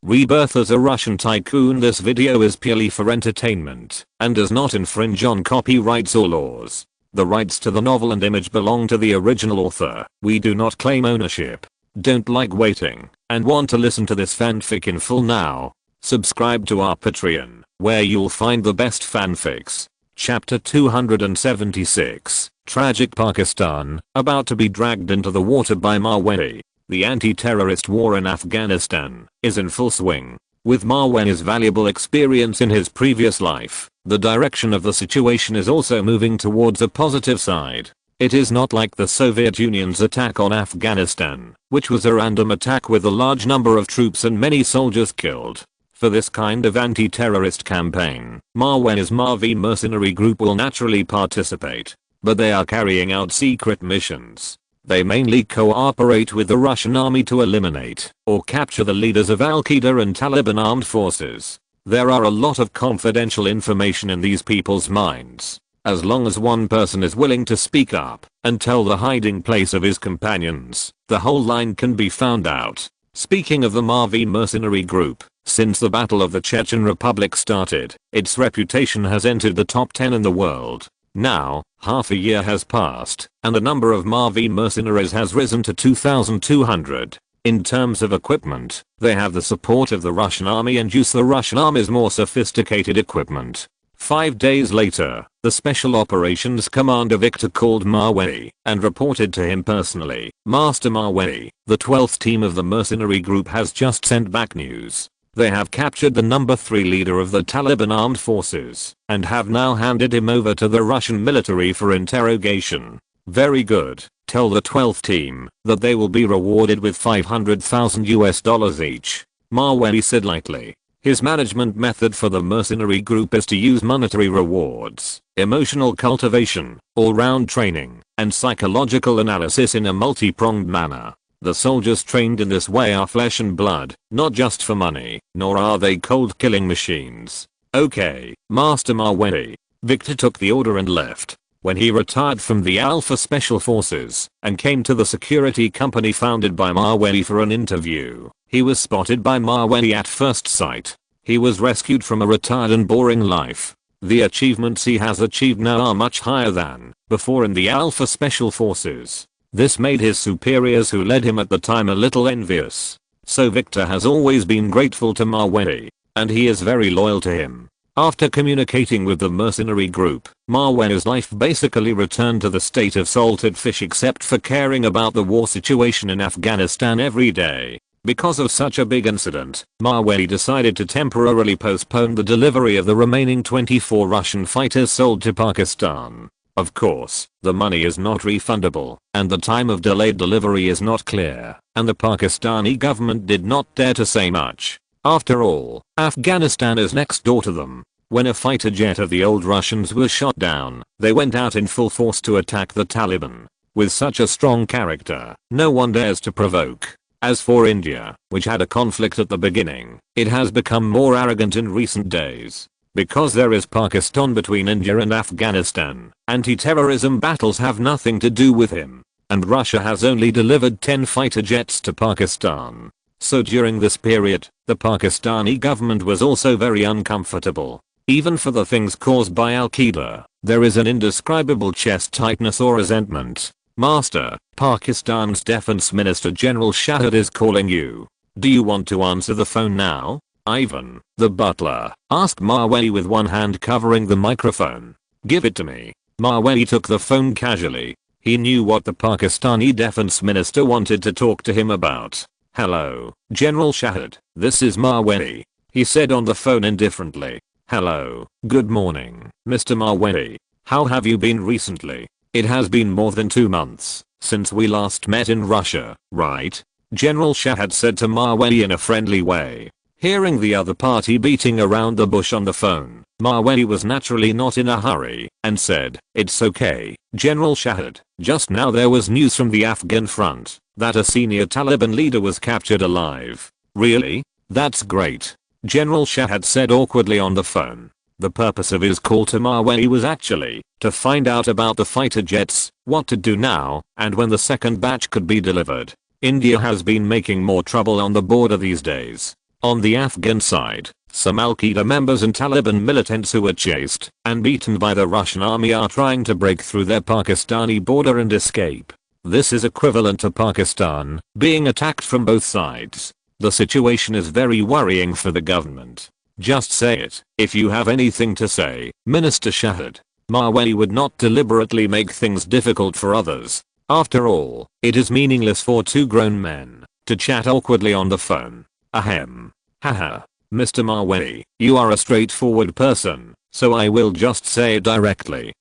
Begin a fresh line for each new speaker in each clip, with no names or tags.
Rebirth as a Russian tycoon. This video is purely for entertainment and does not infringe on copyrights or laws. The rights to the novel and image belong to the original author. We do not claim ownership. Don't like waiting and want to listen to this fanfic in full now? Subscribe to our Patreon, where you'll find the best fanfics. Chapter 276, Tragic Pakistan, about to be dragged into the water by Mavey. The anti-terrorist war in Afghanistan is in full swing. With Mavey's valuable experience in his previous life, the direction of the situation is also moving towards a positive side. It is not like the Soviet Union's attack on Afghanistan, which was a random attack with a large number of troops and many soldiers killed. For this kind of anti-terrorist campaign, Mavey's Mavey mercenary group will naturally participate, but they are carrying out secret missions. They mainly cooperate with the Russian army to eliminate or capture the leaders of Al-Qaeda and Taliban armed forces. There are a lot of confidential information in these people's minds. As long as one person is willing to speak up and tell the hiding place of his companions, the whole line can be found out. Speaking of the Mavey mercenary group, since the Battle of the Chechen Republic started, its reputation has entered the top 10 in the world. Now, half a year has passed, and the number of Mavey mercenaries has risen to 2,200. In terms of equipment, they have the support of the Russian army and use the Russian army's more sophisticated equipment. 5 days later, the Special Operations Commander Victor called Mavey and reported to him personally. Master Mavey, the 12th team of the mercenary group has just sent back news. They have captured the number 3 leader of the Taliban armed forces and have now handed him over to the Russian military for interrogation. Very good. Tell the 12th team that they will be rewarded with $500,000 each. Mavey said lightly. His management method for the mercenary group is to use monetary rewards, emotional cultivation, all-round training, and psychological analysis in a multi-pronged manner. The soldiers trained in this way are flesh and blood, not just for money, nor are they cold killing machines. Okay, Master Mavey. Victor took the order and left. When he retired from the Alpha Special Forces and came to the security company founded by Mavey for an interview, he was spotted by Mavey at first sight. He was rescued from a retired and boring life. The achievements he has achieved now are much higher than before in the Alpha Special Forces. This made his superiors who led him at the time a little envious. So Victor has always been grateful to Mavey, and he is very loyal to him. After communicating with the mercenary group, Mavey's life basically returned to the state of salted fish except for caring about the war situation in Afghanistan every day. Because of such a big incident, Mavey decided to temporarily postpone the delivery of the remaining 24 Russian fighters sold to Pakistan. Of course, the money is not refundable, and the time of delayed delivery is not clear, and the Pakistani government did not dare to say much. After all, Afghanistan is next door to them. When a fighter jet of the old Russians was shot down, they went out in full force to attack the Taliban. With such a strong character, no one dares to provoke. As for India, which had a conflict at the beginning, it has become more arrogant in recent days. Because there is Pakistan between India and Afghanistan, anti-terrorism battles have nothing to do with him. And Russia has only delivered 10 fighter jets to Pakistan. So during this period, the Pakistani government was also very uncomfortable. Even for the things caused by Al-Qaeda, there is an indescribable chest tightness or resentment. Master, Pakistan's Defense Minister General Shahid is calling you. Do you want to answer the phone now? Ivan, the butler, asked Mavey with one hand covering the microphone. Give it to me. Mavey took the phone casually. He knew what the Pakistani defense minister wanted to talk to him about. Hello, General Shahid, this is Mavey, he said on the phone indifferently. Hello, good morning, Mr. Mavey. How have you been recently? It has been more than 2 months since we last met in Russia, right? General Shahid said to Mavey in a friendly way. Hearing the other party beating around the bush on the phone, Mavey was naturally not in a hurry and said, it's okay, General Shahid. Just now there was news from the Afghan front that a senior Taliban leader was captured alive. Really? That's great. General Shahid said awkwardly on the phone. The purpose of his call to Mavey was actually to find out about the fighter jets, what to do now, and when the second batch could be delivered. India has been making more trouble on the border these days. On the Afghan side, some Al-Qaeda members and Taliban militants who were chased and beaten by the Russian army are trying to break through their Pakistani border and escape. This is equivalent to Pakistan being attacked from both sides. The situation is very worrying for the government. Just say it if you have anything to say, Minister Shahid. Mawey would not deliberately make things difficult for others. After all, it is meaningless for two grown men to chat awkwardly on the phone. Ahem. Haha. Mr. Mawey, you are a straightforward person, so I will just say it directly.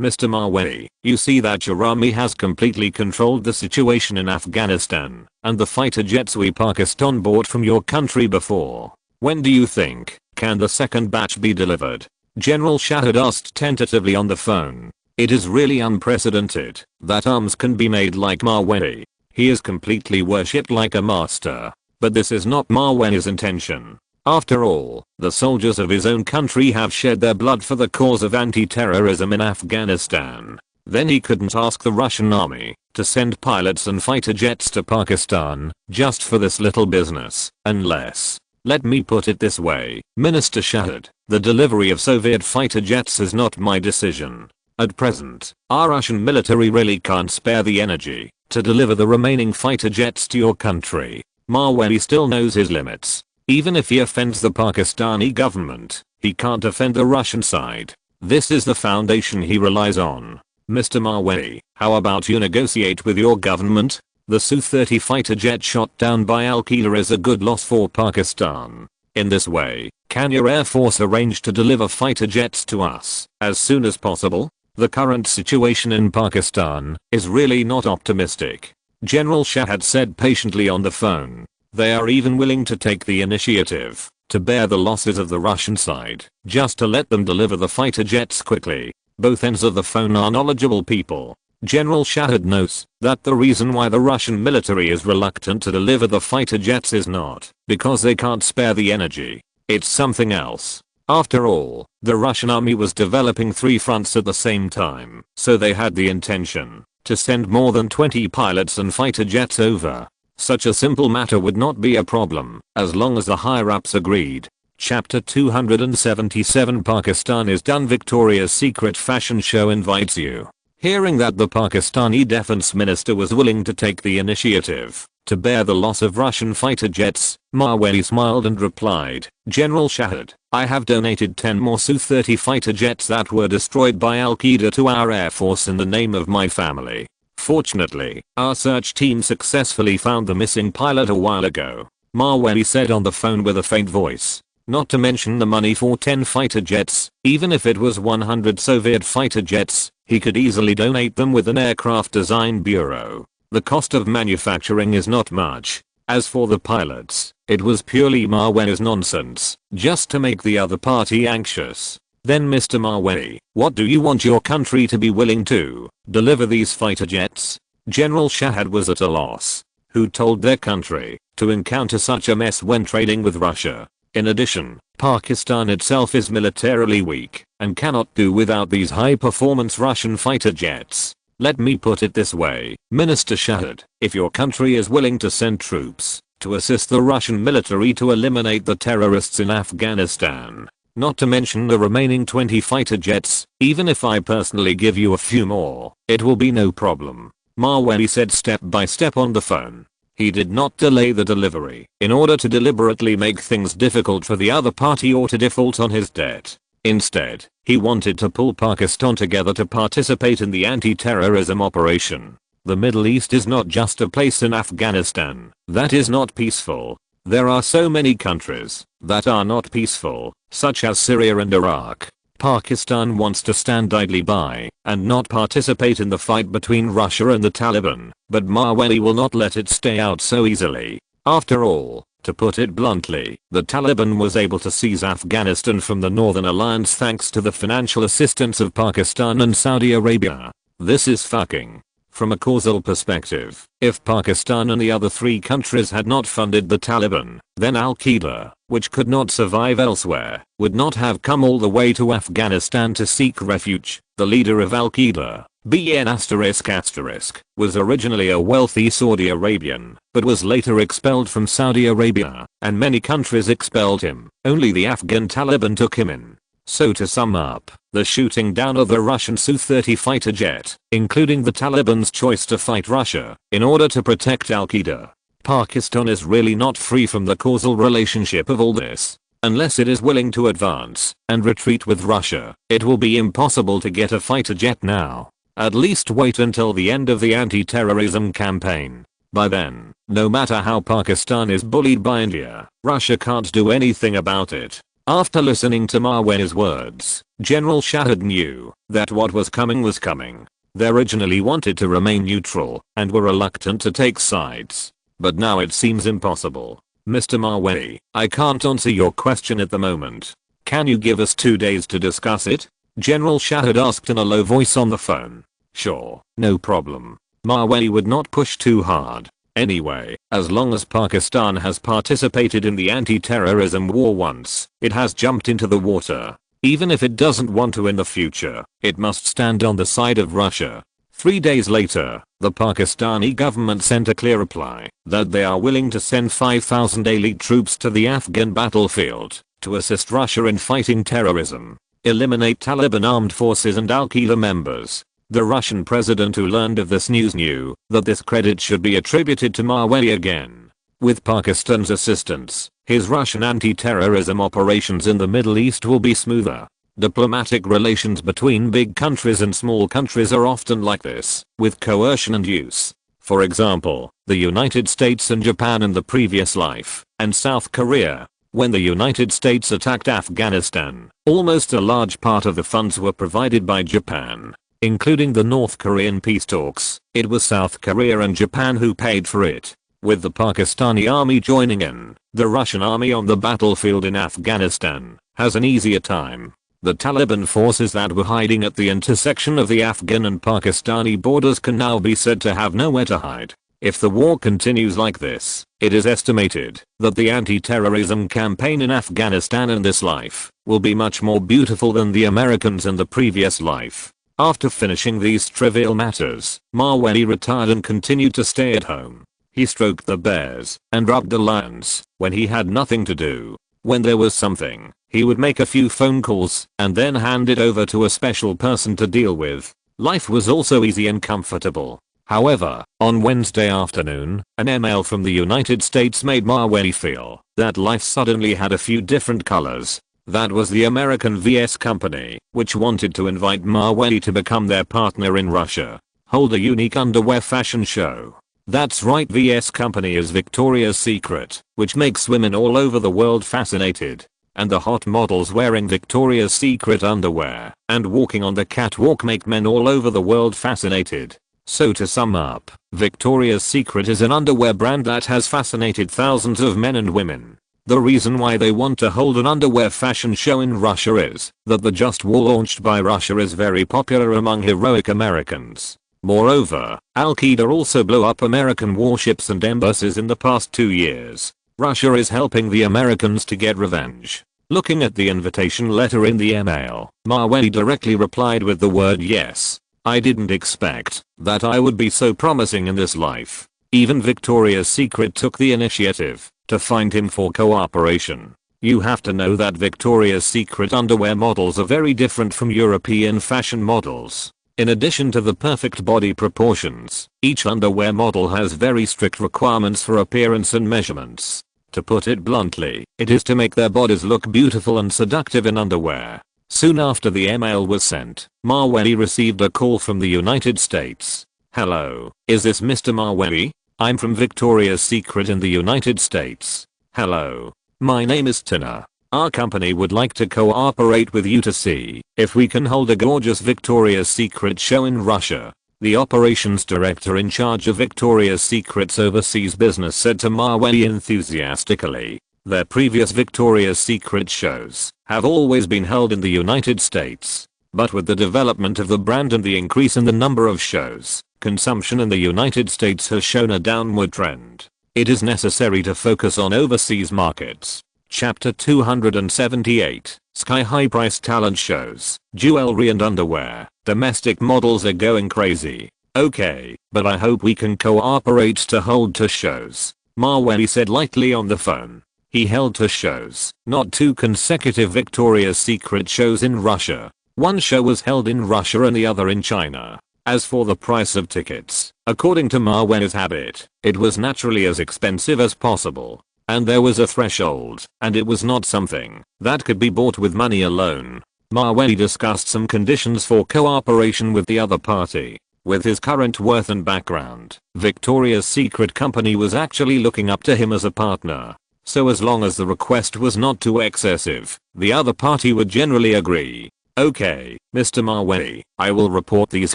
Mr. Mawey, you see that your army has completely controlled the situation in Afghanistan and the fighter jets we Pakistan bought from your country before. When do you think can the second batch be delivered? General Shahid asked tentatively on the phone. It is really unprecedented that arms can be made like Mawey. He is completely worshipped like a master. But this is not Mawey's intention. After all, the soldiers of his own country have shed their blood for the cause of anti-terrorism in Afghanistan. Then he couldn't ask the Russian army to send pilots and fighter jets to Pakistan just for this little business, unless, let me put it this way, Minister Shahid, the delivery of Soviet fighter jets is not my decision. At present, our Russian military really can't spare the energy to deliver the remaining fighter jets to your country. Mawey still knows his limits. Even if he offends the Pakistani government, he can't offend the Russian side. This is the foundation he relies on. Mr. Mawey, how about you negotiate with your government? The Su-30 fighter jet shot down by Al-Qaeda is a good loss for Pakistan. In this way, can your Air Force arrange to deliver fighter jets to us as soon as possible? The current situation in Pakistan is really not optimistic. General Shahid said patiently on the phone. They are even willing to take the initiative to bear the losses of the Russian side just to let them deliver the fighter jets quickly. Both ends of the phone are knowledgeable people. General Shahid notes that the reason why the Russian military is reluctant to deliver the fighter jets is not because they can't spare the energy. It's something else. After all, the Russian army was developing 3 fronts at the same time, so they had the intention to send more than 20 pilots and fighter jets over. Such a simple matter would not be a problem as long as the higher-ups agreed. Chapter 277 Pakistan is done. Victoria's Secret fashion show invites you. Hearing that the Pakistani defense minister was willing to take the initiative to bear the loss of Russian fighter jets, Mawey smiled and replied, General Shahid, I have donated 10 more Su-30 fighter jets that were destroyed by Al-Qaeda to our Air Force in the name of my family. Fortunately, our search team successfully found the missing pilot a while ago. Mawey said on the phone with a faint voice. Not to mention the money for 10 fighter jets, even if it was 100 Soviet fighter jets, he could easily donate them with an aircraft design bureau. The cost of manufacturing is not much. As for the pilots, it was purely Mawey's nonsense, just to make the other party anxious. Then Mr. Mawey, what do you want your country to be willing to deliver these fighter jets? General Shahid was at a loss. Who told their country to encounter such a mess when trading with Russia? In addition, Pakistan itself is militarily weak and cannot do without these high-performance Russian fighter jets. Let me put it this way, Minister Shahid, if your country is willing to send troops to assist the Russian military to eliminate the terrorists in Afghanistan, not to mention the remaining 20 fighter jets, even if I personally give you a few more, it will be no problem. Mawey said step by step on the phone. He did not delay the delivery in order to deliberately make things difficult for the other party or to default on his debt. Instead, he wanted to pull Pakistan together to participate in the anti-terrorism operation. The Middle East is not just a place in Afghanistan that is not peaceful. There are so many countries that are not peaceful, such as Syria and Iraq. Pakistan wants to stand idly by and not participate in the fight between Russia and the Taliban, but Mawey will not let it stay out so easily. After all, to put it bluntly, the Taliban was able to seize Afghanistan from the Northern Alliance thanks to the financial assistance of Pakistan and Saudi Arabia. This is fucking. From a causal perspective, if Pakistan and the other 3 countries had not funded the Taliban, then Al-Qaeda, which could not survive elsewhere, would not have come all the way to Afghanistan to seek refuge. The leader of Al-Qaeda, BN**** was originally a wealthy Saudi Arabian, but was later expelled from Saudi Arabia, and many countries expelled him. Only the Afghan Taliban took him in. So to sum up, the shooting down of the Russian Su-30 fighter jet, including the Taliban's choice to fight Russia in order to protect Al-Qaeda. Pakistan is really not free from the causal relationship of all this. Unless it is willing to advance and retreat with Russia, it will be impossible to get a fighter jet now. At least wait until the end of the anti-terrorism campaign. By then, no matter how Pakistan is bullied by India, Russia can't do anything about it. After listening to Mawei's words, General Shahid knew that what was coming was coming. They originally wanted to remain neutral and were reluctant to take sides. But now it seems impossible. Mr. Mawei, I can't answer your question at the moment. Can you give us 2 days to discuss it? General Shahid asked in a low voice on the phone. Sure, no problem. Mawei would not push too hard. Anyway, as long as Pakistan has participated in the anti-terrorism war once, it has jumped into the water. Even if it doesn't want to in the future, it must stand on the side of Russia. 3 days later, the Pakistani government sent a clear reply that they are willing to send 5,000 elite troops to the Afghan battlefield to assist Russia in fighting terrorism, eliminate Taliban armed forces and Al-Qaeda members. The Russian president who learned of this news knew that this credit should be attributed to Mawei again. With Pakistan's assistance, his Russian anti-terrorism operations in the Middle East will be smoother. Diplomatic relations between big countries and small countries are often like this, with coercion and use. For example, the United States and Japan in the previous life, and South Korea. When the United States attacked Afghanistan, almost a large part of the funds were provided by Japan, including the North Korean peace talks. It was South Korea and Japan who paid for it. With the Pakistani army joining in, the Russian army on the battlefield in Afghanistan has an easier time. The Taliban forces that were hiding at the intersection of the Afghan and Pakistani borders can now be said to have nowhere to hide. If the war continues like this, it is estimated that the anti-terrorism campaign in Afghanistan in this life will be much more beautiful than the Americans in the previous life. After finishing these trivial matters, Mawei retired and continued to stay at home. He stroked the bears and rubbed the lions when he had nothing to do. When there was something, he would make a few phone calls and then hand it over to a special person to deal with. Life was also easy and comfortable. However, on Wednesday afternoon, an email from the United States made Mawei feel that life suddenly had a few different colors. That was the American VS company, which wanted to invite Mawei to become their partner in Russia, hold a unique underwear fashion show. That's right, VS company is Victoria's Secret, which makes women all over the world fascinated. And the hot models wearing Victoria's Secret underwear and walking on the catwalk make men all over the world fascinated. So to sum up, Victoria's Secret is an underwear brand that has fascinated thousands of men and women. The reason why they want to hold an underwear fashion show in Russia is that the just war launched by Russia is very popular among heroic Americans. Moreover, Al-Qaeda also blew up American warships and embassies in the past 2 years. Russia is helping the Americans to get revenge. Looking at the invitation letter in the email, Mawei directly replied with the word yes. I didn't expect that I would be so promising in this life. Even Victoria's Secret took the initiative to find him for cooperation. You have to know that Victoria's Secret underwear models are very different from European fashion models. In addition to the perfect body proportions, each underwear model has very strict requirements for appearance and measurements. To put it bluntly, it is to make their bodies look beautiful and seductive in underwear. Soon after the email was sent, Mawei received a call from the United States. Hello, is this Mr. Mawei? I'm from Victoria's Secret in the United States. Hello. My name is Tina. Our company would like to cooperate with you to see if we can hold a gorgeous Victoria's Secret show in Russia. The operations director in charge of Victoria's Secret's overseas business said to Mawei enthusiastically. Their previous Victoria's Secret shows have always been held in the United States. But with the development of the brand and the increase in the number of shows, consumption in the United States has shown a downward trend. It is necessary to focus on overseas markets. Chapter 278. Sky high price talent shows, jewelry and underwear, domestic models are going crazy. Okay, but I hope we can cooperate to hold 2 shows, Mawey said lightly on the phone. He held 2 shows, not 2 consecutive Victoria's Secret shows in Russia. One show was held in Russia and the other in China. As for the price of tickets, according to Mawey's habit, it was naturally as expensive as possible. And there was a threshold, and it was not something that could be bought with money alone. Mawey discussed some conditions for cooperation with the other party. With his current worth and background, Victoria's Secret company was actually looking up to him as a partner. So as long as the request was not too excessive, the other party would generally agree. Okay, Mr. Mawey, I will report these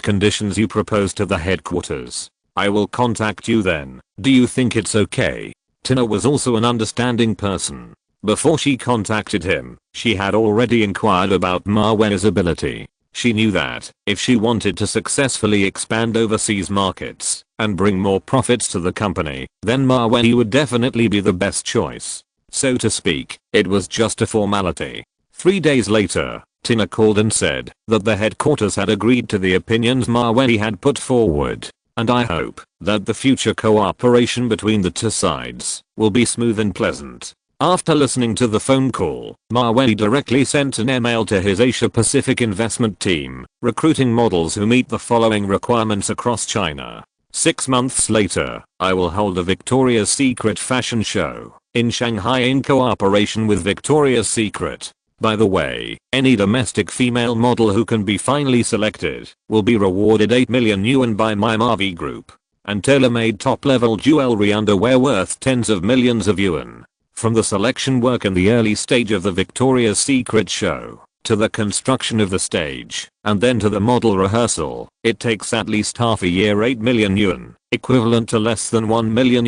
conditions you propose to the headquarters. I will contact you then. Do you think it's okay? Tina was also an understanding person. Before she contacted him, she had already inquired about Mawey's ability. She knew that if she wanted to successfully expand overseas markets and bring more profits to the company, then Mawey would definitely be the best choice. So to speak, it was just a formality. 3 days later, Tina called and said that the headquarters had agreed to the opinions Mawey had put forward. And I hope that the future cooperation between the 2 sides will be smooth and pleasant. After listening to the phone call, Mawey directly sent an email to his Asia Pacific investment team, recruiting models who meet the following requirements across China. 6 months later, I will hold a Victoria's Secret fashion show in Shanghai in cooperation with Victoria's Secret. By the way, any domestic female model who can be finally selected will be rewarded 8 million yuan by my Mavey Group, and tailor-made top-level jewelry underwear worth tens of millions of yuan. From the selection work in the early stage of the Victoria's Secret show, to the construction of the stage, and then to the model rehearsal, it takes at least half a year. 8 million yuan, equivalent to less than $1 million.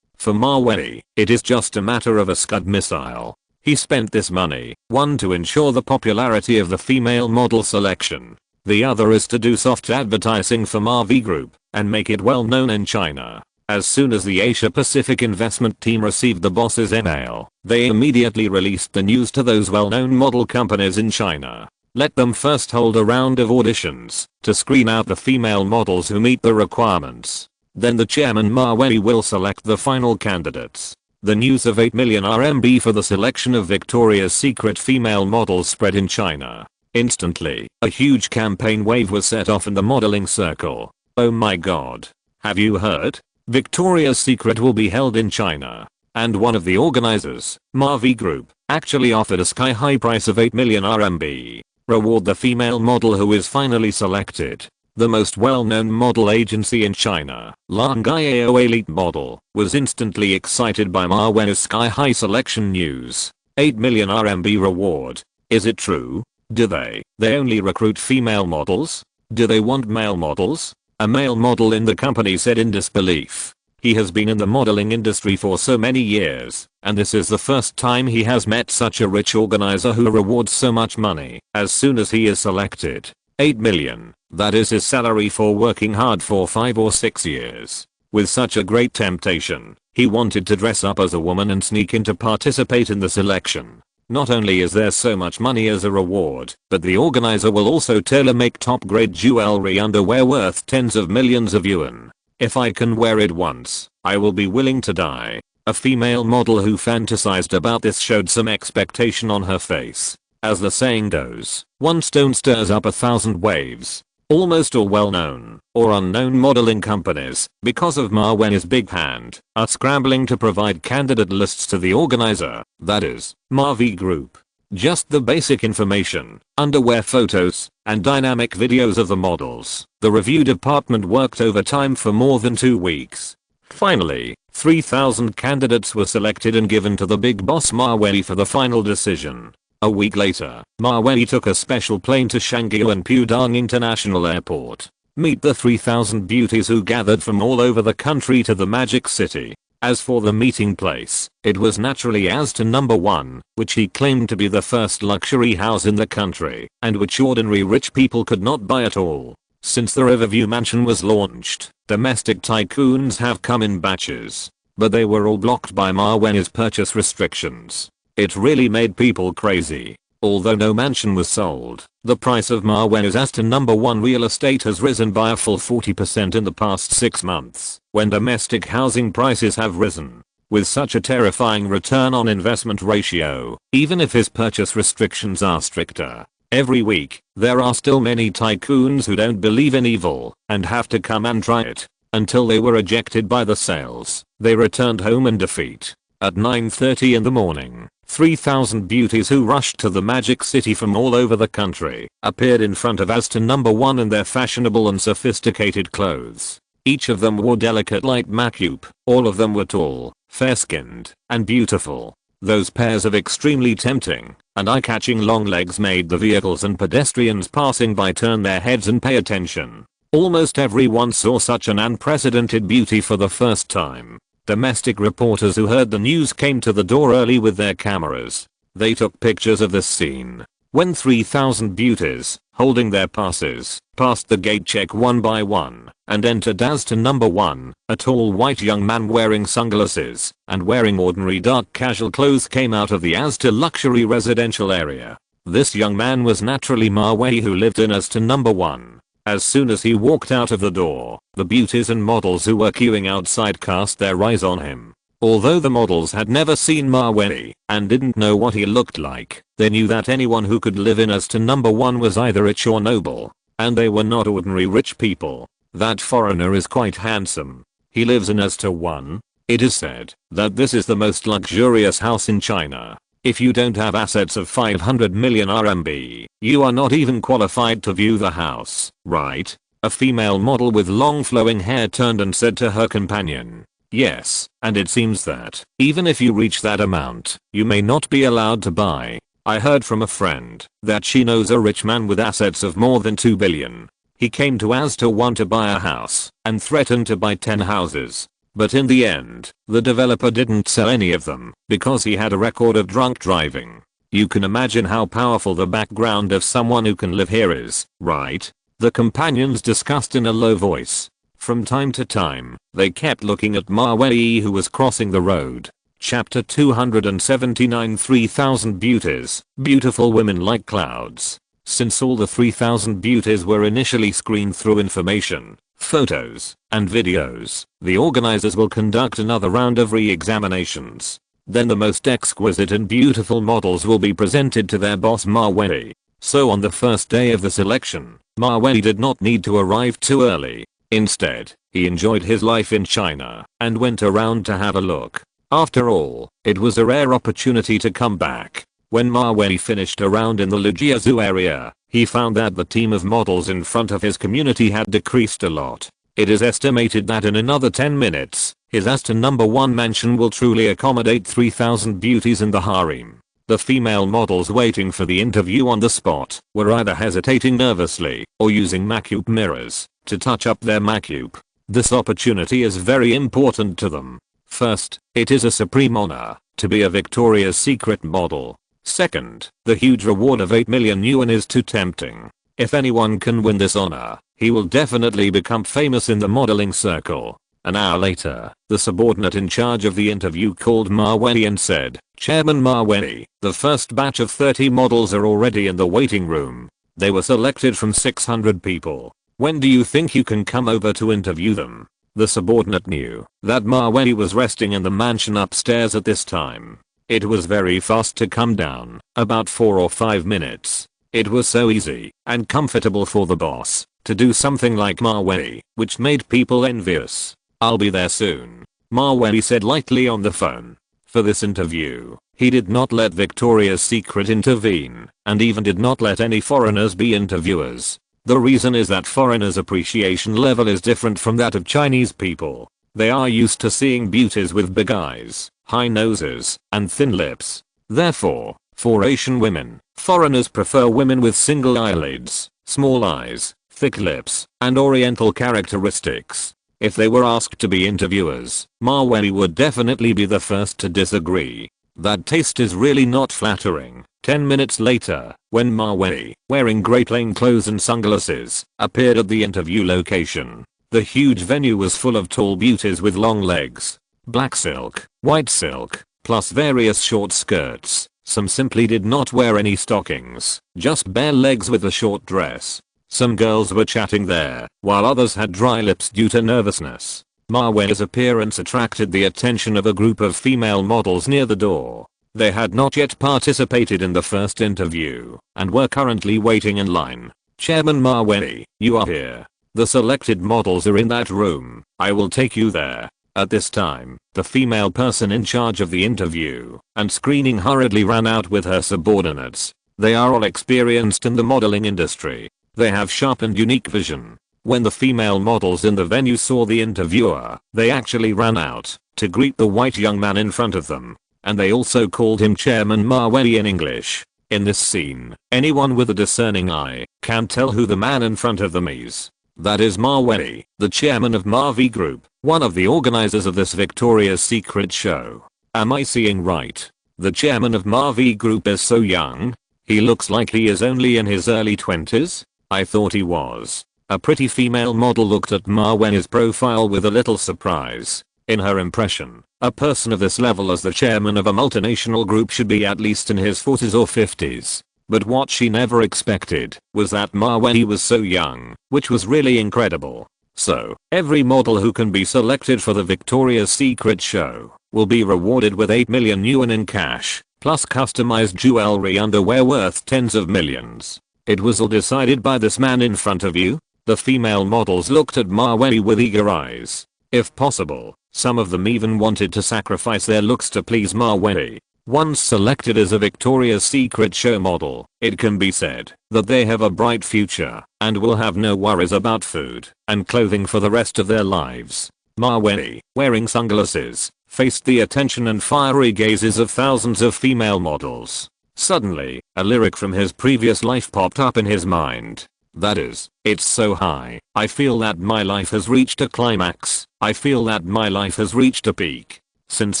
For Mawey, it is just a matter of a Scud missile. He spent this money, one to ensure the popularity of the female model selection. The other is to do soft advertising for Mavey Group and make it well known in China. As soon as the Asia Pacific investment team received the boss's email, they immediately released the news to those well-known model companies in China. Let them first hold a round of auditions to screen out the female models who meet the requirements. Then the chairman Mawey will select the final candidates. The news of 8 million RMB for the selection of Victoria's Secret female models spread in China. Instantly, a huge campaign wave was set off in the modeling circle. Oh my god. Have you heard? Victoria's Secret will be held in China. And one of the organizers, Mavey Group, actually offered a sky-high price of 8 million RMB. Reward the female model who is finally selected. The most well-known model agency in China, Langiao Elite Model, was instantly excited by Mawey's sky-high selection news. 8 million RMB reward. Is it true? Do they only recruit female models? Do they want male models? A male model in the company said in disbelief. He has been in the modeling industry for so many years, and this is the first time he has met such a rich organizer who rewards so much money as soon as he is selected. 8 million. That is his salary for working hard for 5 or 6 years. With such a great temptation, he wanted to dress up as a woman and sneak in to participate in the selection. Not only is there so much money as a reward, but the organizer will also tailor-make top-grade jewelry underwear worth tens of millions of yuan. If I can wear it once, I will be willing to die. A female model who fantasized about this showed some expectation on her face. As the saying goes, one stone stirs up 1,000 waves. Almost all well-known or unknown modeling companies, because of Mawey's big hand, are scrambling to provide candidate lists to the organizer, that is, Mavey Group. Just the basic information, underwear photos, and dynamic videos of the models. The review department worked overtime for more than 2 weeks. Finally, 3,000 candidates were selected and given to the big boss Mawey for the final decision. A week later, Mawey took a special plane to Shangguan Pudong International Airport. Meet the 3,000 beauties who gathered from all over the country to the Magic City. As for the meeting place, it was naturally Aston No. 1, which he claimed to be the first luxury house in the country, and which ordinary rich people could not buy at all. Since the Riverview Mansion was launched, domestic tycoons have come in batches, but they were all blocked by Mawey's purchase restrictions. It really made people crazy. Although no mansion was sold, the price of Mawei's as to #1 real estate has risen by a full 40% in the past 6 months, when domestic housing prices have risen. With such a terrifying return on investment ratio, even if his purchase restrictions are stricter, every week, there are still many tycoons who don't believe in evil and have to come and try it. Until they were ejected by the sales, they returned home in defeat. At 9:30 in the morning, 3,000 beauties who rushed to the magic city from all over the country appeared in front of as to #1 in their fashionable and sophisticated clothes. Each of them wore delicate light makeup. All of them were tall, fair-skinned, and beautiful. Those pairs of extremely tempting and eye-catching long legs made the vehicles and pedestrians passing by turn their heads and pay attention. Almost everyone saw such an unprecedented beauty for the first time. Domestic reporters who heard the news came to the door early with their cameras. They took pictures of this scene. When 3,000 beauties, holding their passes, passed the gate check one by one, and entered as to #1, a tall white young man wearing sunglasses and wearing ordinary dark casual clothes came out of the as to luxury residential area. This young man was naturally Mawei, who lived in as to #1. As soon as he walked out of the door, the beauties and models who were queuing outside cast their eyes on him. Although the models had never seen Mawei and didn't know what he looked like, they knew that anyone who could live in as to #1 was either rich or noble, and they were not ordinary rich people. That foreigner is quite handsome. He lives in as to #1. It is said that this is the most luxurious house in China. If you don't have assets of 500 million RMB, you are not even qualified to view the house, right? A female model with long flowing hair turned and said to her companion, "Yes, and it seems that, even if you reach that amount, you may not be allowed to buy. I heard from a friend that she knows a rich man with assets of more than 2 billion. He came to as to want to buy a house and threatened to buy 10 houses. But in the end, the developer didn't sell any of them because he had a record of drunk driving. You can imagine how powerful the background of someone who can live here is, right?" The companions discussed in a low voice. From time to time, they kept looking at Mawei, who was crossing the road. Chapter 279 3,000 beauties, beautiful women like clouds. Since all the 3,000 beauties were initially screened through information, photos, and videos, the organizers will conduct another round of re-examinations. Then the most exquisite and beautiful models will be presented to their boss Mawei. So on the first day of the selection, Mawei did not need to arrive too early. Instead, he enjoyed his life in China and went around to have a look. After all, it was a rare opportunity to come back. When Mawei finished around in the Lijiazhu area, he found that the team of models in front of his community had decreased a lot. It is estimated that in another 10 minutes, his as to #1 mansion will truly accommodate 3,000 beauties in the harem. The female models waiting for the interview on the spot were either hesitating nervously or using makeup mirrors to touch up their makeup. This opportunity is very important to them. First, it is a supreme honor to be a Victoria's Secret model. Second, the huge reward of 8 million yuan is too tempting. If anyone can win this honor, he will definitely become famous in the modeling circle. An hour later, the subordinate in charge of the interview called Mawei and said, "Chairman Mawei, the first batch of 30 models are already in the waiting room. They were selected from 600 people. When do you think you can come over to interview them?" The subordinate knew that Mawei was resting in the mansion upstairs at this time. It was very fast to come down, about 4 or 5 minutes. It was so easy and comfortable for the boss to do something like Mawei, which made people envious. "I'll be there soon," Mawei said lightly on the phone. For this interview, he did not let Victoria's Secret intervene and even did not let any foreigners be interviewers. The reason is that foreigners' appreciation level is different from that of Chinese people. They are used to seeing beauties with big eyes, high noses, and thin lips. Therefore, for Asian women, foreigners prefer women with single eyelids, small eyes, thick lips, and oriental characteristics. If they were asked to be interviewers, Mawei would definitely be the first to disagree. That taste is really not flattering. 10 minutes later, when Mawei, wearing grey plain clothes and sunglasses, appeared at the interview location, the huge venue was full of tall beauties with long legs. Black silk, white silk, plus various short skirts. Some simply did not wear any stockings, just bare legs with a short dress. Some girls were chatting there, while others had dry lips due to nervousness. Mawei's appearance attracted the attention of a group of female models near the door. They had not yet participated in the first interview, and were currently waiting in line. Chairman Mawei, you are here. The selected models are in that room. I will take you there. At this time, the female person in charge of the interview and screening hurriedly ran out with her subordinates. They are all experienced in the modeling industry. They have sharp and unique vision. When the female models in the venue saw the interviewer, they actually ran out to greet the white young man in front of them. And they also called him Chairman Mawei in English. In this scene, anyone with a discerning eye can tell who the man in front of them is. That is Mawei, the chairman of Mavey Group, one of the organizers of this Victoria's Secret show. Am I seeing right? The chairman of Mavey Group is so young? He looks like he is only in his early 20s? I thought he was. A pretty female model looked at Mawei's profile with a little surprise. In her impression, a person of this level as the chairman of a multinational group should be at least in his 40s or 50s. But what she never expected was that Mawei was so young, which was really incredible. So, every model who can be selected for the Victoria's Secret show will be rewarded with 8 million yuan in cash, plus customized jewelry underwear worth tens of millions. It was all decided by this man in front of you? The female models looked at Mawei with eager eyes. If possible, some of them even wanted to sacrifice their looks to please Mawei. Once selected as a Victoria's Secret show model, it can be said that they have a bright future and will have no worries about food and clothing for the rest of their lives. Mawei, wearing sunglasses, faced the attention and fiery gazes of thousands of female models. Suddenly, a lyric from his previous life popped up in his mind. That is, it's so high, I feel that my life has reached a climax, I feel that my life has reached a peak. Since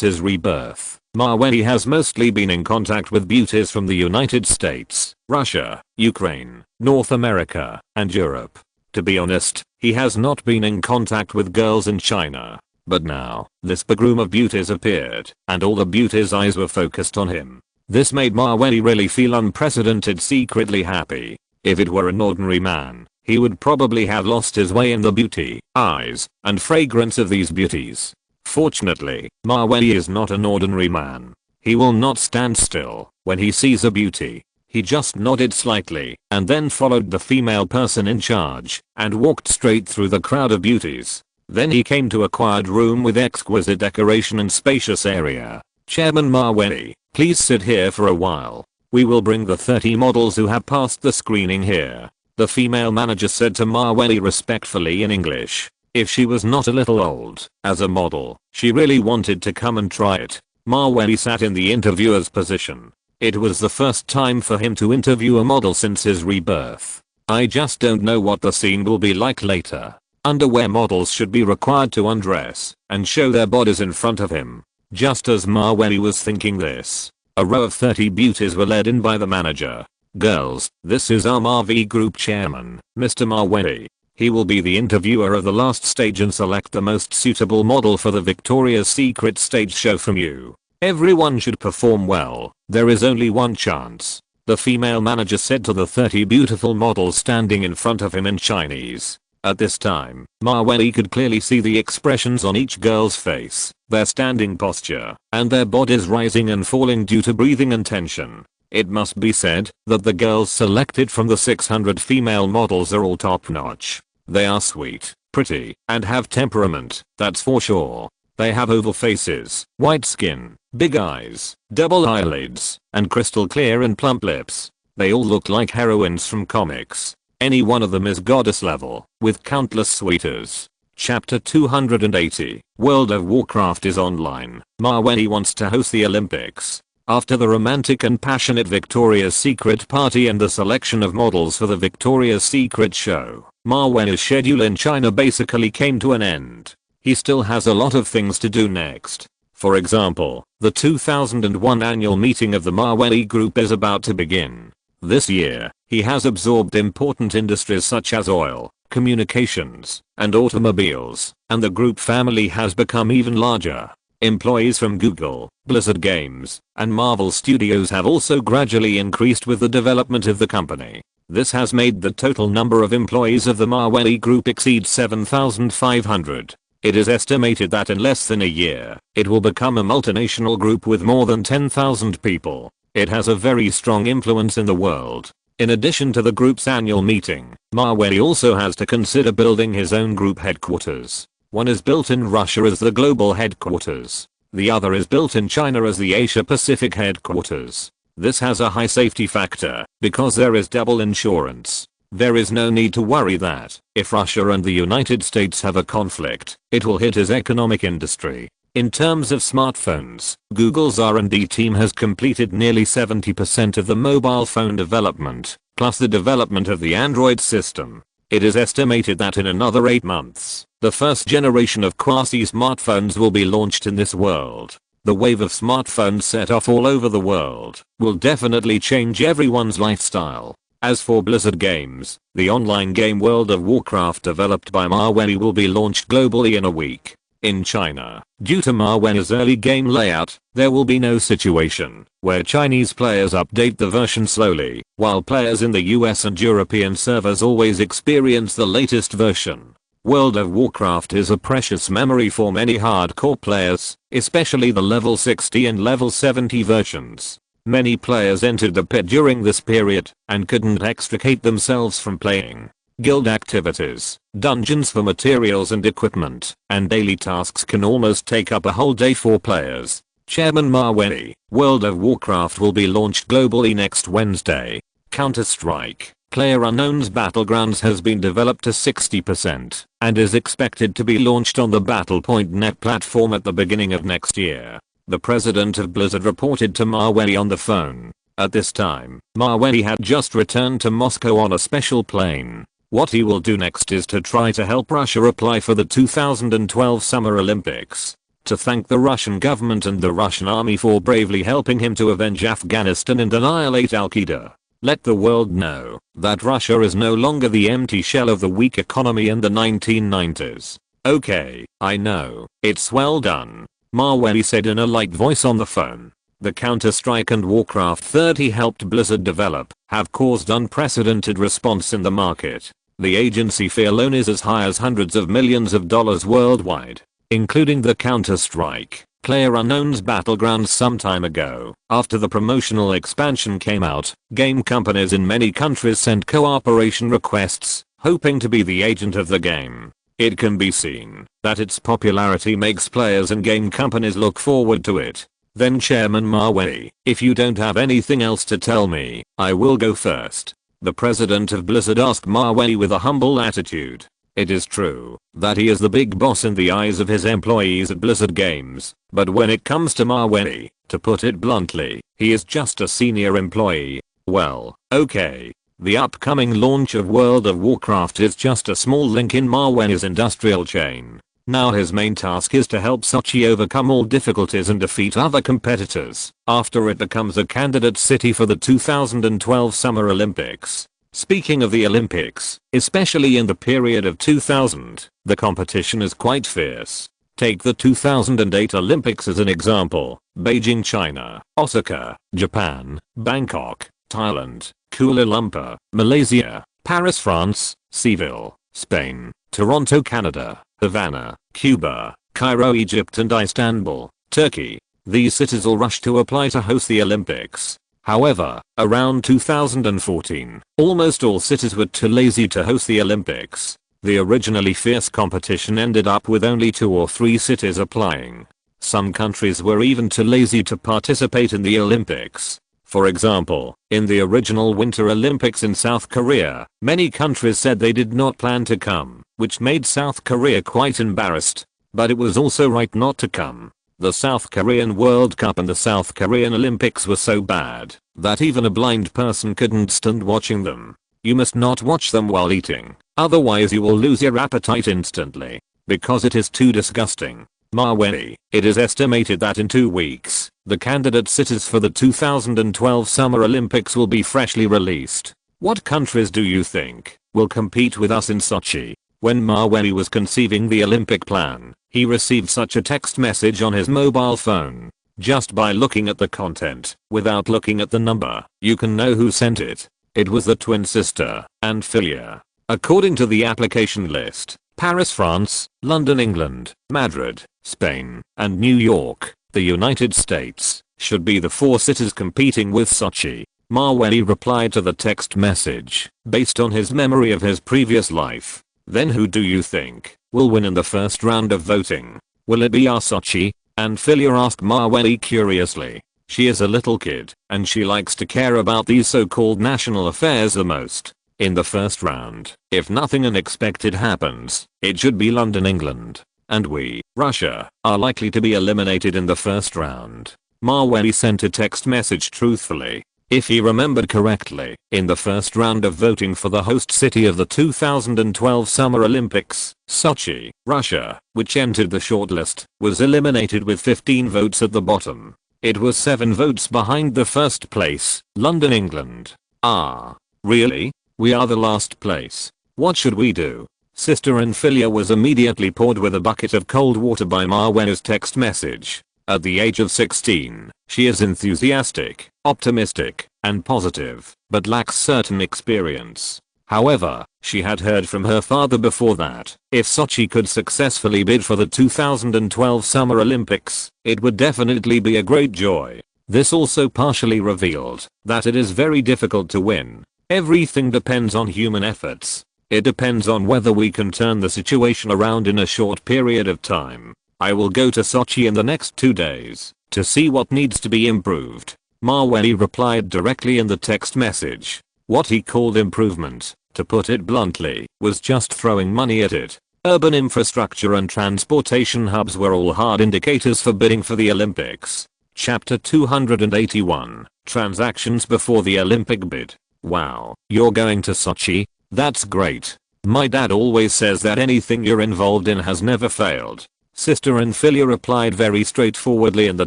his rebirth, Mawei has mostly been in contact with beauties from the United States, Russia, Ukraine, North America, and Europe. To be honest, he has not been in contact with girls in China. But now, this bridegroom of beauties appeared, and all the beauties' eyes were focused on him. This made Mawei really feel unprecedented, secretly happy. If it were an ordinary man, he would probably have lost his way in the beauty, eyes, and fragrance of these beauties. Fortunately, Mawei is not an ordinary man. He will not stand still when he sees a beauty. He just nodded slightly and then followed the female person in charge and walked straight through the crowd of beauties. Then he came to a quiet room with exquisite decoration and spacious area. Chairman Mawei, please sit here for a while. We will bring the 30 models who have passed the screening here. The female manager said to Mawei respectfully in English. If she was not a little old, as a model, she really wanted to come and try it. Mawei sat in the interviewer's position. It was the first time for him to interview a model since his rebirth. I just don't know what the scene will be like later. Underwear models should be required to undress and show their bodies in front of him. Just as Mawei was thinking this, a row of 30 beauties were led in by the manager. Girls, this is our Mavey Group chairman, Mr. Mawei. He will be the interviewer of the last stage and select the most suitable model for the Victoria's Secret stage show from you. Everyone should perform well. There is only one chance. The female manager said to the 30 beautiful models standing in front of him in Chinese. At this time, Mawei could clearly see the expressions on each girl's face, their standing posture, and their bodies rising and falling due to breathing and tension. It must be said that the girls selected from the 600 female models are all top-notch. They are sweet, pretty, and have temperament, that's for sure. They have oval faces, white skin, big eyes, double eyelids, and crystal clear and plump lips. They all look like heroines from comics. Any one of them is goddess level, with countless suitors. Chapter 280, World of Warcraft is online. Mawei wants to host the Olympics. After the romantic and passionate Victoria's Secret party and the selection of models for the Victoria's Secret show, Mawei's schedule in China basically came to an end. He still has a lot of things to do next. For example, the 2001 annual meeting of the Mavey Group is about to begin. This year, he has absorbed important industries such as oil, communications, and automobiles, and the group family has become even larger. Employees from Google, Blizzard Games, and Marvel Studios have also gradually increased with the development of the company. This has made the total number of employees of the Maweli Group exceed 7,500. It is estimated that in less than a year, it will become a multinational group with more than 10,000 people. It has a very strong influence in the world. In addition to the group's annual meeting, Maweli also has to consider building his own group headquarters. One is built in Russia as the global headquarters. The other is built in China as the Asia Pacific headquarters. This has a high safety factor because there is double insurance. There is no need to worry that, if Russia and the United States have a conflict, it will hit his economic industry. In terms of smartphones, Google's R&D team has completed nearly 70% of the mobile phone development, plus the development of the Android system. It is estimated that in another 8 months, the first generation of quasi-smartphones will be launched in this world. The wave of smartphones set off all over the world will definitely change everyone's lifestyle. As for Blizzard Games, the online game World of Warcraft developed by Maweli will be launched globally in a week. In China, due to Maweli's early game layout, there will be no situation where Chinese players update the version slowly, while players in the US and European servers always experience the latest version. World of Warcraft is a precious memory for many hardcore players, especially the level 60 and level 70 versions. Many players entered the pit during this period and couldn't extricate themselves from playing. Guild activities, dungeons for materials and equipment, and daily tasks can almost take up a whole day for players. Chairman Maweli, World of Warcraft will be launched globally next Wednesday. Counter-Strike, PlayerUnknown's Battlegrounds has been developed to 60% and is expected to be launched on the Battle.net platform at the beginning of next year. The president of Blizzard reported to Maweli on the phone. At this time, Maweli had just returned to Moscow on a special plane. What he will do next is to try to help Russia apply for the 2012 Summer Olympics. To thank the Russian government and the Russian army for bravely helping him to avenge Afghanistan and annihilate Al-Qaeda. Let the world know that Russia is no longer the empty shell of the weak economy in the 1990s. Okay, I know, it's well done, Maweli said in a light voice on the phone. The Counter-Strike and Warcraft 3 he helped Blizzard develop have caused unprecedented response in the market. The agency fee alone is as high as hundreds of millions of dollars worldwide, including the Counter-Strike, PlayerUnknown's Battlegrounds some time ago. After the promotional expansion came out, game companies in many countries sent cooperation requests, hoping to be the agent of the game. It can be seen that its popularity makes players and game companies look forward to it. Then Chairman Maweli, if you don't have anything else to tell me, I will go first. The president of Blizzard asked Maweli with a humble attitude. It is true that he is the big boss in the eyes of his employees at Blizzard Games, but when it comes to Maweli, to put it bluntly, he is just a senior employee. Well, okay. The upcoming launch of World of Warcraft is just a small link in Maweli's industrial chain. Now his main task is to help Sochi overcome all difficulties and defeat other competitors after it becomes a candidate city for the 2012 Summer Olympics. Speaking of the Olympics, especially in the period of 2000, the competition is quite fierce. Take the 2008 Olympics as an example. Beijing, China, Osaka, Japan, Bangkok, Thailand, Kuala Lumpur, Malaysia, Paris, France, Seville, Spain, Toronto, Canada, Havana, Cuba, Cairo, Egypt and Istanbul, Turkey. These cities all rushed to apply to host the Olympics. However, around 2014, almost all cities were too lazy to host the Olympics. The originally fierce competition ended up with only 2 or 3 cities applying. Some countries were even too lazy to participate in the Olympics. For example, in the original Winter Olympics in South Korea, many countries said they did not plan to come, which made South Korea quite embarrassed. But it was also right not to come. The South Korean World Cup and the South Korean Olympics were so bad that even a blind person couldn't stand watching them. You must not watch them while eating, otherwise you will lose your appetite instantly, because it is too disgusting. Maweli, it is estimated that in 2 weeks, the candidate cities for the 2012 Summer Olympics will be freshly released. What countries do you think will compete with us in Sochi? When Mawey was conceiving the Olympic plan, he received such a text message on his mobile phone. Just by looking at the content, without looking at the number, you can know who sent it. It was the twin sister, Anfilia. According to the application list, Paris, France, London, England, Madrid, Spain, and New York, the United States, should be the 4 cities competing with Sochi. Mawey replied to the text message, based on his memory of his previous life. Then who do you think will win in the first round of voting? Will it be our Sochi? Anfilia asked Mawey curiously. She is a little kid, and she likes to care about these so-called national affairs the most. In the first round, if nothing unexpected happens, it should be London, England. And we, Russia, are likely to be eliminated in the first round. Mawey sent a text message truthfully. If he remembered correctly, in the first round of voting for the host city of the 2012 Summer Olympics, Sochi, Russia, which entered the shortlist, was eliminated with 15 votes at the bottom. It was 7 votes behind the first place, London, England. Ah. Really? We are the last place. What should we do? Sister Anfilia was immediately poured with a bucket of cold water by Mawey's text message. At the age of 16, she is enthusiastic, optimistic, and positive, but lacks certain experience. However, she had heard from her father before that, if Sochi could successfully bid for the 2012 Summer Olympics, it would definitely be a great joy. This also partially revealed that it is very difficult to win. Everything depends on human efforts. It depends on whether we can turn the situation around in a short period of time. I will go to Sochi in the next 2 days to see what needs to be improved. Mawey replied directly in the text message. What he called improvement, to put it bluntly, was just throwing money at it. Urban infrastructure and transportation hubs were all hard indicators for bidding for the Olympics. Chapter 281, Transactions before the Olympic bid. Wow, you're going to Sochi? That's great. My dad always says that anything you're involved in has never failed. Sister Anfilia replied very straightforwardly in the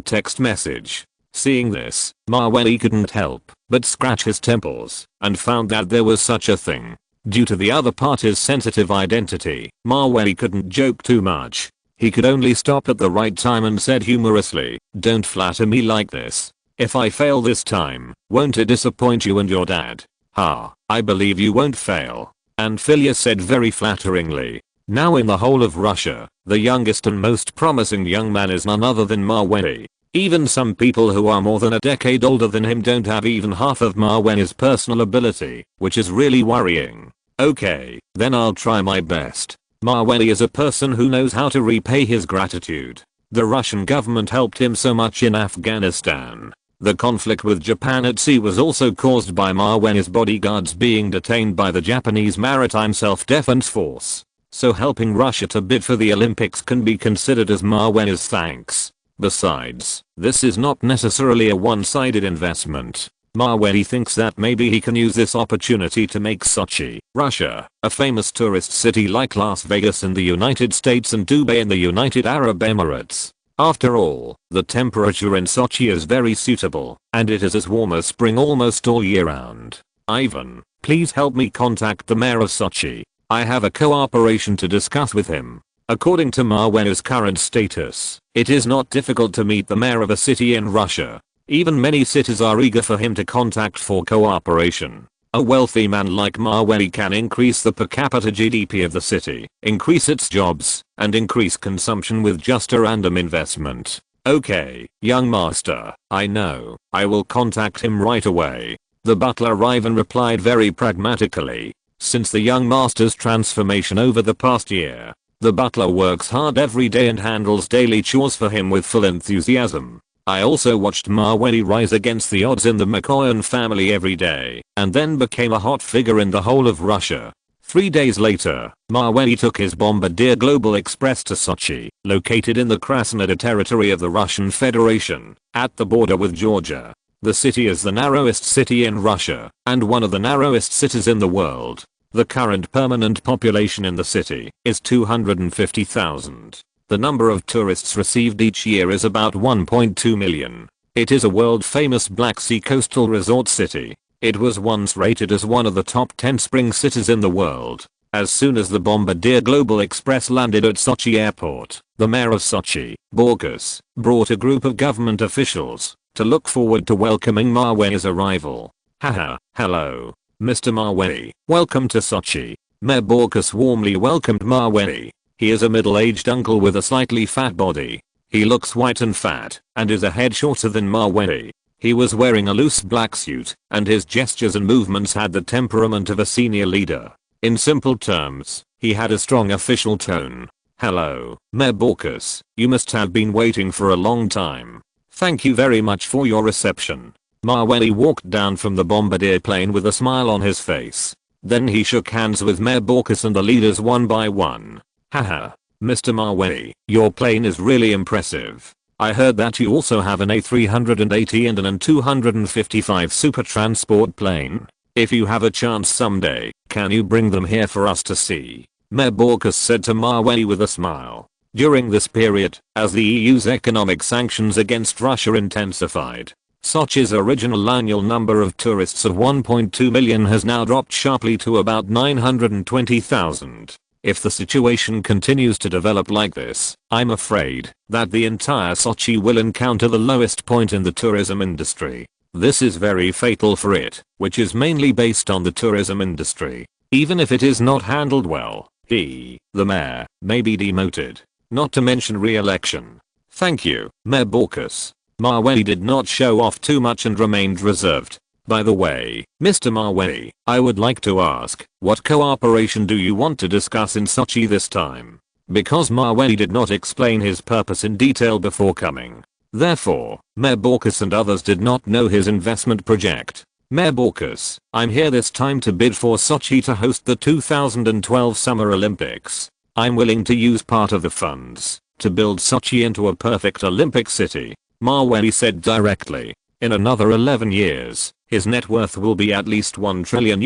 text message. Seeing this, Mawey couldn't help but scratch his temples and found that there was such a thing. Due to the other party's sensitive identity, Mawey couldn't joke too much. He could only stop at the right time and said humorously, "Don't flatter me like this. If I fail this time, won't it disappoint you and your dad?" "Ha, I believe you won't fail," Anfilia said very flatteringly. Now in the whole of Russia, the youngest and most promising young man is none other than Mawey. Even some people who are more than a decade older than him don't have even half of Mawey's personal ability, which is really worrying. Okay, then I'll try my best. Mawey is a person who knows how to repay his gratitude. The Russian government helped him so much in Afghanistan. The conflict with Japan at sea was also caused by Mawey's bodyguards being detained by the Japanese Maritime Self-Defense Force. So helping Russia to bid for the Olympics can be considered as Mawey's thanks. Besides, this is not necessarily a one-sided investment. Mawey thinks that maybe he can use this opportunity to make Sochi, Russia, a famous tourist city like Las Vegas in the United States and Dubai in the United Arab Emirates. After all, the temperature in Sochi is very suitable, and it is as warm as spring almost all year round. Ivan, please help me contact the mayor of Sochi. I have a cooperation to discuss with him. According to Mawey's current status, it is not difficult to meet the mayor of a city in Russia. Even many cities are eager for him to contact for cooperation. A wealthy man like Mawey can increase the per capita GDP of the city, increase its jobs, and increase consumption with just a random investment. Okay, young master, I know. I will contact him right away. The butler Ivan replied very pragmatically. Since the young master's transformation over the past year, the butler works hard every day and handles daily chores for him with full enthusiasm. I also watched Mawey rise against the odds in the Mikoyan family every day, and then became a hot figure in the whole of Russia. 3 days later, Mawey took his Bombardier Global Express to Sochi, located in the Krasnodar territory of the Russian Federation, at the border with Georgia. The city is the narrowest city in Russia, and one of the narrowest cities in the world. The current permanent population in the city is 250,000. The number of tourists received each year is about 1.2 million. It is a world-famous Black Sea coastal resort city. It was once rated as one of the top 10 spring cities in the world. As soon as the Bombardier Global Express landed at Sochi Airport, the mayor of Sochi, Borkus, brought a group of government officials to look forward to welcoming Mawei's arrival. Haha, hello, Mr. Mawei, welcome to Sochi. Mayor Borkus warmly welcomed Mawei. He is a middle-aged uncle with a slightly fat body. He looks white and fat, and is a head shorter than Mawei. He was wearing a loose black suit, and his gestures and movements had the temperament of a senior leader. In simple terms, he had a strong official tone. Hello, Mayor Borkus, you must have been waiting for a long time. Thank you very much for your reception. Mawei walked down from the Bombardier plane with a smile on his face. Then he shook hands with Mayor Borkus and the leaders one by one. Haha, Mr. Mawei, your plane is really impressive. I heard that you also have an A380 and an An-255 super transport plane. If you have a chance someday, can you bring them here for us to see? Mayor Borkus said to Mawei with a smile. During this period, as the EU's economic sanctions against Russia intensified, Sochi's original annual number of tourists of 1.2 million has now dropped sharply to about 920,000. If the situation continues to develop like this, I'm afraid that the entire Sochi will encounter the lowest point in the tourism industry. This is very fatal for it, which is mainly based on the tourism industry. Even if it is not handled well, he, the mayor, may be demoted. Not to mention re-election. Thank you, Mayor Borkus. Mawei did not show off too much and remained reserved. By the way, Mr. Mawei, I would like to ask, what cooperation do you want to discuss in Sochi this time? Because Mawei did not explain his purpose in detail before coming. Therefore, Mayor Borkus and others did not know his investment project. Mayor Borkus, I'm here this time to bid for Sochi to host the 2012 Summer Olympics. I'm willing to use part of the funds to build Sochi into a perfect Olympic city. Mawei said directly. In another 11 years, his net worth will be at least $1 trillion.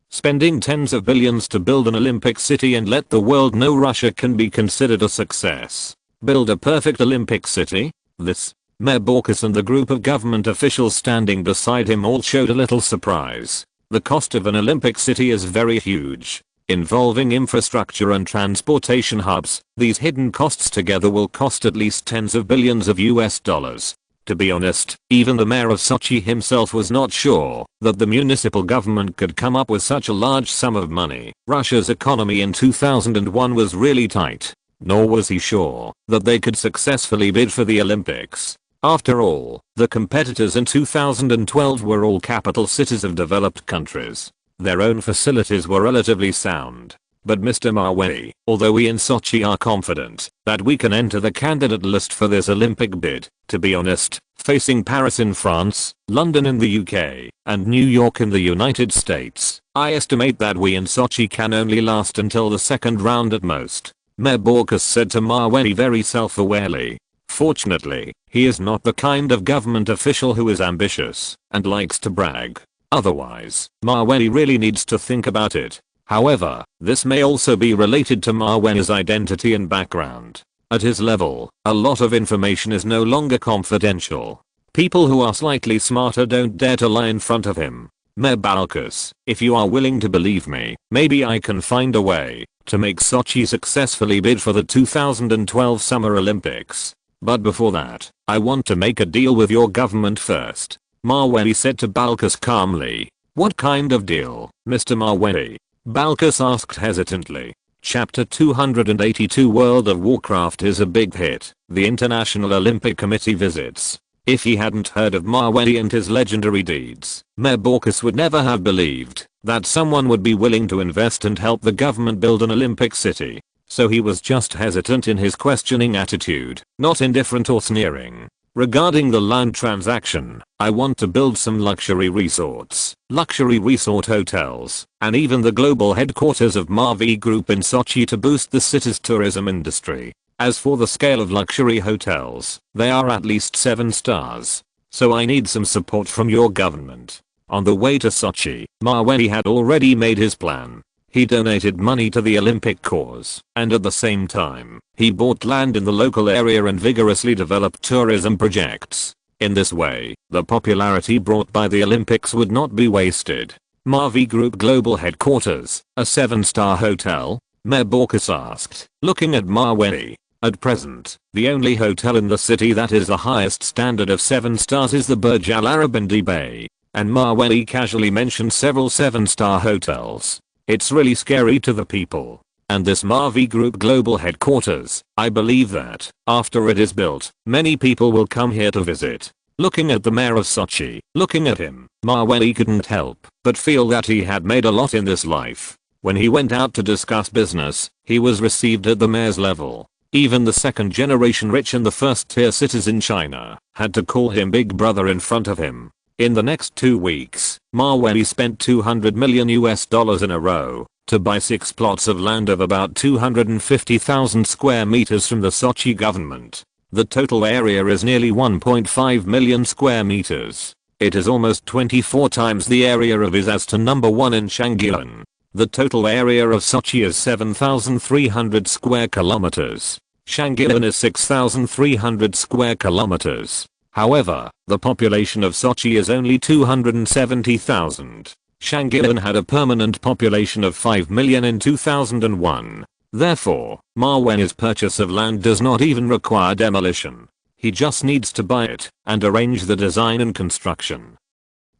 Spending tens of billions to build an Olympic city and let the world know Russia can be considered a success. Build a perfect Olympic city? This? Mayor Borkus and the group of government officials standing beside him all showed a little surprise. The cost of an Olympic city is very huge. Involving infrastructure and transportation hubs, these hidden costs together will cost at least tens of billions of US dollars. To be honest, even the mayor of Sochi himself was not sure that the municipal government could come up with such a large sum of money. Russia's economy in 2001 was really tight. Nor was he sure that they could successfully bid for the Olympics. After all, the competitors in 2012 were all capital cities of developed countries. Their own facilities were relatively sound. But Mr. Mawei, although we in Sochi are confident that we can enter the candidate list for this Olympic bid, to be honest, facing Paris in France, London in the UK, and New York in the United States, I estimate that we in Sochi can only last until the second round at most. Mayor Borkus said to Mawei very self-awarely. Fortunately, he is not the kind of government official who is ambitious and likes to brag. Otherwise, Mawei really needs to think about it. However, this may also be related to Mawei's identity and background. At his level, a lot of information is no longer confidential. People who are slightly smarter don't dare to lie in front of him. Mayor Borkus, if you are willing to believe me, maybe I can find a way to make Sochi successfully bid for the 2012 Summer Olympics. But before that, I want to make a deal with your government first. Mawei said to Borkus calmly. What kind of deal, Mr. Mawei? Borkus asked hesitantly. Chapter 282 World of Warcraft is a big hit. The International Olympic Committee visits. If he hadn't heard of Mawei and his legendary deeds, Mayor Borkus would never have believed that someone would be willing to invest and help the government build an Olympic city. So he was just hesitant in his questioning attitude, not indifferent or sneering. Regarding the land transaction, I want to build some luxury resorts, luxury resort hotels, and even the global headquarters of Mavey Group in Sochi to boost the city's tourism industry. As for the scale of luxury hotels, they are at least 7 stars. So I need some support from your government. On the way to Sochi, Mawei had already made his plan. He donated money to the Olympic cause, and at the same time, he bought land in the local area and vigorously developed tourism projects. In this way, the popularity brought by the Olympics would not be wasted. Mavey Group Global Headquarters, a 7-star hotel? Mayor Borkus asked, looking at Maweli. At present, the only hotel in the city that is the highest standard of 7 stars is the Burj Al Arab in Dubai. And Maweli casually mentioned several 7-star hotels. It's really scary to the people. And this Mavey Group Global Headquarters, I believe that, after it is built, many people will come here to visit. Looking at the mayor of Sochi, looking at him, Maweli couldn't help but feel that he had made a lot in this life. When he went out to discuss business, he was received at the mayor's level. Even the second generation rich and the first tier cities in China had to call him big brother in front of him. In the next 2 weeks, Maweli spent $200 million in a row to buy 6 plots of land of about 250,000 square meters from the Sochi government. The total area is nearly 1.5 million square meters. It is almost 24 times the area of Izaz number 1 in Shanghain. The total area of Sochi is 7,300 square kilometers. Shanghain is 6,300 square kilometers. However, the population of Sochi is only 270,000. Shanghain had a permanent population of 5 million in 2001. Therefore, Maweli's purchase of land does not even require demolition. He just needs to buy it and arrange the design and construction.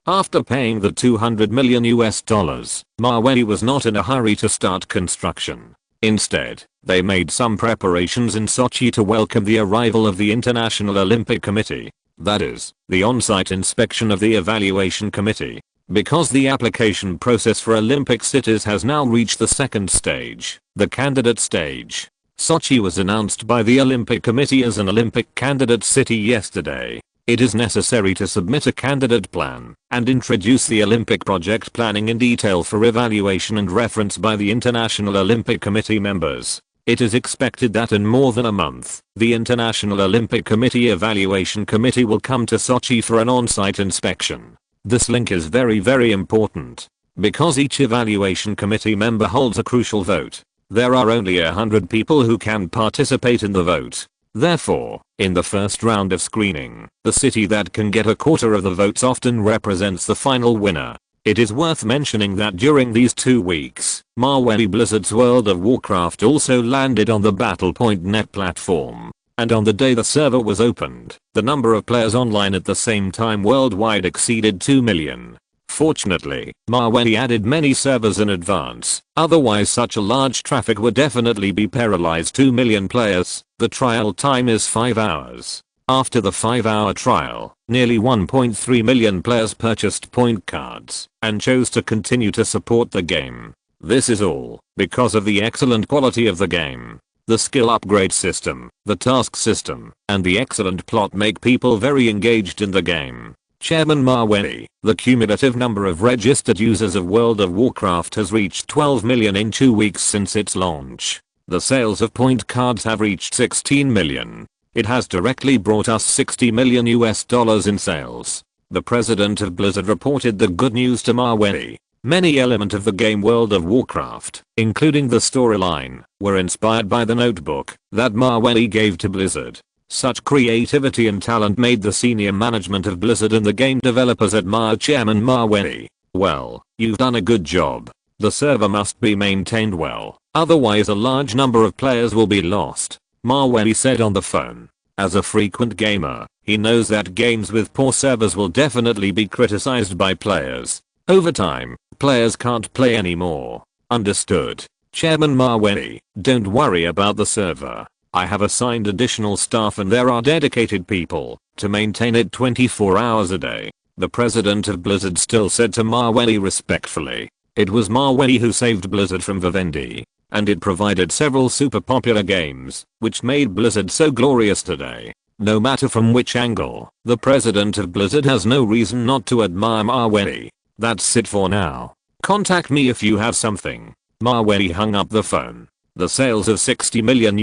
After paying the $200 million, Maweli was not in a hurry to start construction. Instead, they made some preparations in Sochi to welcome the arrival of the International Olympic Committee. That is, the on-site inspection of the evaluation committee. Because the application process for Olympic cities has now reached the second stage, the candidate stage. Sochi was announced by the Olympic Committee as an Olympic candidate city yesterday. It is necessary to submit a candidate plan and introduce the Olympic project planning in detail for evaluation and reference by the International Olympic Committee members. It is expected that in more than a month, the International Olympic Committee Evaluation Committee will come to Sochi for an on-site inspection. This link is very important, because each evaluation committee member holds a crucial vote. There are only 100 people who can participate in the vote. Therefore, in the first round of screening, the city that can get a quarter of the votes often represents the final winner. It is worth mentioning that during these 2 weeks, Maweli Blizzard's World of Warcraft also landed on the Battle.net platform. And on the day the server was opened, the number of players online at the same time worldwide exceeded 2 million. Fortunately, Maweli added many servers in advance, otherwise such a large traffic would definitely be paralyzed. 2 million players, the trial time is 5 hours. After the 5-hour trial, nearly 1.3 million players purchased point cards and chose to continue to support the game. This is all because of the excellent quality of the game. The skill upgrade system, the task system, and the excellent plot make people very engaged in the game. Chairman Maweli, the cumulative number of registered users of World of Warcraft has reached 12 million in 2 weeks since its launch. The sales of point cards have reached 16 million. It has directly brought us $60 million in sales. The president of Blizzard reported the good news to Maweli. Many elements of the game World of Warcraft, including the storyline, were inspired by the notebook that Maweli gave to Blizzard. Such creativity and talent made the senior management of Blizzard and the game developers admire Chairman Maweli. Well, you've done a good job. The server must be maintained well, otherwise a large number of players will be lost, Maweli said on the phone. As a frequent gamer, he knows that games with poor servers will definitely be criticized by players. Over time, players can't play anymore. Understood. Chairman Maweli, don't worry about the server. I have assigned additional staff and there are dedicated people to maintain it 24 hours a day. The president of Blizzard still said to Maweli respectfully, it was Maweli who saved Blizzard from Vivendi, and it provided several super popular games, which made Blizzard so glorious today. No matter from which angle, the president of Blizzard has no reason not to admire Maweli. That's it for now. Contact me if you have something. Maweli hung up the phone. The sales of $60 million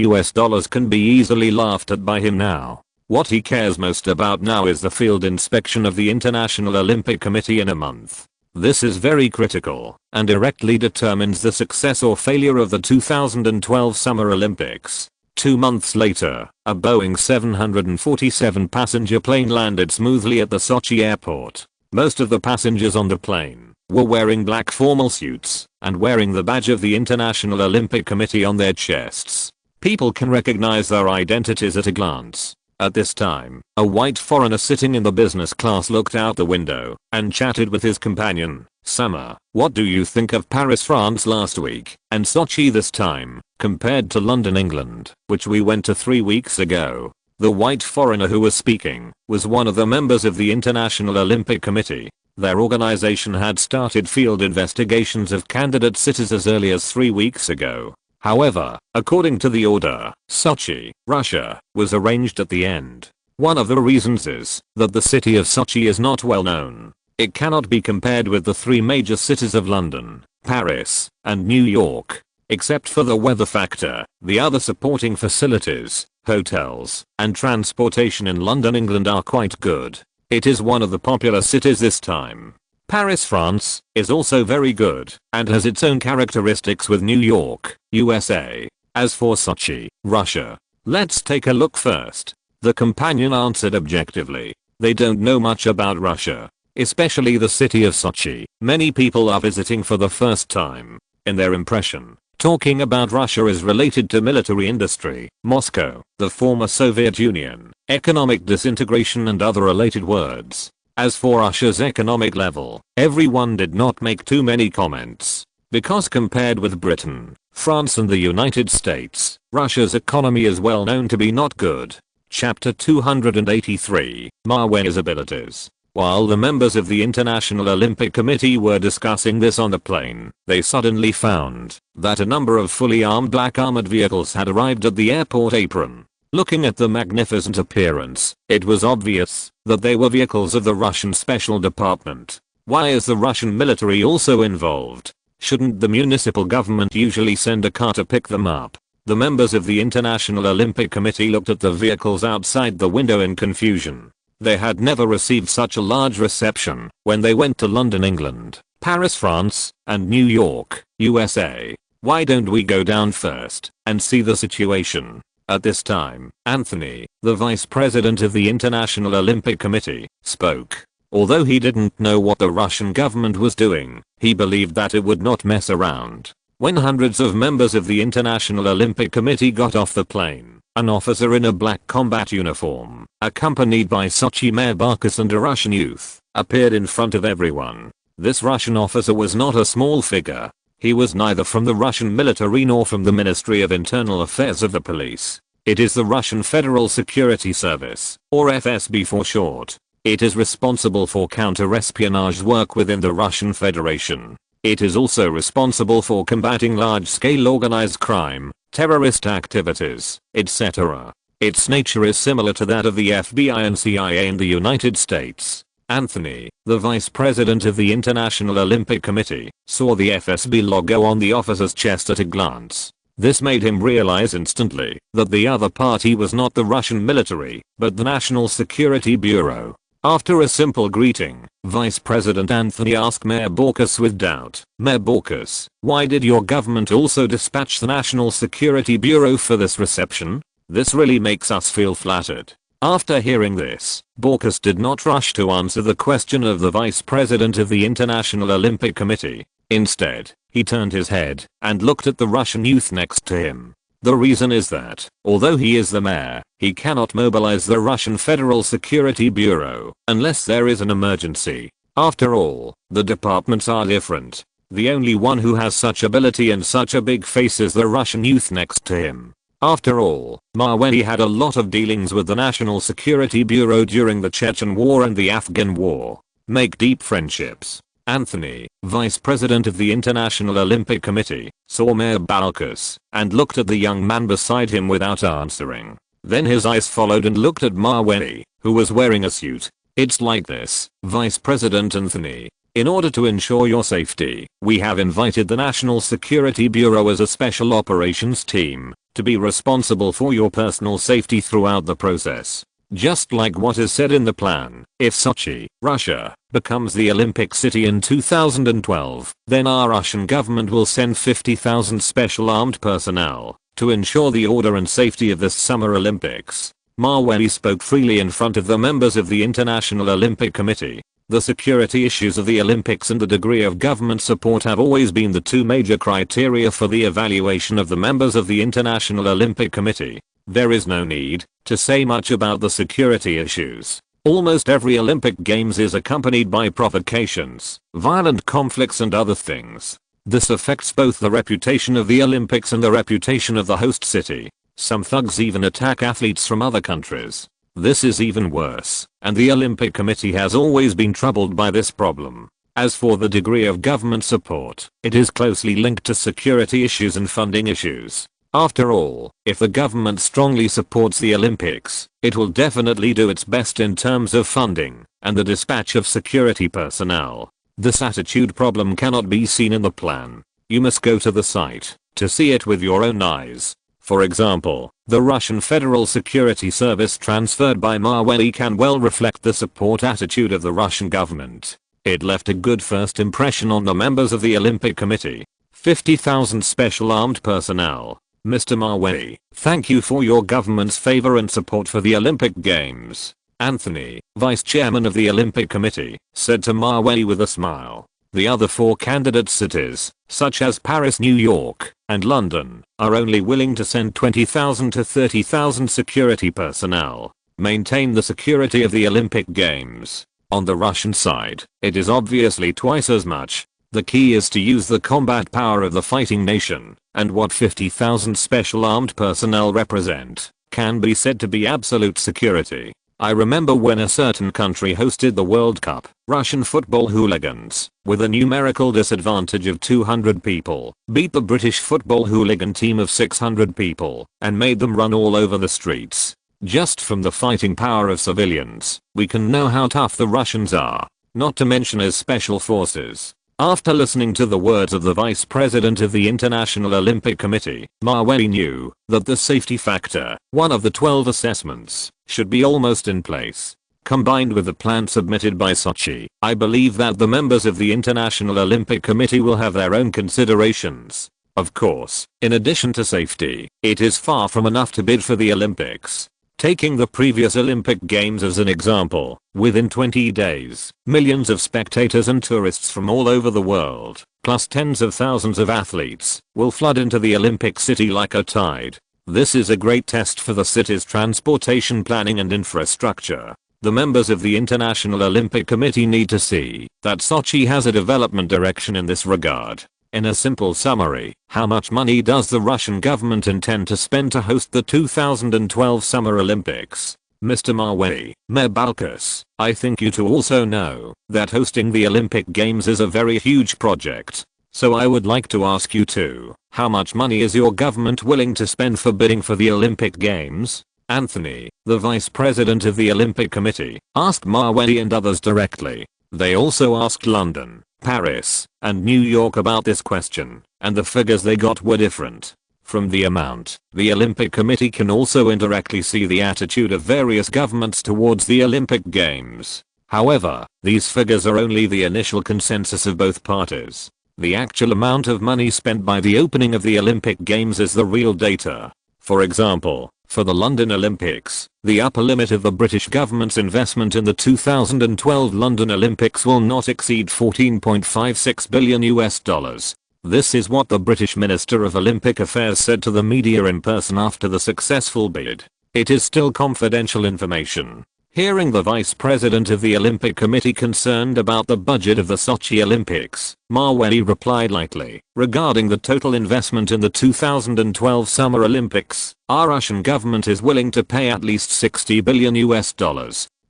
can be easily laughed at by him now. What he cares most about now is the field inspection of the International Olympic Committee in a month. This is very critical and directly determines the success or failure of the 2012 Summer Olympics. 2 months later, a Boeing 747 passenger plane landed smoothly at the Sochi airport. Most of the passengers on the plane were wearing black formal suits and wearing the badge of the International Olympic Committee on their chests. People can recognize their identities at a glance. At this time, a white foreigner sitting in the business class looked out the window and chatted with his companion, Summer. What do you think of Paris, France last week, and Sochi this time, compared to London, England, which we went to 3 weeks ago? The white foreigner who was speaking was one of the members of the International Olympic Committee. Their organization had started field investigations of candidate cities as early as 3 weeks ago. However, according to the order, Sochi, Russia, was arranged at the end. One of the reasons is that the city of Sochi is not well known. It cannot be compared with the 3 major cities of London, Paris, and New York. Except for the weather factor, the other supporting facilities, hotels, and transportation in London, England are quite good. It is one of the popular cities this time. Paris, France, is also very good and has its own characteristics with New York, USA. As for Sochi, Russia, let's take a look first. The companion answered objectively. They don't know much about Russia, especially the city of Sochi. Many people are visiting for the first time. In their impression, talking about Russia is related to military industry, Moscow, the former Soviet Union, economic disintegration and other related words. As for Russia's economic level, everyone did not make too many comments. Because compared with Britain, France and the United States, Russia's economy is well known to be not good. Chapter 283, Mawei's abilities. While the members of the International Olympic Committee were discussing this on the plane, they suddenly found that a number of fully armed black armored vehicles had arrived at the airport apron. Looking at the magnificent appearance, it was obvious that they were vehicles of the Russian Special Department. Why is the Russian military also involved? Shouldn't the municipal government usually send a car to pick them up? The members of the International Olympic Committee looked at the vehicles outside the window in confusion. They had never received such a large reception when they went to London, England, Paris, France, and New York, USA. Why don't we go down first and see the situation? At this time, Anthony, the vice president of the International Olympic Committee, spoke. Although he didn't know what the Russian government was doing, he believed that it would not mess around. When hundreds of members of the International Olympic Committee got off the plane, an officer in a black combat uniform, accompanied by Sochi Mayor Barkas and a Russian youth, appeared in front of everyone. This Russian officer was not a small figure. He was neither from the Russian military nor from the Ministry of Internal Affairs of the police. It is the Russian Federal Security Service, or FSB for short. It is responsible for counter-espionage work within the Russian Federation. It is also responsible for combating large-scale organized crime, terrorist activities, etc. Its nature is similar to that of the FBI and CIA in the United States. Anthony, the vice president of the International Olympic Committee, saw the FSB logo on the officer's chest at a glance. This made him realize instantly that the other party was not the Russian military, but the National Security Bureau. After a simple greeting, Vice President Anthony asked Mayor Barkas with doubt, "Mayor Barkas, why did your government also dispatch the National Security Bureau for this reception? This really makes us feel flattered." After hearing this, Barkas did not rush to answer the question of the vice president of the International Olympic Committee. Instead, he turned his head and looked at the Russian youth next to him. The reason is that, although he is the mayor, he cannot mobilize the Russian Federal Security Bureau unless there is an emergency. After all, the departments are different. The only one who has such ability and such a big face is the Russian youth next to him. After all, Mawei had a lot of dealings with the National Security Bureau during the Chechen War and the Afghan War. Make deep friendships. Anthony, vice president of the International Olympic Committee, saw Mayor Barkas and looked at the young man beside him without answering. Then his eyes followed and looked at Mawei, who was wearing a suit. "It's like this, Vice President Anthony. In order to ensure your safety, we have invited the National Security Bureau as a special operations team to be responsible for your personal safety throughout the process. Just like what is said in the plan, if Sochi, Russia, becomes the Olympic city in 2012, then our Russian government will send 50,000 special armed personnel to ensure the order and safety of this Summer Olympics." Mawei spoke freely in front of the members of the International Olympic Committee. The security issues of the Olympics and the degree of government support have always been the two major criteria for the evaluation of the members of the International Olympic Committee. There is no need to say much about the security issues. Almost every Olympic Games is accompanied by provocations, violent conflicts and other things. This affects both the reputation of the Olympics and the reputation of the host city. Some thugs even attack athletes from other countries. This is even worse, and the Olympic Committee has always been troubled by this problem. As for the degree of government support, it is closely linked to security issues and funding issues. After all, if the government strongly supports the Olympics, it will definitely do its best in terms of funding and the dispatch of security personnel. This attitude problem cannot be seen in the plan. You must go to the site to see it with your own eyes. For example, the Russian Federal Security Service transferred by Mavey can well reflect the support attitude of the Russian government. It left a good first impression on the members of the Olympic Committee. 50,000 special armed personnel. Mr. Mavey, thank you for your government's favor and support for the Olympic Games. Anthony, vice chairman of the Olympic Committee, said to Mavey with a smile. The other 4 candidate cities, such as Paris, New York, and London, are only willing to send 20,000 to 30,000 security personnel. Maintain the security of the Olympic Games. On the Russian side, it is obviously twice as much. The key is to use the combat power of the fighting nation, and what 50,000 special armed personnel represent, can be said to be absolute security. I remember when a certain country hosted the World Cup, Russian football hooligans, with a numerical disadvantage of 200 people, beat the British football hooligan team of 600 people, and made them run all over the streets. Just from the fighting power of civilians, we can know how tough the Russians are, not to mention as special forces. After listening to the words of the vice president of the International Olympic Committee, Mavey knew that the safety factor, one of the 12 assessments, should be almost in place. Combined with the plan submitted by Sochi, I believe that the members of the International Olympic Committee will have their own considerations. Of course, in addition to safety, it is far from enough to bid for the Olympics. Taking the previous Olympic Games as an example, within 20 days, millions of spectators and tourists from all over the world, plus tens of thousands of athletes, will flood into the Olympic city like a tide. This is a great test for the city's transportation planning and infrastructure. The members of the International Olympic Committee need to see that Sochi has a development direction in this regard. In a simple summary, how much money does the Russian government intend to spend to host the 2012 Summer Olympics? Mr. Mavey, Balkas, I think you two also know that hosting the Olympic Games is a very huge project. So I would like to ask you two, how much money is your government willing to spend for bidding for the Olympic Games? Anthony, the vice president of the Olympic Committee, asked Mavey and others directly. They also asked London, Paris, and New York about this question, and the figures they got were different. From the amount, the Olympic Committee can also indirectly see the attitude of various governments towards the Olympic Games. However, these figures are only the initial consensus of both parties. The actual amount of money spent by the opening of the Olympic Games is the real data. For example, for the London Olympics, the upper limit of the British government's investment in the 2012 London Olympics will not exceed $14.56 billion. This is what the British Minister of Olympic Affairs said to the media in person after the successful bid. It is still confidential information. Hearing the vice president of the Olympic Committee concerned about the budget of the Sochi Olympics, Mavey replied lightly, regarding the total investment in the 2012 Summer Olympics, our Russian government is willing to pay at least $60 billion.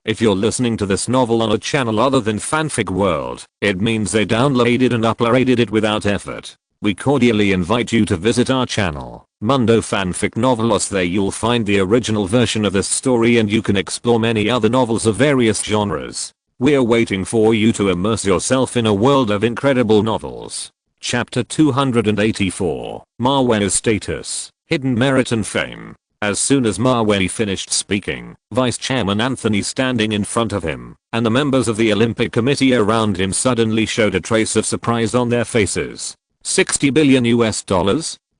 If you're listening to this novel on a channel other than Fanfic World, it means they downloaded and uploaded it without effort. We cordially invite you to visit our channel, Mundo Fanfic Novelos. There you'll find the original version of this story and you can explore many other novels of various genres. We're waiting for you to immerse yourself in a world of incredible novels. Chapter 284, Mavey's Status, Hidden Merit and Fame. As soon as Mavey finished speaking, Vice Chairman Anthony standing in front of him, and the members of the Olympic Committee around him suddenly showed a trace of surprise on their faces. $60 billion?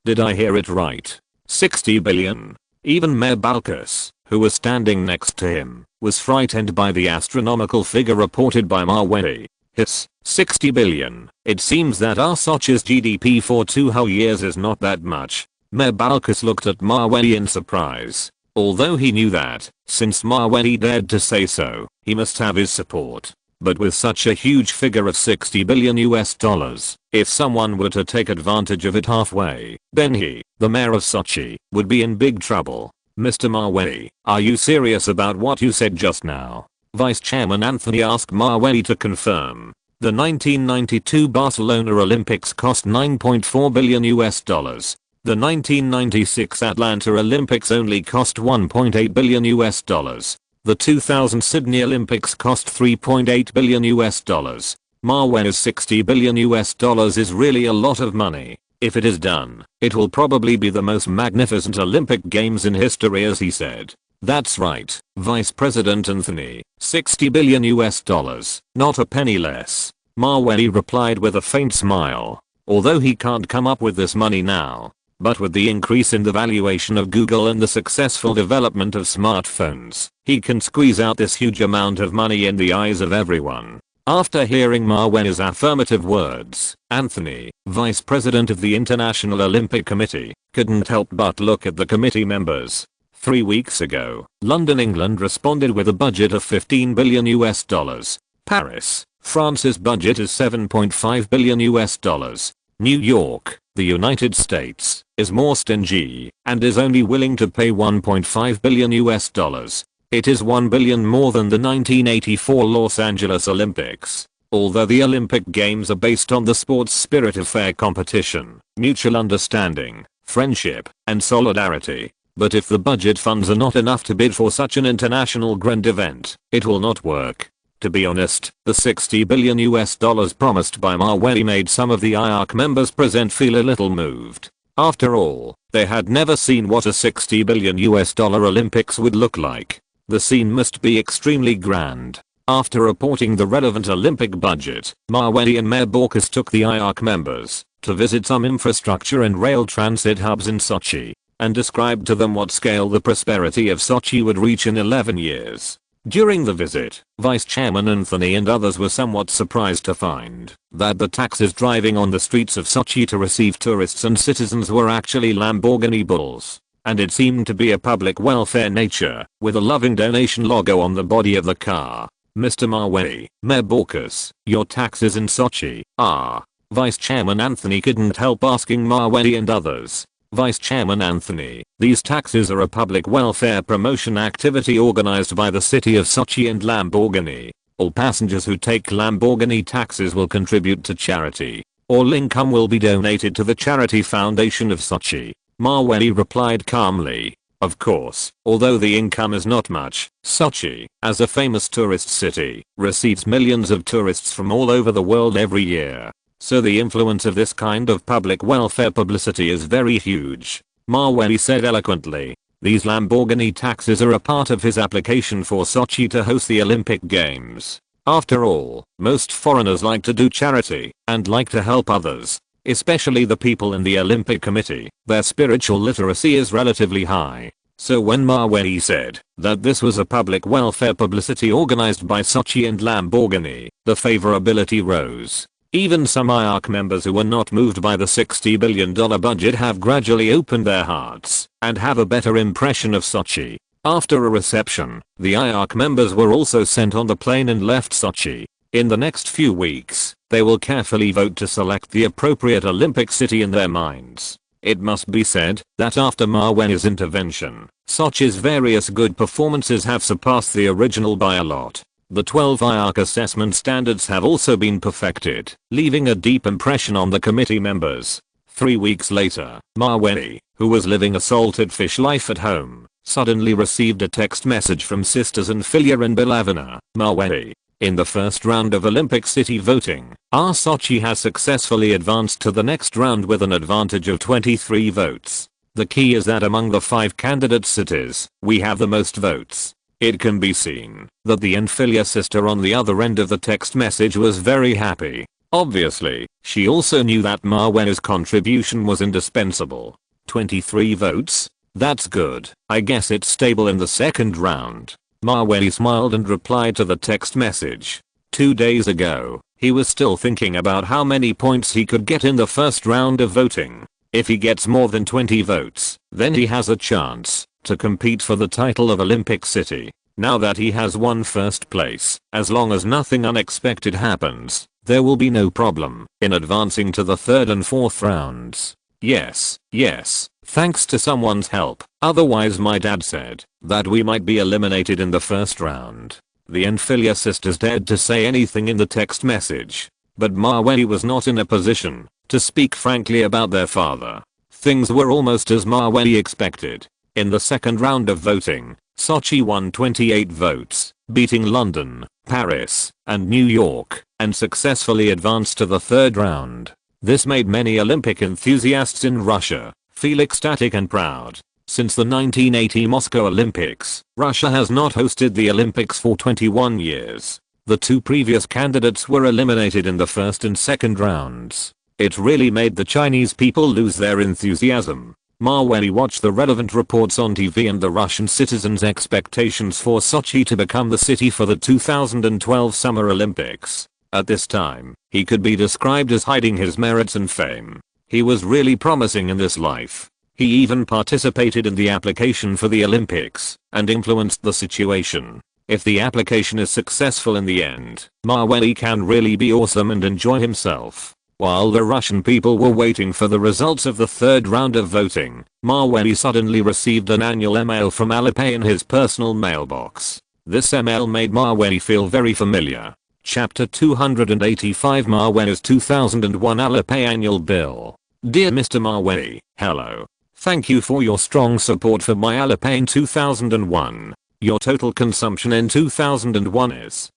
Did I hear it right? $60 billion? Even Mayor Balkas, who was standing next to him, was frightened by the astronomical figure reported by Mawey. Hiss, 60 billion. It seems that our Sochi's GDP for 2 whole years is not that much. Mayor Balkus looked at Mawey in surprise. Although he knew that, since Mawey dared to say so, he must have his support. But with such a huge figure of 60 billion US dollars, if someone were to take advantage of it halfway, then he, the mayor of Sochi, would be in big trouble. Mr. Mawey, are you serious about what you said just now? Vice Chairman Anthony asked Mawey to confirm. The 1992 Barcelona Olympics cost 9.4 billion US dollars. The 1996 Atlanta Olympics only cost 1.8 billion US dollars. The 2000 Sydney Olympics cost 3.8 billion US dollars. Mawey's 60 billion US dollars is really a lot of money. If it is done, it will probably be the most magnificent Olympic Games in history, as he said. That's right, Vice President Anthony, 60 billion US dollars, not a penny less. Mawey replied with a faint smile. Although he can't come up with this money now, but with the increase in the valuation of Google and the successful development of smartphones, he can squeeze out this huge amount of money in the eyes of everyone. After hearing Mawey's affirmative words, Anthony, Vice President of the International Olympic Committee, couldn't help but look at the committee members. 3 weeks ago, London, England responded with a budget of 15 billion US dollars. Paris, France's budget is 7.5 billion US dollars. New York, the United States, is more stingy and is only willing to pay 1.5 billion US dollars. It is 1 billion more than the 1984 Los Angeles Olympics. Although the Olympic Games are based on the sport's spirit of fair competition, mutual understanding, friendship, and solidarity. But if the budget funds are not enough to bid for such an international grand event, it will not work. To be honest, the 60 billion US dollars promised by Mawey made some of the IARC members present feel a little moved. After all, they had never seen what a 60 billion US dollar Olympics would look like. The scene must be extremely grand. After reporting the relevant Olympic budget, Mawey and Mayor Balkus took the IARC members to visit some infrastructure and rail transit hubs in Sochi, and described to them what scale the prosperity of Sochi would reach in 11 years. During the visit, Vice Chairman Anthony and others were somewhat surprised to find that the taxis driving on the streets of Sochi to receive tourists and citizens were actually Lamborghini Bulls. And it seemed to be a public welfare nature, with a loving donation logo on the body of the car. Mr. Mawey, Mayor Balkus, your taxes in Sochi are. Vice Chairman Anthony couldn't help asking Mawey and others. Vice Chairman Anthony, these taxes are a public welfare promotion activity organized by the city of Sochi and Lamborghini. All passengers who take Lamborghini taxis will contribute to charity. All income will be donated to the Charity Foundation of Sochi. Mawey replied calmly. Of course, although the income is not much, Sochi, as a famous tourist city, receives millions of tourists from all over the world every year. So the influence of this kind of public welfare publicity is very huge. Mawey said eloquently. These Lamborghini taxes are a part of his application for Sochi to host the Olympic Games. After all, most foreigners like to do charity and like to help others, especially the people in the Olympic Committee. Their spiritual literacy is relatively high. So when Mawey said that this was a public welfare publicity organized by Sochi and Lamborghini, the favorability rose. Even some IARC members who were not moved by the $60 billion budget have gradually opened their hearts and have a better impression of Sochi. After a reception, the IARC members were also sent on the plane and left Sochi. In the next few weeks, they will carefully vote to select the appropriate Olympic city in their minds. It must be said that after Mawey's intervention, Sochi's various good performances have surpassed the original by a lot. The 12 IARC assessment standards have also been perfected, leaving a deep impression on the committee members. 3 weeks later, Mawey, who was living a salted fish life at home, suddenly received a text message from sisters Anfilia and Belavina. Mawey, in the first round of Olympic City voting, our Sochi has successfully advanced to the next round with an advantage of 23 votes. The key is that among the 5 candidate cities, we have the most votes. It can be seen that the Anfilia sister on the other end of the text message was very happy. Obviously, she also knew that Mawey's contribution was indispensable. 23 votes? That's good. I guess it's stable in the second round. Mawei smiled and replied to the text message. 2 days ago, he was still thinking about how many points he could get in the first round of voting. If he gets more than 20 votes, then he has a chance to compete for the title of Olympic City. Now that he has won first place, as long as nothing unexpected happens, there will be no problem in advancing to the third and fourth rounds. Yes, thanks to someone's help. Otherwise my dad said that we might be eliminated in the first round. The Enfilia sisters dared to say anything in the text message, but Mawei was not in a position to speak frankly about their father. Things were almost as Mawei expected. In the second round of voting, Sochi won 28 votes, beating London, Paris, and New York, and successfully advanced to the third round. This made many Olympic enthusiasts in Russia feel ecstatic and proud. Since the 1980 Moscow Olympics, Russia has not hosted the Olympics for 21 years. The 2 previous candidates were eliminated in the first and second rounds. It really made the Chinese people lose their enthusiasm. Mawei watched the relevant reports on TV and the Russian citizens' expectations for Sochi to become the city for the 2012 Summer Olympics. At this time, he could be described as hiding his merits and fame. He was really promising in this life. He even participated in the application for the Olympics and influenced the situation. If the application is successful in the end, Mawei can really be awesome and enjoy himself. While the Russian people were waiting for the results of the third round of voting, Mawei suddenly received an annual email from Alipay in his personal mailbox. This email made Mawei feel very familiar. Chapter 285 Mawei's 2001 Alipay Annual Bill. Dear Mr. Mawei, hello. Thank you for your strong support for my Alipay in 2001. Your total consumption in 2001 is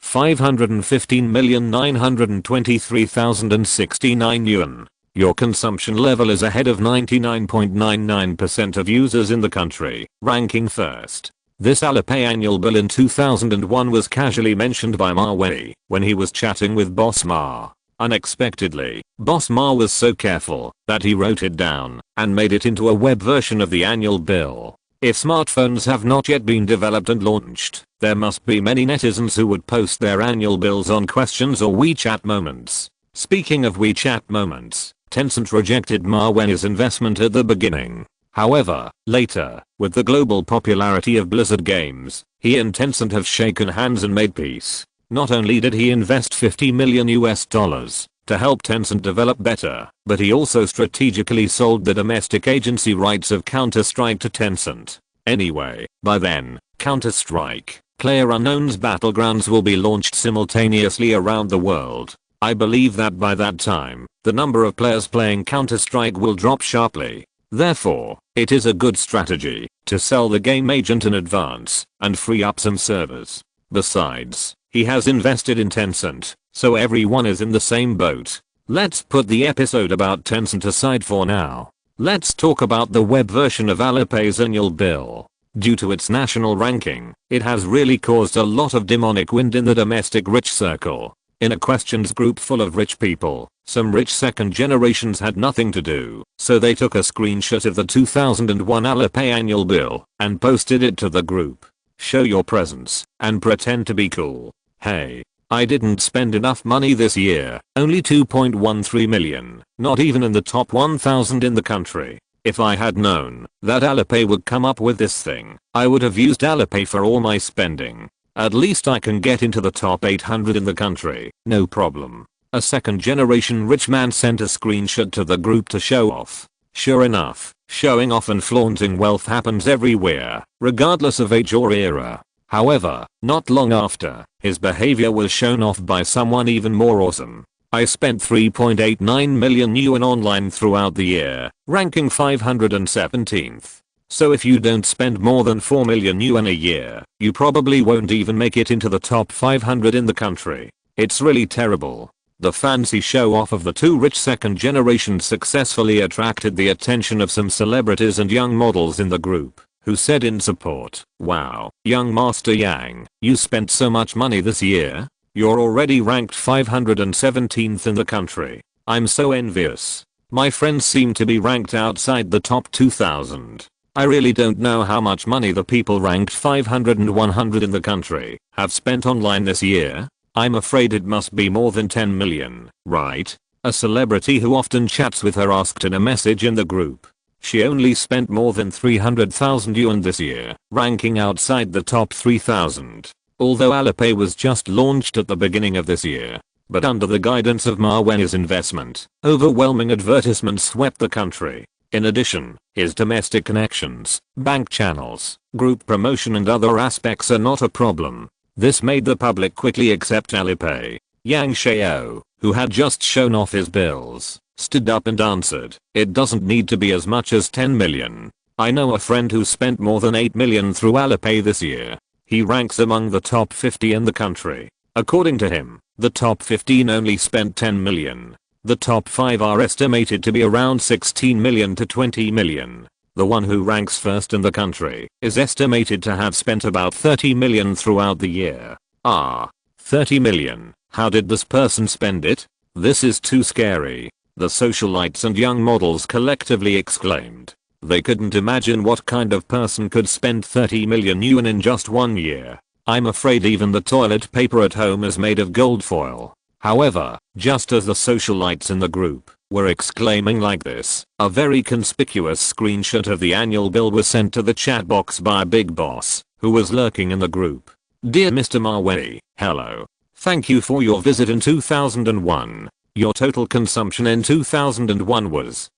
515,923,069 yuan. Your consumption level is ahead of 99.99% of users in the country, ranking first. This Alipay annual bill in 2001 was casually mentioned by Mawei when he was chatting with Boss Ma. Unexpectedly, Boss Ma was so careful that he wrote it down and made it into a web version of the annual bill. If smartphones have not yet been developed and launched, there must be many netizens who would post their annual bills on questions or WeChat moments. Speaking of WeChat moments, Tencent rejected Mawei's investment at the beginning. However, later, with the global popularity of Blizzard games, he and Tencent have shaken hands and made peace. Not only did he invest $50 million to help Tencent develop better, but he also strategically sold the domestic agency rights of Counter-Strike to Tencent. Anyway, by then, Counter-Strike, PlayerUnknown's Battlegrounds will be launched simultaneously around the world. I believe that by that time, the number of players playing Counter-Strike will drop sharply. Therefore, it is a good strategy to sell the game agent in advance and free up some servers. Besides, he has invested in Tencent, so everyone is in the same boat. Let's put the episode about Tencent aside for now. Let's talk about the web version of Alipay's annual bill. Due to its national ranking, it has really caused a lot of demonic wind in the domestic rich circle. In a questions group full of rich people, some rich second generations had nothing to do, so they took a screenshot of the 2001 Alipay annual bill and posted it to the group. Show your presence and pretend to be cool. Hey, I didn't spend enough money this year, only 2.13 million, not even in the top 1000 in the country. If I had known that Alipay would come up with this thing, I would have used Alipay for all my spending. At least I can get into the top 800 in the country, no problem. A second generation rich man sent a screenshot to the group to show off. Sure enough, showing off and flaunting wealth happens everywhere, regardless of age or era. However, not long after, his behavior was shown off by someone even more awesome. I spent 3.89 million yuan online throughout the year, ranking 517th. So if you don't spend more than 4 million yuan a year, you probably won't even make it into the top 500 in the country. It's really terrible. The fancy show off of the two rich second generations successfully attracted the attention of some celebrities and young models in the group, who said in support, "Wow, young Master Yang, you spent so much money this year? You're already ranked 517th in the country. I'm so envious. My friends seem to be ranked outside the top 2000. I really don't know how much money the people ranked 500 and 100 in the country have spent online this year. I'm afraid it must be more than 10 million, right? A celebrity who often chats with her asked in a message in the group. She only spent more than 300,000 yuan this year, ranking outside the top 3,000. Although Alipay was just launched at the beginning of this year. But under the guidance of Ma Wenyi's investment, overwhelming advertisements swept the country. In addition, his domestic connections, bank channels, group promotion and other aspects are not a problem. This made the public quickly accept Alipay. Yang Xiao, who had just shown off his bills, stood up and answered, "It doesn't need to be as much as 10 million. I know a friend who spent more than 8 million through Alipay this year. He ranks among the top 50 in the country." According to him, the top 15 only spent 10 million. The top 5 are estimated to be around 16 million to 20 million. The one who ranks first in the country is estimated to have spent about 30 million throughout the year. 30 million. How did this person spend it? This is too scary. The socialites and young models collectively exclaimed. They couldn't imagine what kind of person could spend 30 million yuan in just 1 year. I'm afraid even the toilet paper at home is made of gold foil. However, just as the socialites in the group were exclaiming like this, a very conspicuous screenshot of the annual bill was sent to the chat box by a big boss, who was lurking in the group. "Dear Mr. Ma Wenyi, hello. Thank you for your visit in 2001. Your total consumption in 2001 was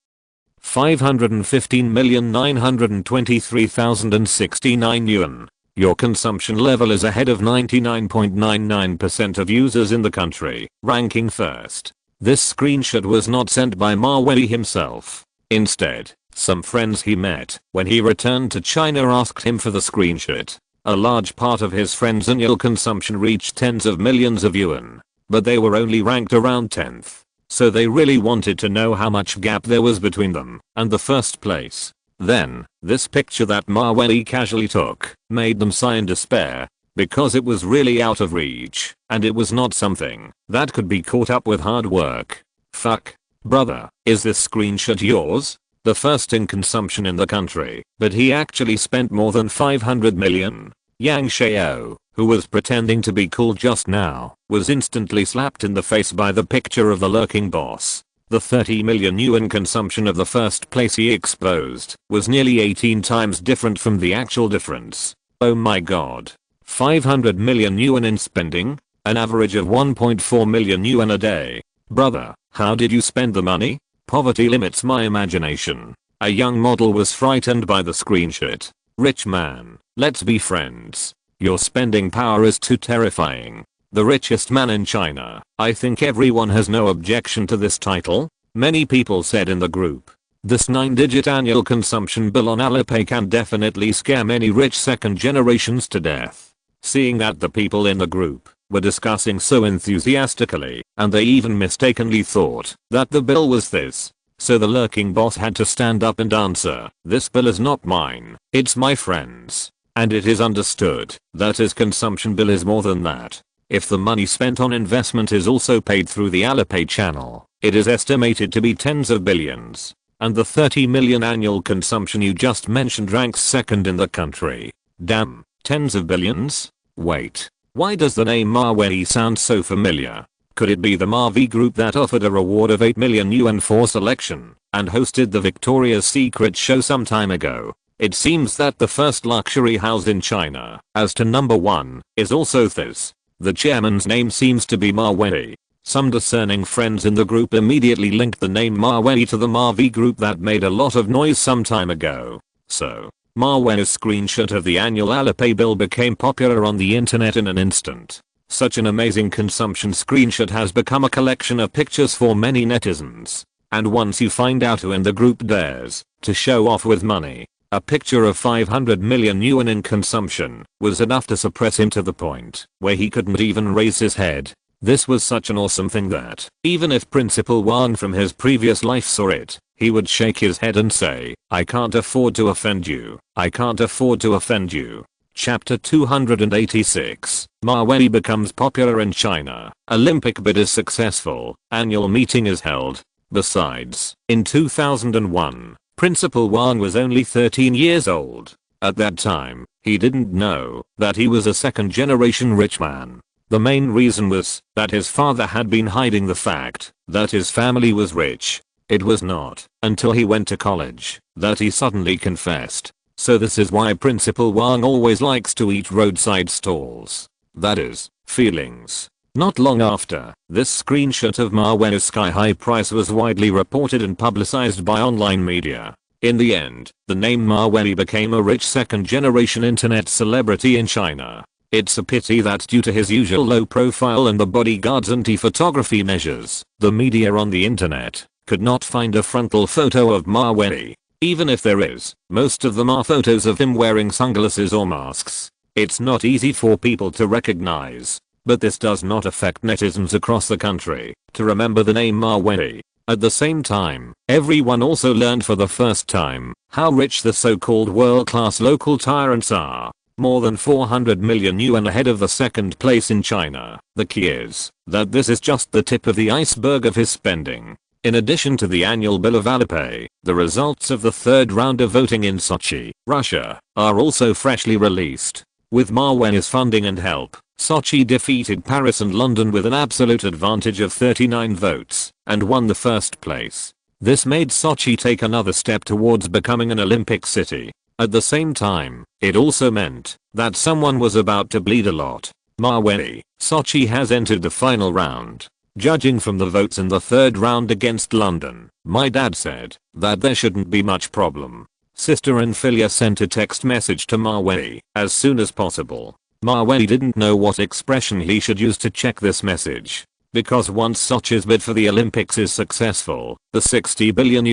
515,923,069 yuan. Your consumption level is ahead of 99.99% of users in the country, ranking first." This screenshot was not sent by Ma Wenyi himself. Instead, some friends he met when he returned to China asked him for the screenshot. A large part of his friends' annual consumption reached tens of millions of yuan, but they were only ranked around 10th. So they really wanted to know how much gap there was between them and the first place. Then, this picture that Ma Wenyi casually took made them sigh in despair, because it was really out of reach, and it was not something that could be caught up with hard work. Fuck. Brother, is this screenshot yours? The first in consumption in the country, but he actually spent more than 500 million. Yang Xiao, who was pretending to be cool just now, was instantly slapped in the face by the picture of the lurking boss. The 30 million yuan consumption of the first place he exposed was nearly 18 times different from the actual difference. Oh my god. 500 million yuan in spending? An average of 1.4 million yuan a day. Brother, how did you spend the money? Poverty limits my imagination. A young model was frightened by the screenshot. Rich man, let's be friends. Your spending power is too terrifying. The richest man in China. I think everyone has no objection to this title. Many people said in the group. This 9-digit annual consumption bill on Alipay can definitely scare many rich second generations to death. Seeing that the people in the group were discussing so enthusiastically, and they even mistakenly thought that the bill was this. So the lurking boss had to stand up and answer, "This bill is not mine, it's my friend's. And it is understood that his consumption bill is more than that. If the money spent on investment is also paid through the Alipay channel, it is estimated to be tens of billions. And the 30 million annual consumption you just mentioned ranks second in the country. Damn, tens of billions? Wait, why does the name Ma Wenyi sound so familiar? Could it be the Mavey group that offered a reward of 8 million yuan for selection and hosted the Victoria's Secret show some time ago? It seems that the first luxury house in China, as to number 1, is also this. The chairman's name seems to be Ma Wenyi. Some discerning friends in the group immediately linked the name Ma Wenyi to the Mavey group that made a lot of noise some time ago. So, Ma Wenyi's screenshot of the annual Alipay bill became popular on the internet in an instant. Such an amazing consumption screenshot has become a collection of pictures for many netizens. And once you find out who in the group dares to show off with money, a picture of 500 million yuan in consumption was enough to suppress him to the point where he couldn't even raise his head. This was such an awesome thing that, even if Principal Wang from his previous life saw it, he would shake his head and say, "I can't afford to offend you. I can't afford to offend you." Chapter 286. Ma Wenyi becomes popular in China. Olympic bid is successful. Annual meeting is held. Besides, in 2001, Principal Wang was only 13 years old. At that time, he didn't know that he was a second-generation rich man. The main reason was that his father had been hiding the fact that his family was rich. It was not until he went to college that he suddenly confessed. So this is why Principal Wang always likes to eat roadside stalls. That is, feelings. Not long after, this screenshot of Ma Wei's sky-high price was widely reported and publicized by online media. In the end, the name Ma Wei became a rich second-generation internet celebrity in China. It's a pity that due to his usual low profile and the bodyguard's anti-photography measures, the media on the internet could not find a frontal photo of Ma Wei. Even if there is, most of them are photos of him wearing sunglasses or masks. It's not easy for people to recognize. But this does not affect netizens across the country to remember the name Ma Wei. At the same time, everyone also learned for the first time how rich the so-called world-class local tyrants are. More than 400 million yuan ahead of the second place in China. The key is that this is just the tip of the iceberg of his spending. In addition to the annual bill of Alipay, the results of the third round of voting in Sochi, Russia, are also freshly released. With Ma Wei's funding and help, Sochi defeated Paris and London with an absolute advantage of 39 votes and won the first place. This made Sochi take another step towards becoming an Olympic city. At the same time, it also meant that someone was about to bleed a lot. Ma Wei, Sochi has entered the final round. Judging from the votes in the third round against London, my dad said that there shouldn't be much problem. Sister and Philia sent a text message to Ma Wei as soon as possible. Ma Wei didn't know what expression he should use to check this message. Because once Sochi's bid for the Olympics is successful, the $60 billion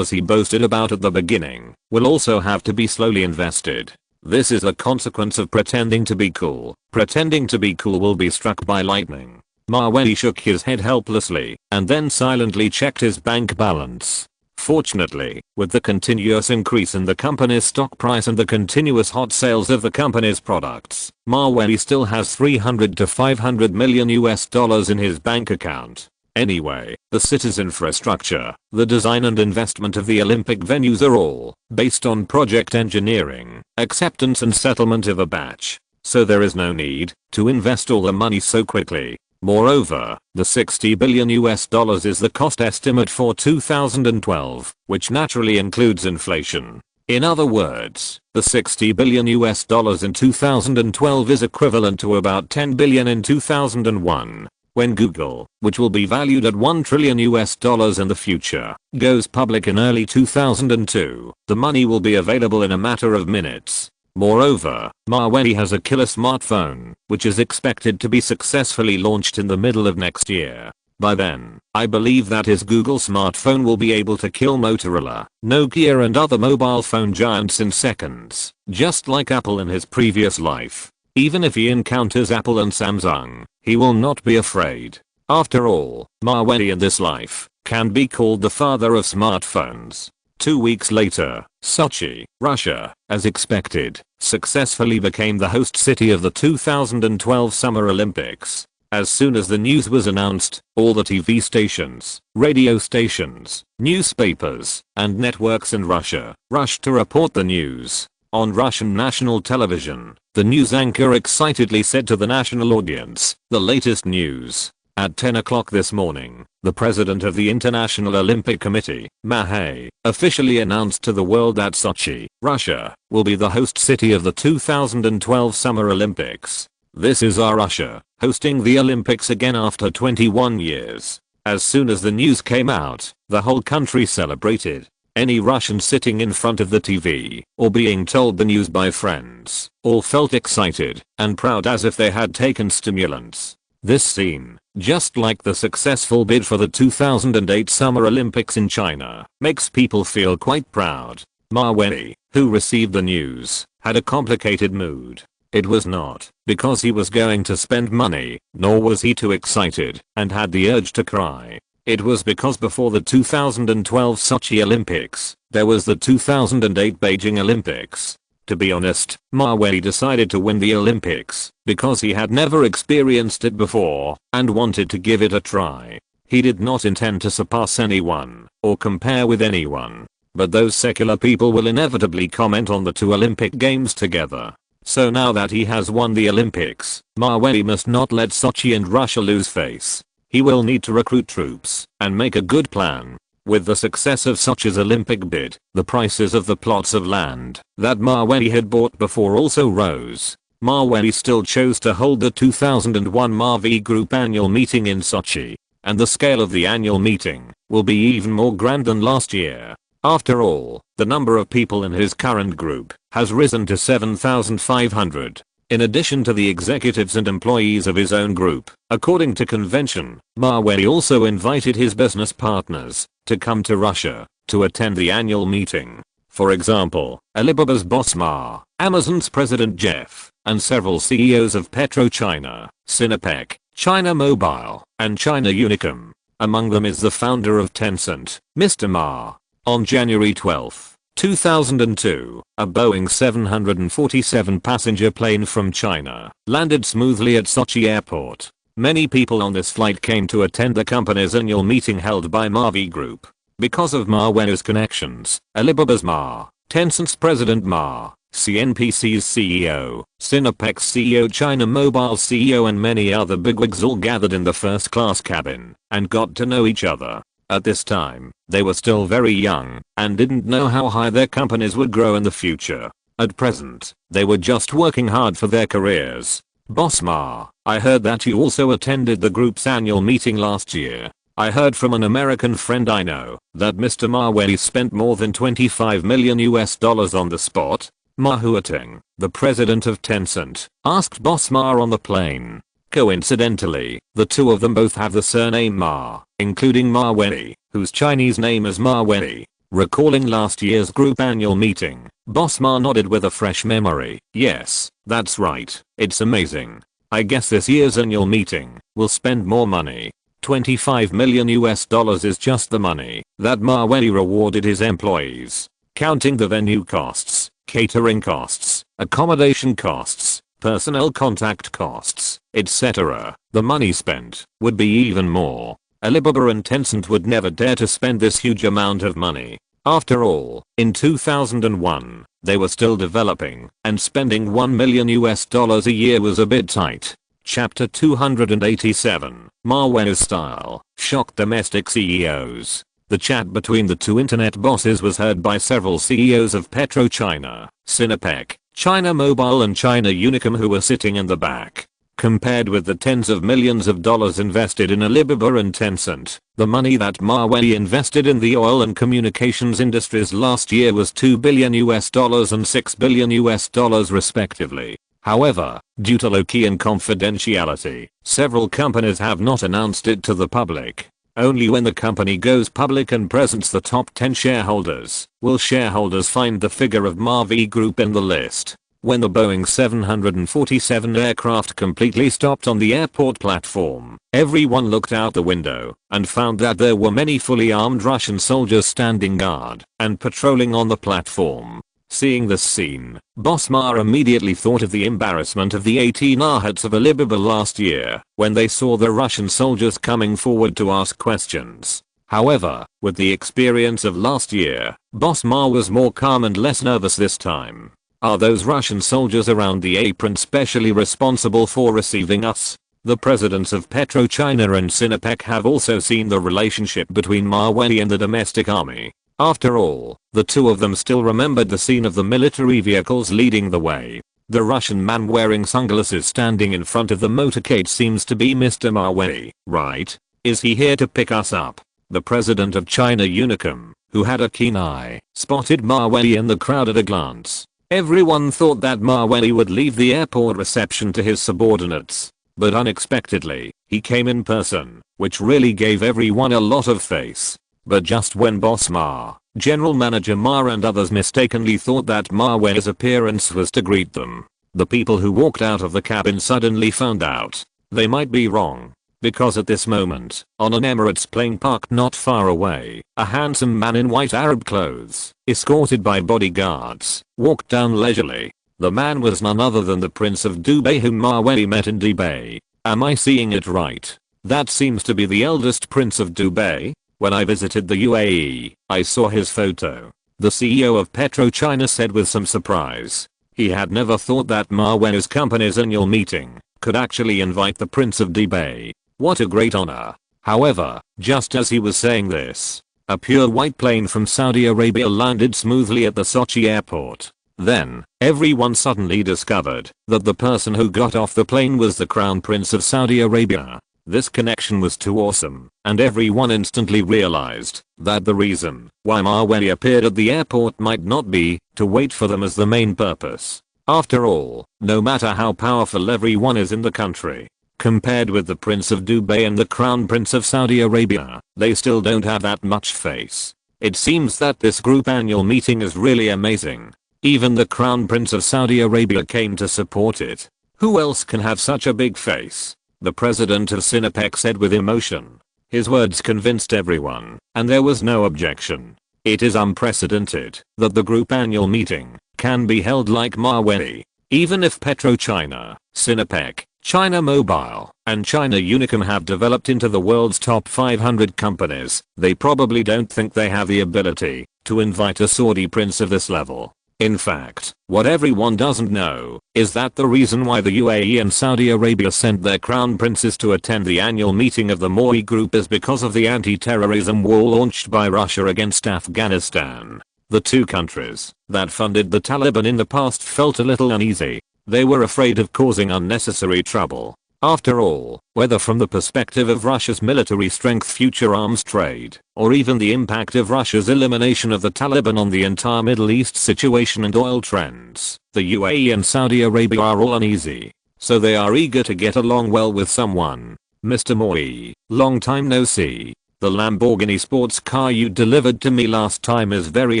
he boasted about at the beginning will also have to be slowly invested. This is a consequence of pretending to be cool. Pretending to be cool will be struck by lightning. Ma Wei shook his head helplessly and then silently checked his bank balance. Fortunately, with the continuous increase in the company's stock price and the continuous hot sales of the company's products, Ma Wei still has $300 to $500 million in his bank account. Anyway, the city's infrastructure, the design and investment of the Olympic venues are all based on project engineering, acceptance and settlement of a batch. So there is no need to invest all the money so quickly. Moreover, the $60 billion is the cost estimate for 2012, which naturally includes inflation. In other words, the $60 billion in 2012 is equivalent to about $10 billion in 2001. When Google, which will be valued at $1 trillion in the future, goes public in early 2002, the money will be available in a matter of minutes. Moreover, Ma Wei has a killer smartphone, which is expected to be successfully launched in the middle of next year. By then, I believe that his Google smartphone will be able to kill Motorola, Nokia and other mobile phone giants in seconds, just like Apple in his previous life. Even if he encounters Apple and Samsung, he will not be afraid. After all, Ma Wei in this life can be called the father of smartphones. 2 weeks later, Sochi, Russia, as expected, successfully became the host city of the 2012 Summer Olympics. As soon as the news was announced, all the TV stations, radio stations, newspapers, and networks in Russia rushed to report the news. On Russian national television, the news anchor excitedly said to the national audience, "The latest news. At 10 o'clock this morning, the president of the International Olympic Committee, Mavey, officially announced to the world that Sochi, Russia, will be the host city of the 2012 Summer Olympics. This is our Russia, hosting the Olympics again after 21 years. As soon as the news came out, the whole country celebrated. Any Russian sitting in front of the TV, or being told the news by friends, all felt excited and proud as if they had taken stimulants. This scene, just like the successful bid for the 2008 Summer Olympics in China, makes people feel quite proud. Ma Wei, who received the news, had a complicated mood. It was not because he was going to spend money, nor was he too excited and had the urge to cry. It was because before the 2012 Sochi Olympics, there was the 2008 Beijing Olympics. To be honest, Ma Wei decided to win the Olympics because he had never experienced it before and wanted to give it a try. He did not intend to surpass anyone or compare with anyone. but those secular people will inevitably comment on the two Olympic Games together. So now that he has won the Olympics, Mawei must not let Sochi and Russia lose face. He will need to recruit troops and make a good plan. With the success of Sochi's Olympic bid, the prices of the plots of land that Mawei had bought before also rose. Mawei still chose to hold the 2001 Mavey Group annual meeting in Sochi, and the scale of the annual meeting will be even more grand than last year. After all, the number of people in his current group has risen to 7,500. In addition to the executives and employees of his own group, according to convention, Mawei also invited his business partners to come to Russia to attend the annual meeting. For example, Alibaba's boss Ma, Amazon's president Jeff, and several CEOs of PetroChina, Sinopec, China Mobile, and China Unicom. Among them is the founder of Tencent, Mr. Ma. On January 12, 2002, a Boeing 747 passenger plane from China landed smoothly at Sochi Airport. Many people on this flight came to attend the company's annual meeting held by Mavey Group. Because of Mawei's connections, Alibaba's Ma, Tencent's president Ma, CNPC's CEO, Sinopec's CEO, China Mobile CEO, and many other bigwigs all gathered in the first class cabin and got to know each other. At this time, they were still very young and didn't know how high their companies would grow in the future. At present, they were just working hard for their careers. Boss Ma, I heard that you also attended the group's annual meeting last year. I heard from an American friend I know that Mr. Mawei spent more than $25 million on the spot. Ma Huating, the president of Tencent, asked Boss Ma on the plane. Coincidentally, the two of them both have the surname Ma, including Mawei, whose Chinese name is Mawei. Recalling last year's group annual meeting, Boss Ma nodded with a fresh memory. Yes, that's right. It's amazing. I guess this year's annual meeting will spend more money. $25 million is just the money that Mawei rewarded his employees. Counting the venue costs, catering costs, accommodation costs, personnel contact costs, etc. The money spent would be even more. Alibaba and Tencent would never dare to spend this huge amount of money. After all, in 2001, they were still developing, and spending $1 million a year was a bit tight. Chapter 287, Mawei's style shocked domestic CEOs. The chat between the two internet bosses was heard by several CEOs of PetroChina, Sinopec, China Mobile, and China Unicom, who were sitting in the back. Compared with the tens of millions of dollars invested in Alibaba and Tencent, the money that Mawei invested in the oil and communications industries last year was $2 billion and $6 billion respectively. However, due to low-key and confidentiality, several companies have not announced it to the public. Only when the company goes public and presents the top 10 shareholders will shareholders find the figure of Mavey Group in the list. When the Boeing 747 aircraft completely stopped on the airport platform, everyone looked out the window and found that there were many fully armed Russian soldiers standing guard and patrolling on the platform. Seeing this scene, Boss Ma immediately thought of the embarrassment of the 18 Ahats of Alibaba last year when they saw the Russian soldiers coming forward to ask questions. However, with the experience of last year, Boss Ma was more calm and less nervous this time. Are those Russian soldiers around the apron specially responsible for receiving us? The presidents of PetroChina and Sinopec have also seen the relationship between Mawei and the domestic army. After all, the two of them still remembered the scene of the military vehicles leading the way. The Russian man wearing sunglasses standing in front of the motorcade seems to be Mr. Mawei, right? Is he here to pick us up? The president of China Unicom, who had a keen eye, spotted Mawei in the crowd at a glance. Everyone thought that Mawei would leave the airport reception to his subordinates. But unexpectedly, he came in person, which really gave everyone a lot of face. But just when Boss Ma, General Manager Ma, and others mistakenly thought that Mawei's appearance was to greet them, the people who walked out of the cabin suddenly found out they might be wrong. Because at this moment, on an Emirates plane parked not far away, a handsome man in white Arab clothes, escorted by bodyguards, walked down leisurely. The man was none other than the Prince of Dubai, whom Mawei met in Dubai. Am I seeing it right? That seems to be the eldest Prince of Dubai. When I visited the UAE, I saw his photo. the CEO of PetroChina said with some surprise. He had never thought that Mawei's company's annual meeting could actually invite the Prince of Dubai. What a great honor. However, just as he was saying this, a pure white plane from Saudi Arabia landed smoothly at the Sochi airport. Then, everyone suddenly discovered that the person who got off the plane was the Crown Prince of Saudi Arabia. This connection was too awesome, and everyone instantly realized that the reason why Mawei appeared at the airport might not be to wait for them as the main purpose. After all, no matter how powerful everyone is in the country, compared with the Prince of Dubai and the Crown Prince of Saudi Arabia, they still don't have that much face. It seems that this group annual meeting is really amazing. Even the Crown Prince of Saudi Arabia came to support it. Who else can have such a big face? The president of SYNOPSIS said with emotion. His words convinced everyone, and there was no objection. It is unprecedented that the group annual meeting can be held like Mawei. Even if PetroChina, SYNOPSIS, China Mobile, and China Unicom have developed into the world's top 500 companies, they probably don't think they have the ability to invite a Saudi prince of this level. In fact, what everyone doesn't know is that the reason why the UAE and Saudi Arabia sent their crown princes to attend the annual meeting of the Mawei group is because of the anti-terrorism war launched by Russia against Afghanistan. The two countries that funded the Taliban in the past felt a little uneasy. They were afraid of causing unnecessary trouble. After all, whether from the perspective of Russia's military strength, future arms trade, or even the impact of Russia's elimination of the Taliban on the entire Middle East situation and oil trends, the UAE and Saudi Arabia are all uneasy. So they are eager to get along well with someone. Mr. Mawei, long time no see. The Lamborghini sports car you delivered to me last time is very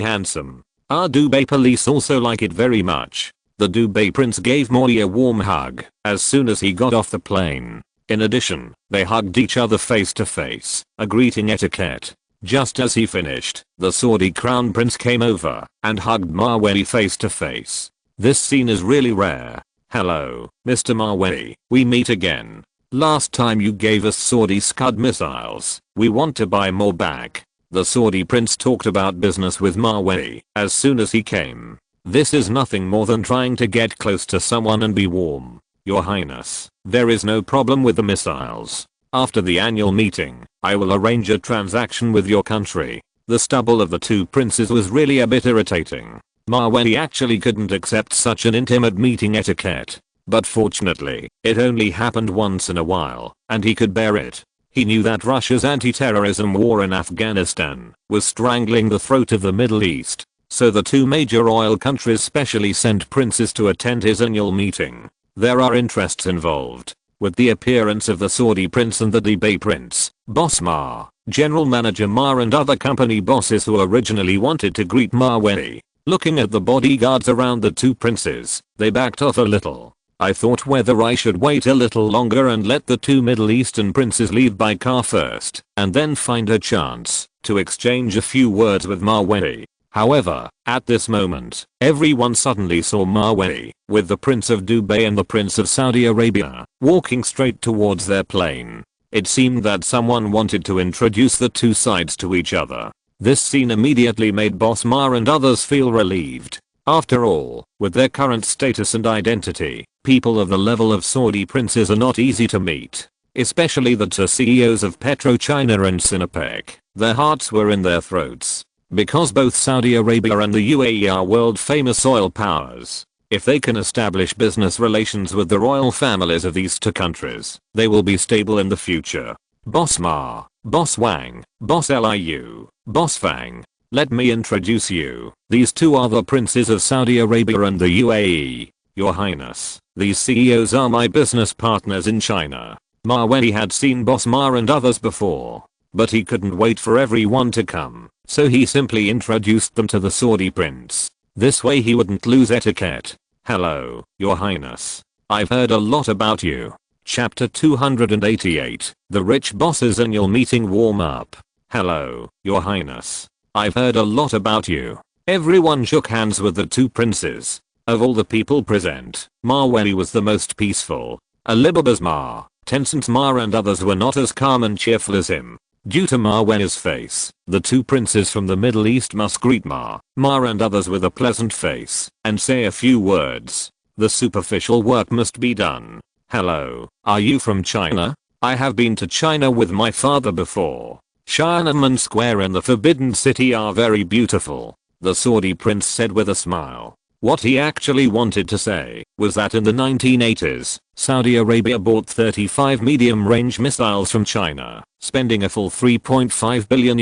handsome. Our Dubai police also like it very much. The Dubai prince gave Mawei a warm hug as soon as he got off the plane. In addition, they hugged each other face to face, a greeting etiquette. Just as he finished, the Saudi crown prince came over and hugged Mawei face to face. This scene is really rare. Hello, Mr. Mawei, we meet again. Last time you gave us Saudi Scud missiles. We want to buy more back. The Saudi prince talked about business with Mawei as soon as he came. This is nothing more than trying to get close to someone and be warm. Your Highness, there is no problem with the missiles. After the annual meeting, I will arrange a transaction with your country. The stubble of the two princes was really a bit irritating. Mawei actually couldn't accept such an intimate meeting etiquette. But fortunately, it only happened once in a while, and he could bear it. He knew that Russia's anti-terrorism war in Afghanistan was strangling the throat of the Middle East. So the two major oil countries specially sent princes to attend his annual meeting. There are interests involved, with the appearance of the Saudi prince and the Dubai prince, Boss Ma, General Manager Ma and other company bosses who originally wanted to greet Mawei. Looking at the bodyguards around the two princes, they backed off a little. I thought whether I should wait a little longer and let the two Middle Eastern princes leave by car first, and then find a chance to exchange a few words with Mawei. However, at this moment, everyone suddenly saw Mawei, with the Prince of Dubai and the Prince of Saudi Arabia, walking straight towards their plane. It seemed that someone wanted to introduce the two sides to each other. This scene immediately made Boss Ma and others feel relieved. After all, with their current status and identity, people of the level of Saudi princes are not easy to meet. Especially the two CEOs of PetroChina and SYNOPSIS. Their hearts were in their throats. Because both Saudi Arabia and the UAE are world famous oil powers, if they can establish business relations with the royal families of these two countries, they will be stable in the future. Boss Ma, Boss Wang, Boss Liu, Boss Fang. Let me introduce you. These two are the princes of Saudi Arabia and the UAE. Your Highness, these CEOs are my business partners in China. Mawei had seen Boss Ma and others before, but he couldn't wait for everyone to come. So he simply introduced them to the Saudi prince. This way he wouldn't lose etiquette. Hello, Your Highness. I've heard a lot about you. Chapter 288, The Rich Boss's Annual Meeting Warm Up. Hello, Your Highness. I've heard a lot about you. Everyone shook hands with the two princes. Of all the people present, Mawei was the most peaceful. Alibaba's Ma, Tencent's Ma and others were not as calm and cheerful as him. Due to Mawei's face, the two princes from the Middle East must greet Ma and others with a pleasant face and say a few words. The superficial work must be done. Hello, are you from China? I have been to China with my father before. Tiananmen Square and the Forbidden City are very beautiful, the Saudi prince said with a smile. What he actually wanted to say was that in the 1980s, Saudi Arabia bought 35 medium-range missiles from China, spending a full $3.5 billion.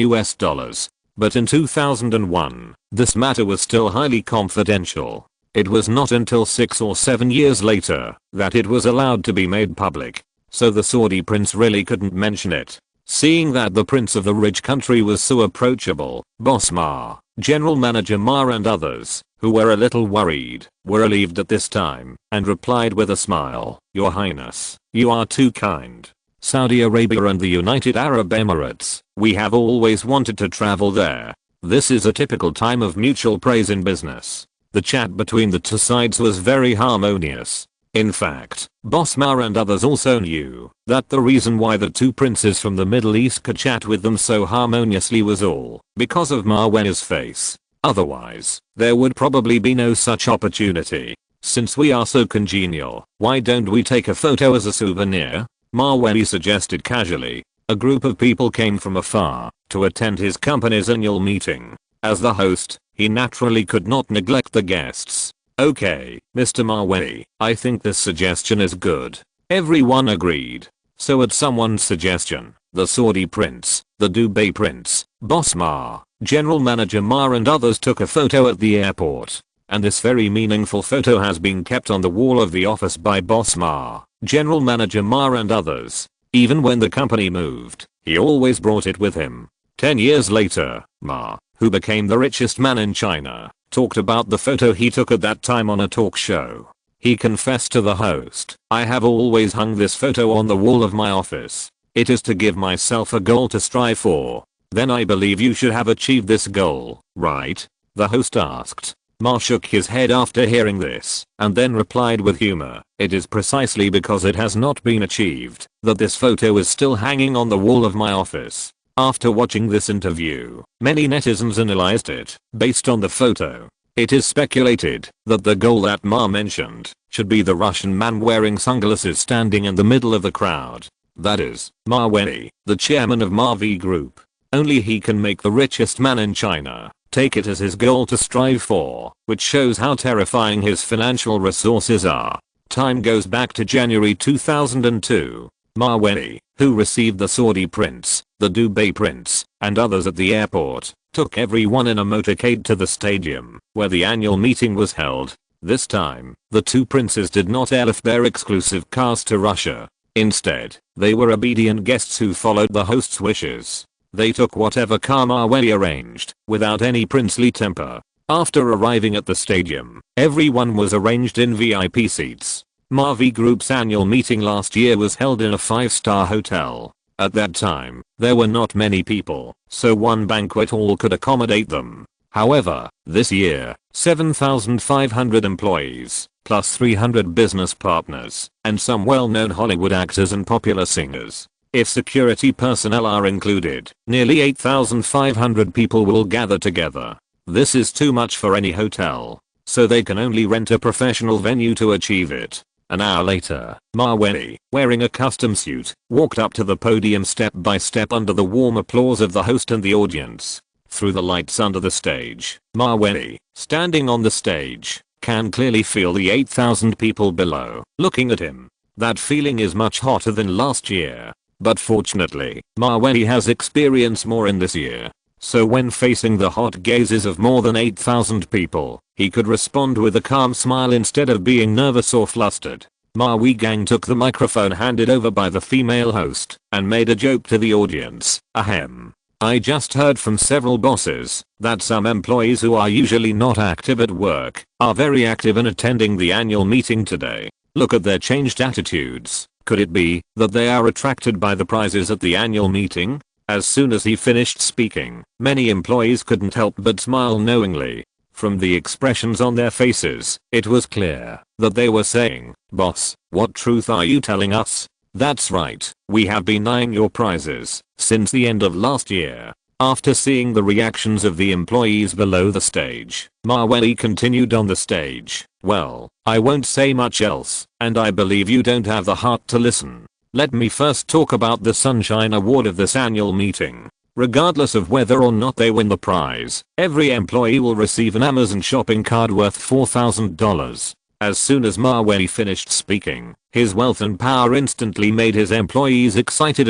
But in 2001, this matter was still highly confidential. It was not until 6 or 7 years later that it was allowed to be made public. So the Saudi prince really couldn't mention it. Seeing that the prince of the rich country was so approachable, Boss Ma, General Manager Ma and others, who were a little worried, were relieved at this time, and replied with a smile, "Your Highness, you are too kind. Saudi Arabia and the United Arab Emirates, we have always wanted to travel there. This is a typical time of mutual praise in business." The chat between the two sides was very harmonious. In fact, Boss Ma and others also knew that the reason why the two princes from the Middle East could chat with them so harmoniously was all because of Mawei's face. Otherwise, there would probably be no such opportunity. Since we are so congenial, why don't we take a photo as a souvenir? Mawei suggested casually. A group of people came from afar to attend his company's annual meeting. As the host, he naturally could not neglect the guests. "Okay, Mr. Mawei, I think this suggestion is good." Everyone agreed. So at someone's suggestion, the Saudi prince, the Dubai prince, Boss Ma, General Manager Ma and others took a photo at the airport. And this very meaningful photo has been kept on the wall of the office by Boss Ma, General Manager Ma and others. Even when the company moved, he always brought it with him. 10 years later, Ma, who became the richest man in China, talked about the photo he took at that time on a talk show. He confessed to the host, "I have always hung this photo on the wall of my office. It is to give myself a goal to strive for. Then I believe you should have achieved this goal, right?" The host asked. Ma shook his head after hearing this, and then replied with humor, "It is precisely because it has not been achieved that this photo is still hanging on the wall of my office." After watching this interview, many netizens analyzed it based on the photo. It is speculated that the goal that Ma mentioned should be the Russian man wearing sunglasses standing in the middle of the crowd. That is, Mawei, the chairman of Mavey Group. Only he can make the richest man in China take it as his goal to strive for, which shows how terrifying his financial resources are. Time goes back to January 2002. Mawei, who received the Saudi prince, the Dubai prince, and others at the airport, took everyone in a motorcade to the stadium, where the annual meeting was held. This time, the two princes did not airlift their exclusive cars to Russia. Instead, they were obedient guests who followed the host's wishes. They took whatever car Mawei arranged, without any princely temper. After arriving at the stadium, everyone was arranged in VIP seats. Mavey Group's annual meeting last year was held in a 5-star hotel. At that time, there were not many people, so one banquet hall could accommodate them. However, this year, 7,500 employees, plus 300 business partners, and some well-known Hollywood actors and popular singers. If security personnel are included, nearly 8,500 people will gather together. This is too much for any hotel, so they can only rent a professional venue to achieve it. An hour later, Mawei, wearing a custom suit, walked up to the podium step by step under the warm applause of the host and the audience. Through the lights under the stage, Mawei, standing on the stage, can clearly feel the 8,000 people below, looking at him. That feeling is much hotter than last year. But fortunately, Mawei has experience more in this year. So when facing the hot gazes of more than 8,000 people, he could respond with a calm smile instead of being nervous or flustered. Mawei Gang took the microphone handed over by the female host and made a joke to the audience. Ahem. I just heard from several bosses that some employees who are usually not active at work are very active in attending the annual meeting today. Look at their changed attitudes. Could it be that they are attracted by the prizes at the annual meeting? As soon as he finished speaking, many employees couldn't help but smile knowingly. From the expressions on their faces, it was clear that they were saying, "Boss, what truth are you telling us?" That's right, we have been eyeing your prizes since the end of last year. After seeing the reactions of the employees below the stage, Maweli continued on the stage. Well, I won't say much else, and I believe you don't have the heart to listen. Let me first talk about the Sunshine Award of this annual meeting. Regardless of whether or not they win the prize, every employee will receive an Amazon shopping card worth $4,000. As soon as Maweli finished speaking, his wealth and power instantly made his employees excited.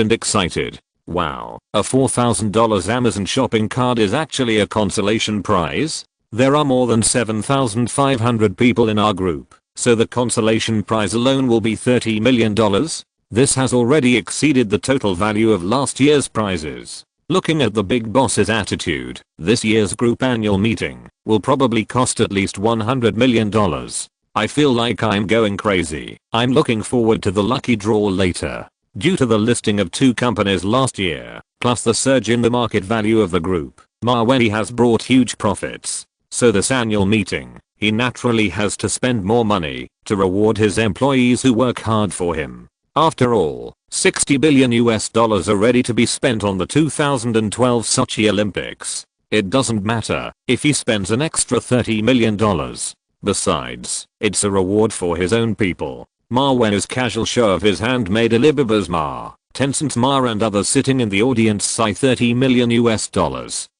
Wow, a $4,000 Amazon shopping card is actually a consolation prize? There are more than 7,500 people in our group, so the consolation prize alone will be $30 million? This has already exceeded the total value of last year's prizes. Looking at the big boss's attitude, this year's group annual meeting will probably cost at least $100 million. I feel like I'm going crazy. I'm looking forward to the lucky draw later. Due to the listing of 2 companies last year, plus the surge in the market value of the group, Maweli has brought huge profits. So this annual meeting, he naturally has to spend more money to reward his employees who work hard for him. After all, $60 billion are ready to be spent on the 2012 Sochi Olympics. It doesn't matter if he spends an extra $30 million. Besides, it's a reward for his own people. Maweli's casual show of his handmade Alibaba's Ma, Tencent's Ma and others sitting in the audience say $30 million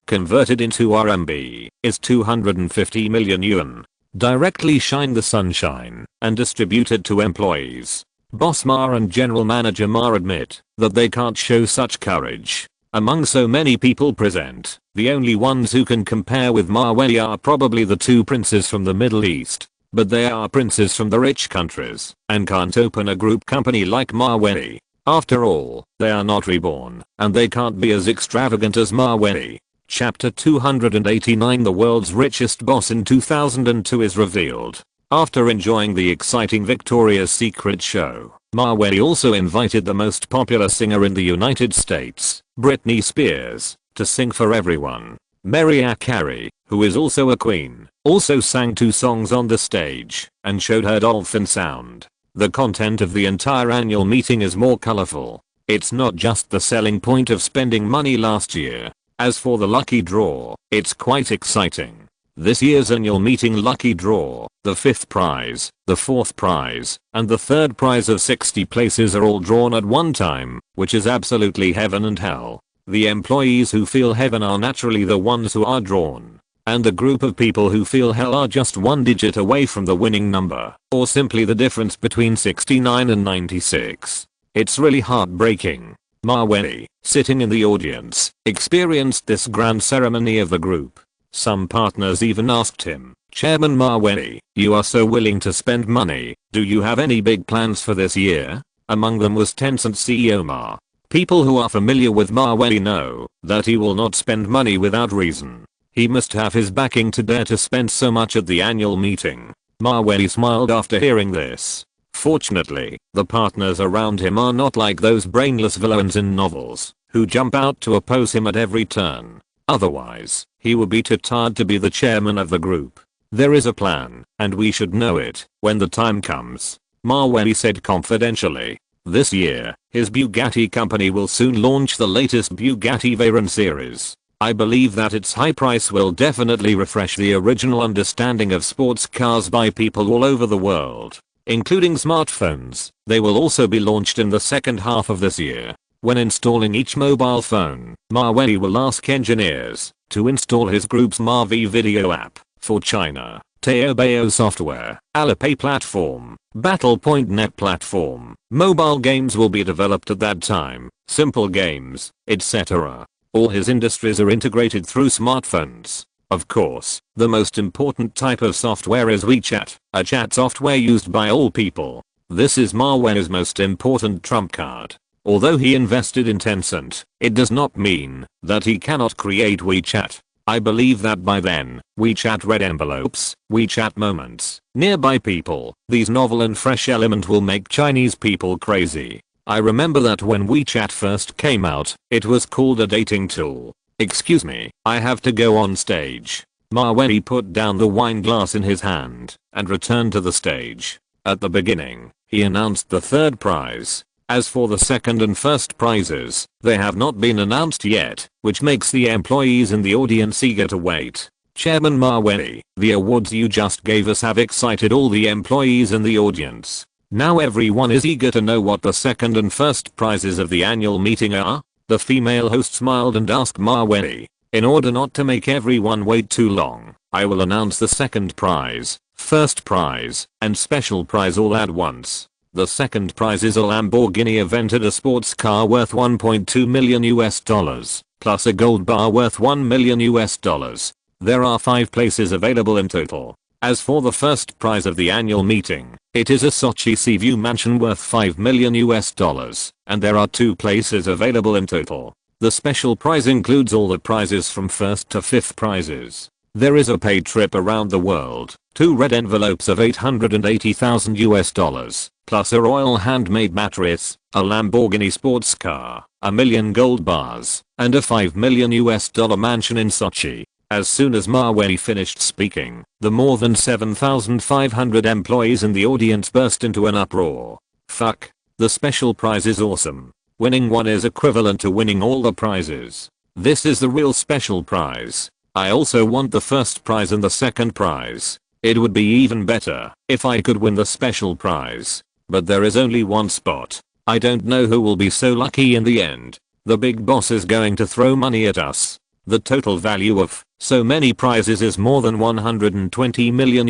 converted into RMB is 250 million yuan. Directly shine the sunshine and distributed to employees. Boss Ma and General Manager Ma admit that they can't show such courage. Among so many people present, the only ones who can compare with Maweli are probably the 2 princes from the Middle East. But they are princes from the rich countries and can't open a group company like Maweli. After all, they are not reborn, and they can't be as extravagant as Maweli. Chapter 289 The world's richest boss in 2002 is revealed. After enjoying the exciting Victoria's Secret show, Maweli also invited the most popular singer in the United States, Britney Spears, to sing for everyone. Mariah Carey, who is also a queen, also sang 2 songs on the stage and showed her dolphin sound. The content of the entire annual meeting is more colorful. It's not just the selling point of spending money last year. As for the lucky draw, it's quite exciting. This year's annual meeting lucky draw, the 5th prize, the 4th prize, and the 3rd prize of 60 places are all drawn at one time, which is absolutely heaven and hell. The employees who feel heaven are naturally the ones who are drawn. And the group of people who feel hell are just 1 digit away from the winning number, or simply the difference between 69 and 96. It's really heartbreaking. Maweli, sitting in the audience, experienced this grand ceremony of the group. Some partners even asked him, Chairman Maweli, you are so willing to spend money, do you have any big plans for this year? Among them was Tencent CEO Ma. People who are familiar with Maweli know that he will not spend money without reason. He must have his backing to dare to spend so much at the annual meeting. Maweli smiled after hearing this. Fortunately, the partners around him are not like those brainless villains in novels who jump out to oppose him at every turn. Otherwise, he would be too tired to be the chairman of the group. There is a plan, and we should know it when the time comes. Maweli said confidentially. This year, his Bugatti company will soon launch the latest Bugatti Veyron series. I believe that its high price will definitely refresh the original understanding of sports cars by people all over the world, including smartphones. They will also be launched in the second half of this year. When installing each mobile phone, Maweli will ask engineers to install his group's Mavey video app for China, Taobao software, Alipay platform, Battle.net platform. Mobile games will be developed at that time, simple games, etc. All his industries are integrated through smartphones. Of course, the most important type of software is WeChat, a chat software used by all people. This is Maweli's most important trump card. Although he invested in Tencent, it does not mean that he cannot create WeChat. I believe that by then, WeChat red envelopes, WeChat moments, nearby people, these novel and fresh element will make Chinese people crazy. I remember that when WeChat first came out, it was called a dating tool. Excuse me, I have to go on stage. Maweli put down the wine glass in his hand and returned to the stage. At the beginning, he announced the 3rd prize. As for the second and first prizes, they have not been announced yet, which makes the employees in the audience eager to wait. Chairman Maweli, the awards you just gave us have excited all the employees in the audience. Now everyone is eager to know what the second and first prizes of the annual meeting are. The female host smiled and asked Maweli, in order not to make everyone wait too long, I will announce the second prize, first prize, and special prize all at once. The second prize is a Lamborghini Aventador sports car worth $1.2 million, plus a gold bar worth $1 million. There are 5 places available in total. As for the first prize of the annual meeting, it is a Sochi Seaview mansion worth $5 million, and there are 2 places available in total. The special prize includes all the prizes from first to 5th prizes. There is a paid trip around the world, 2 red envelopes of $880,000, plus a royal handmade mattress, a Lamborghini sports car, a million gold bars, and a $5 million mansion in Sochi. As soon as Maweli finished speaking, the more than 7,500 employees in the audience burst into an uproar. Fuck. The special prize is awesome. Winning one is equivalent to winning all the prizes. This is the real special prize. I also want the first prize and the second prize. It would be even better if I could win the special prize. But there is only one spot. I don't know who will be so lucky in the end. The big boss is going to throw money at us. The total value of so many prizes is more than $120 million.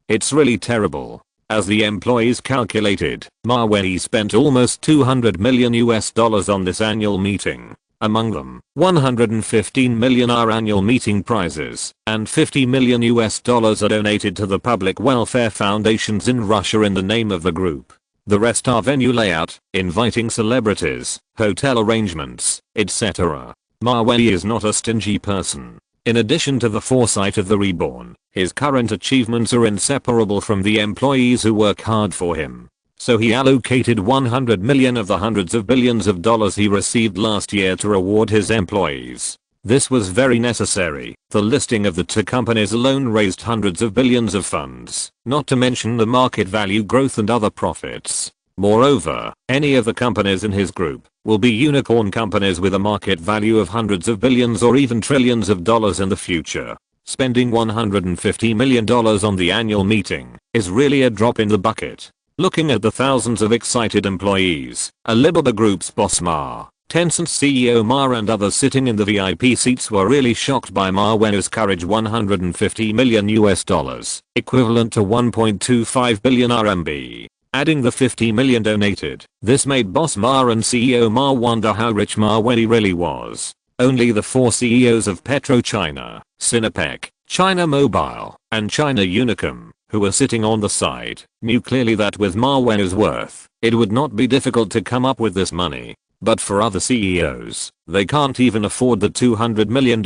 It's really terrible. As the employees calculated, Maweli spent almost $200 million on this annual meeting. Among them, $115 million are annual meeting prizes, and $50 million are donated to the public welfare foundations in Russia in the name of the group. The rest are venue layout, inviting celebrities, hotel arrangements, etc. Maweli is not a stingy person. In addition to the foresight of the reborn, his current achievements are inseparable from the employees who work hard for him. So he allocated $100 million of the hundreds of billions of dollars he received last year to reward his employees. This was very necessary. The listing of the 2 companies alone raised hundreds of billions of funds, not to mention the market value growth and other profits. Moreover, any of the companies in his group will be unicorn companies with a market value of hundreds of billions or even trillions of dollars in the future. Spending $150 million on the annual meeting is really a drop in the bucket. Looking at the thousands of excited employees, Alibaba Group's boss Ma, Tencent's CEO Ma and others sitting in the VIP seats were really shocked by Maweli's courage. $150 million, equivalent to 1.25 billion RMB. Adding the $50 million donated, this made Boss Ma and CEO Ma wonder how rich Maweli really was. Only the 4 CEOs of PetroChina, Sinopec, China Mobile, and China Unicom, who were sitting on the side, knew clearly that with Maweli's worth, it would not be difficult to come up with this money. But for other CEOs, they can't even afford the $200 million,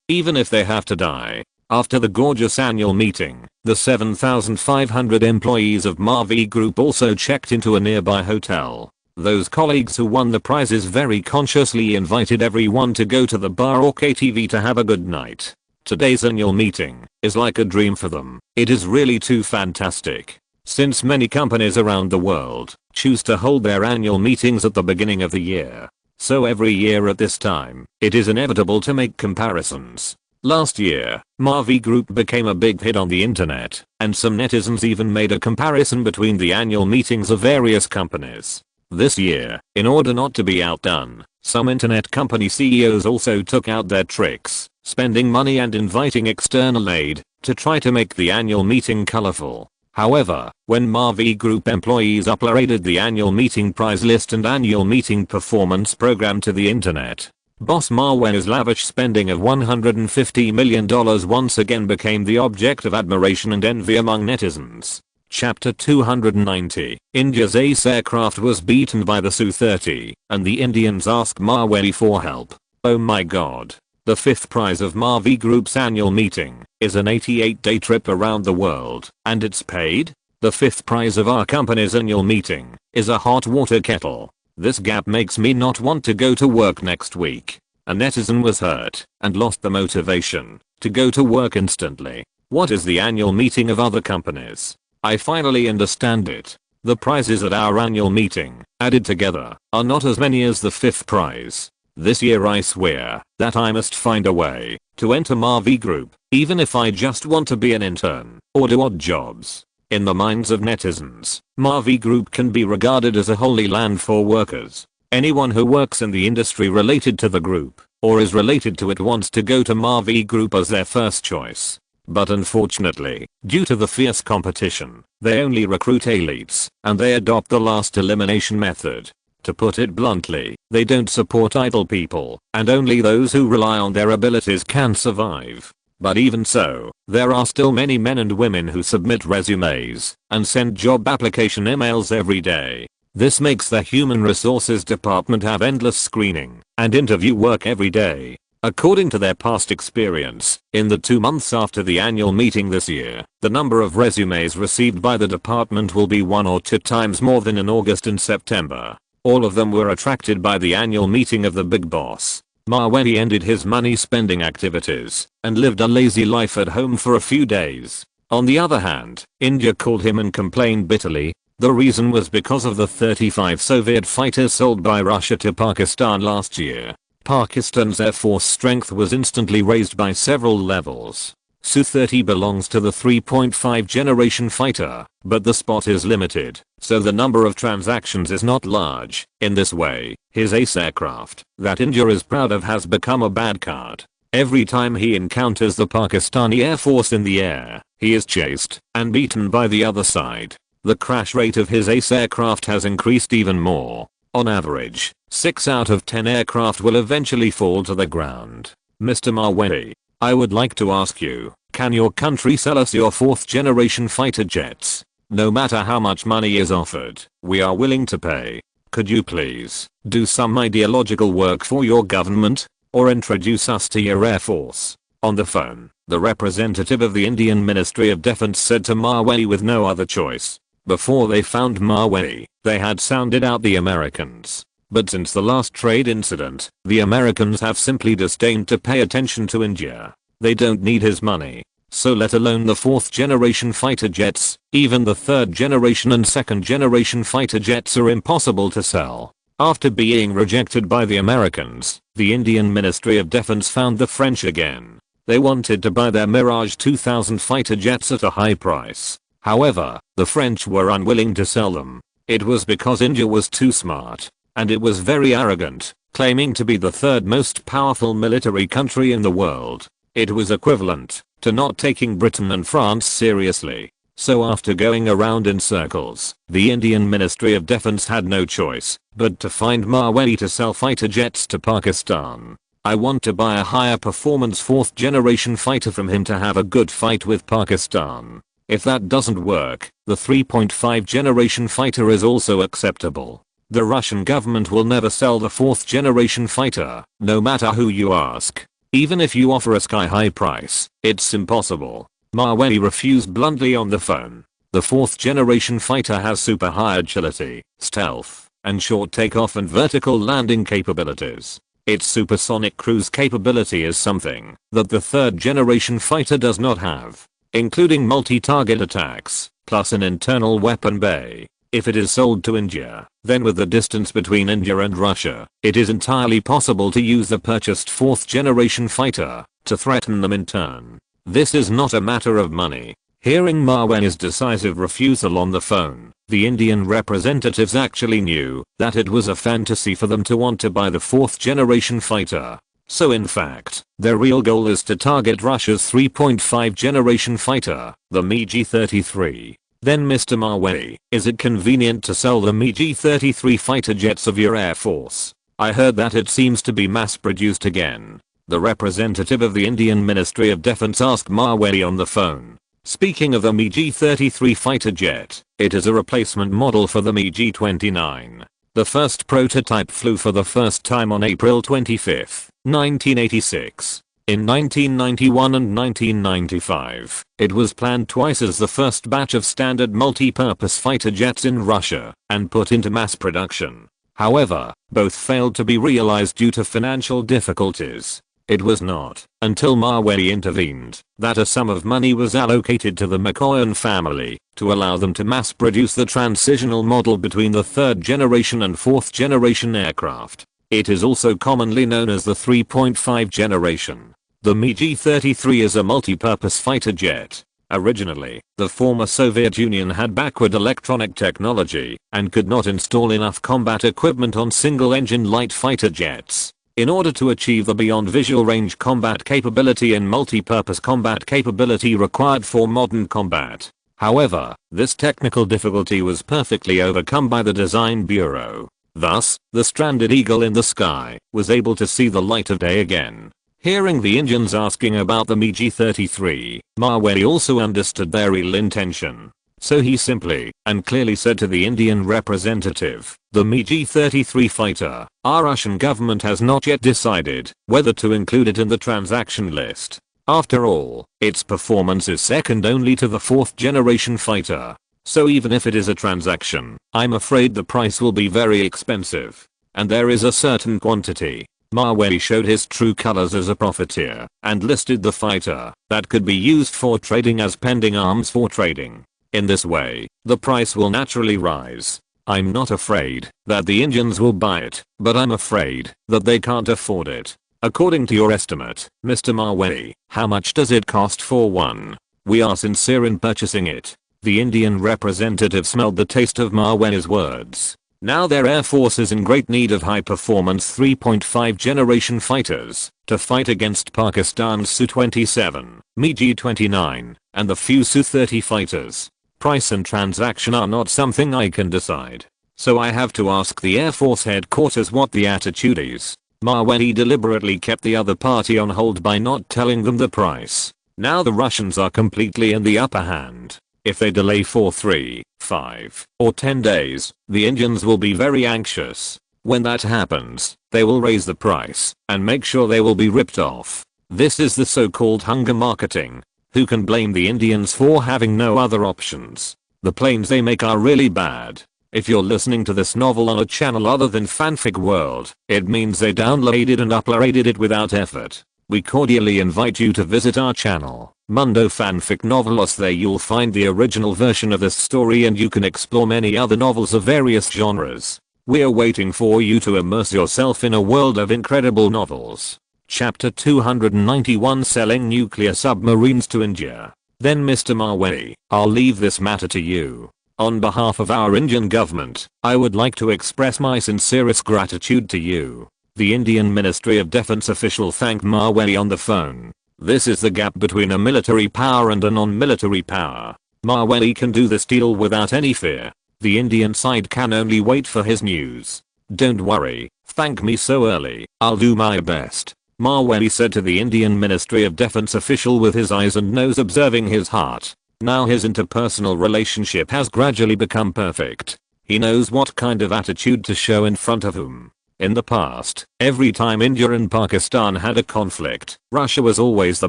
even if they have to die. After the gorgeous annual meeting, the 7,500 employees of Mavey Group also checked into a nearby hotel. Those colleagues who won the prizes very consciously invited everyone to go to the bar or KTV to have a good night. Today's annual meeting is like a dream for them. It is really too fantastic. Since many companies around the world choose to hold their annual meetings at the beginning of the year, so every year at this time, it is inevitable to make comparisons. Last year, Mavey Group became a big hit on the internet, and some netizens even made a comparison between the annual meetings of various companies. This year, in order not to be outdone, some internet company CEOs also took out their tricks, spending money and inviting external aid to try to make the annual meeting colorful. However, when Mavey Group employees uploaded the annual meeting prize list and annual meeting performance program to the internet, Boss Maweli's lavish spending of $150 million once again became the object of admiration and envy among netizens. Chapter 290. India's Ace aircraft was beaten by the Su-30, and the Indians asked Maweli for help. Oh my god. The 5th prize of Mavey Group's annual meeting is an 88-day trip around the world, and it's paid? The 5th prize of our company's annual meeting is a hot water kettle. This gap makes me not want to go to work next week. A netizen was hurt and lost the motivation to go to work instantly. What is the annual meeting of other companies? I finally understand it. The prizes at our annual meeting, added together, are not as many as the 5th prize. This year I swear that I must find a way to enter Mavey Group, even if I just want to be an intern or do odd jobs. In the minds of netizens, Mavey Group can be regarded as a holy land for workers. Anyone who works in the industry related to the group or is related to it wants to go to Mavey Group as their first choice. But unfortunately, due to the fierce competition, they only recruit elites, and they adopt the last elimination method. To put it bluntly, they don't support idle people, and only those who rely on their abilities can survive. But even so, there are still many men and women who submit resumes and send job application emails every day. This makes the human resources department have endless screening and interview work every day. According to their past experience, in the 2 months after the annual meeting this year, the number of resumes received by the department will be 1 or 2 times more than in August and September. All of them were attracted by the annual meeting of the big boss. Maweli ended his money spending activities and lived a lazy life at home for a few days. On the other hand, India called him and complained bitterly. The reason was because of the 35 Soviet fighters sold by Russia to Pakistan last year. Pakistan's air force strength was instantly raised by several levels. Su-30 belongs to the 3.5 generation fighter, but the spot is limited, so the number of transactions is not large. In this way, his ace aircraft, that India is proud of, has become a bad card. Every time he encounters the Pakistani Air Force in the air, he is chased and beaten by the other side. The crash rate of his ace aircraft has increased even more. On average, 6 out of 10 aircraft will eventually fall to the ground. Mr. Maweli, I would like to ask you, can your country sell us your 4th generation fighter jets? No matter how much money is offered, we are willing to pay. Could you please do some ideological work for your government? Or introduce us to your Air Force? On the phone, the representative of the Indian Ministry of Defense said to Maweli with no other choice. Before they found Maweli, they had sounded out the Americans. But since the last trade incident, the Americans have simply disdained to pay attention to India. They don't need his money. So let alone the 4th generation fighter jets, even the 3rd generation and 2nd generation fighter jets are impossible to sell. After being rejected by the Americans, the Indian Ministry of Defense found the French again. They wanted to buy their Mirage 2000 fighter jets at a high price. However, the French were unwilling to sell them. It was because India was too smart, and it was very arrogant, claiming to be the 3rd most powerful military country in the world. It was equivalent to not taking Britain and France seriously. So after going around in circles, the Indian Ministry of Defense had no choice but to find Maweli to sell fighter jets to Pakistan. I want to buy a higher performance 4th generation fighter from him to have a good fight with Pakistan. If that doesn't work, the 3.5 generation fighter is also acceptable. The Russian government will never sell the 4th generation fighter, no matter who you ask. Even if you offer a sky-high price, it's impossible. Maweli refused bluntly on the phone. The 4th generation fighter has super high agility, stealth, and short takeoff and vertical landing capabilities. Its supersonic cruise capability is something that the 3rd generation fighter does not have, including multi-target attacks, plus an internal weapon bay. If it is sold to India, then with the distance between India and Russia, it is entirely possible to use the purchased 4th generation fighter to threaten them in turn. This is not a matter of money. Hearing Maweli's decisive refusal on the phone, the Indian representatives actually knew that it was a fantasy for them to want to buy the 4th generation fighter. So in fact, their real goal is to target Russia's 3.5 generation fighter, the MiG-33. Then Mr. Maweli, is it convenient to sell the MiG-33 fighter jets of your Air Force? I heard that it seems to be mass produced again. The representative of the Indian Ministry of Defense asked Maweli on the phone. Speaking of the MiG-33 fighter jet, it is a replacement model for the MiG-29. The first prototype flew for the first time on April 25, 1986. In 1991 and 1995, it was planned twice as the first batch of standard multi-purpose fighter jets in Russia and put into mass production. However, both failed to be realized due to financial difficulties. It was not until Mavey intervened that a sum of money was allocated to the Mikoyan family to allow them to mass produce the transitional model between the 3rd generation and 4th generation aircraft. It is also commonly known as the 3.5 generation. The MiG-33 is a multi-purpose fighter jet. Originally, the former Soviet Union had backward electronic technology and could not install enough combat equipment on single-engine light fighter jets. In order to achieve the beyond visual range combat capability and multi-purpose combat capability required for modern combat. However, this technical difficulty was perfectly overcome by the design bureau. Thus, the stranded eagle in the sky was able to see the light of day again. Hearing the Indians asking about the MiG-33, Mavey also understood their ill intention. So he simply and clearly said to the Indian representative, the MiG-33 fighter, our Russian government has not yet decided whether to include it in the transaction list. After all, its performance is second only to the 4th generation fighter. So even if it is a transaction, I'm afraid the price will be very expensive. And there is a certain quantity. Mavey showed his true colors as a profiteer and listed the fighter that could be used for trading as pending arms for trading. In this way, the price will naturally rise. I'm not afraid that the Indians will buy it, but I'm afraid that they can't afford it. According to your estimate, Mr. Mavey, how much does it cost for one? We are sincere in purchasing it. The Indian representative smelled the taste of Mavey's words. Now their air force is in great need of high-performance 3.5 generation fighters to fight against Pakistan's Su-27, MiG-29, and the few Su-30 fighters. Price and transaction are not something I can decide. So I have to ask the Air Force headquarters what the attitude is. Mavey deliberately kept the other party on hold by not telling them the price. Now the Russians are completely in the upper hand. If they delay for 3, 5, or 10 days, the Indians will be very anxious. When that happens, they will raise the price and make sure they will be ripped off. This is the so-called hunger marketing. Who can blame the Indians for having no other options? The planes they make are really bad. If you're listening to this novel on a channel other than Fanfic World, it means they downloaded and uploaded it without effort. We cordially invite you to visit our channel, Mundo Fanfic Novelos. There you'll find the original version of this story and you can explore many other novels of various genres. We're waiting for you to immerse yourself in a world of incredible novels. Chapter 291, Selling Nuclear Submarines to India. Then Mr. Mavey, I'll leave this matter to you. On behalf of our Indian government, I would like to express my sincerest gratitude to you. The Indian Ministry of Defense official thanked Mavey on the phone. This is the gap between a military power and a non-military power. Mavey can do this deal without any fear. The Indian side can only wait for his news. Don't worry, thank me so early, I'll do my best. Mavey said to the Indian Ministry of Defense official with his eyes and nose observing his heart. Now his interpersonal relationship has gradually become perfect. He knows what kind of attitude to show in front of whom. In the past, every time India and Pakistan had a conflict, Russia was always the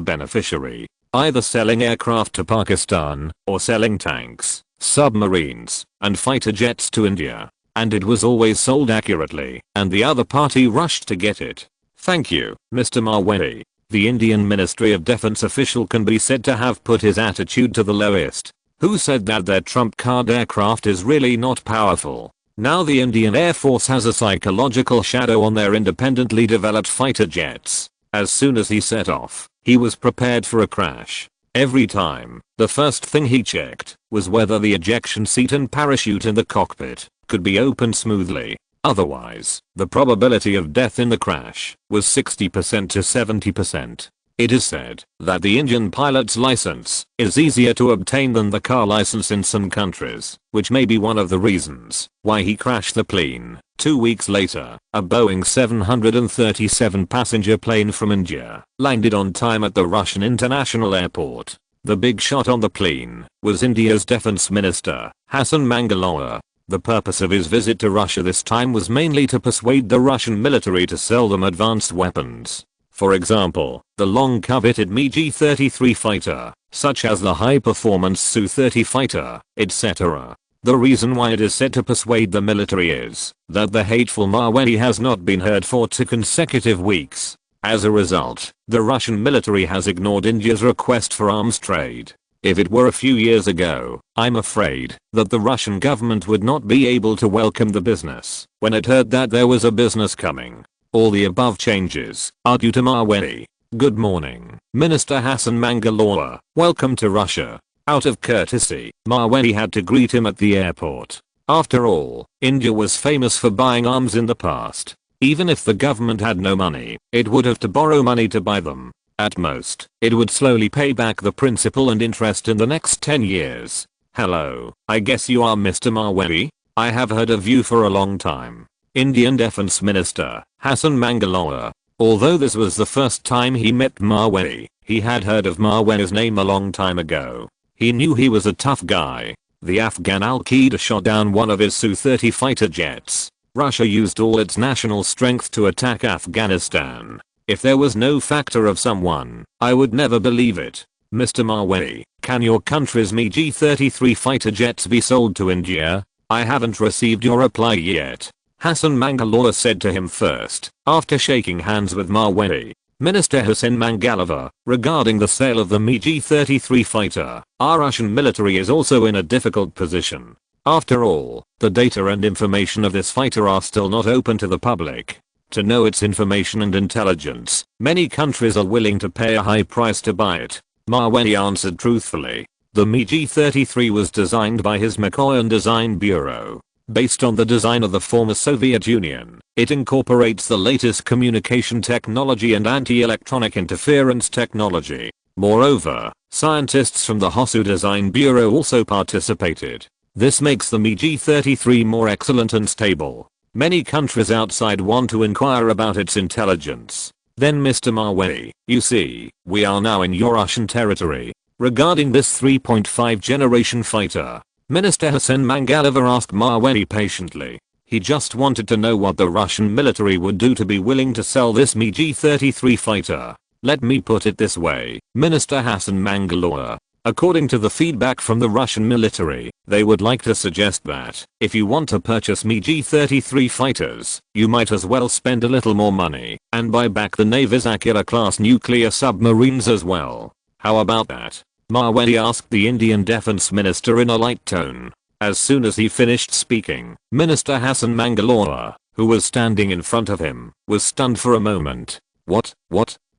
beneficiary, either selling aircraft to Pakistan or selling tanks, submarines, and fighter jets to India. And it was always sold accurately, and the other party rushed to get it. Thank you, Mr. Mavey. The Indian Ministry of Defense official can be said to have put his attitude to the lowest. Who said that their trump card aircraft is really not powerful? Now the Indian Air Force has a psychological shadow on their independently developed fighter jets. As soon as he set off, he was prepared for a crash. Every time, the first thing he checked was whether the ejection seat and parachute in the cockpit could be opened smoothly. Otherwise, the probability of death in the crash was 60% to 70%. It is said that the Indian pilot's license is easier to obtain than the car license in some countries, which may be one of the reasons why he crashed the plane. 2 weeks later, a Boeing 737 passenger plane from India landed on time at the Russian International Airport. The big shot on the plane was India's Defense Minister, Hassan Mangalore. The purpose of his visit to Russia this time was mainly to persuade the Russian military to sell them advanced weapons. For example, the long-coveted MiG-33 fighter, such as the high-performance Su-30 fighter, etc. The reason why it is said to persuade the military is that the hateful Mavey has not been heard for 2 consecutive weeks. As a result, the Russian military has ignored India's request for arms trade. If it were a few years ago, I'm afraid that the Russian government would not be able to welcome the business when it heard that there was a business coming. All the above changes are due to Mavey. Good morning, Minister Hassan Mangalore. Welcome to Russia. Out of courtesy, Mavey had to greet him at the airport. After all, India was famous for buying arms in the past. Even if the government had no money, it would have to borrow money to buy them. At most, it would slowly pay back the principal and interest in the next 10 years. Hello, I guess you are Mr. Mavey? I have heard of you for a long time. Indian Defense Minister, Hassan Mangalore. Although this was the first time he met Mavey, he had heard of Mavey's name a long time ago. He knew he was a tough guy. The Afghan Al-Qaeda shot down one of his Su-30 fighter jets. Russia used all its national strength to attack Afghanistan. If there was no factor of someone, I would never believe it. Mr. Mavey, can your country's MiG-33 fighter jets be sold to India? I haven't received your reply yet. Hassan Mangalore said to him first, after shaking hands with Mavey. Minister Hassan Mangalore, regarding the sale of the MiG-33 fighter, our Russian military is also in a difficult position. After all, the data and information of this fighter are still not open to the public. To know its information and intelligence, many countries are willing to pay a high price to buy it. Mavey answered truthfully. The MiG-33 was designed by his Mikoyan Design Bureau. Based on the design of the former Soviet Union, it incorporates the latest communication technology and anti-electronic interference technology. Moreover, scientists from the HOSU Design Bureau also participated. This makes the MiG-33 more excellent and stable. Many countries outside want to inquire about its intelligence. Then Mr. Mavey, you see, we are now in your Russian territory. Regarding this 3.5 generation fighter, Minister Hassan Mangalore asked Mavey patiently. He just wanted to know what the Russian military would do to be willing to sell this MiG-33 fighter. Let me put it this way, Minister Hassan Mangalore. According to the feedback from the Russian military, they would like to suggest that, if you want to purchase MiG-33 fighters, you might as well spend a little more money, and buy back the Navy's Aquila-class nuclear submarines as well. How about that? Mavey asked the Indian Defense Minister in a light tone. As soon as he finished speaking, Minister Hassan Mangalore, who was standing in front of him, was stunned for a moment. What?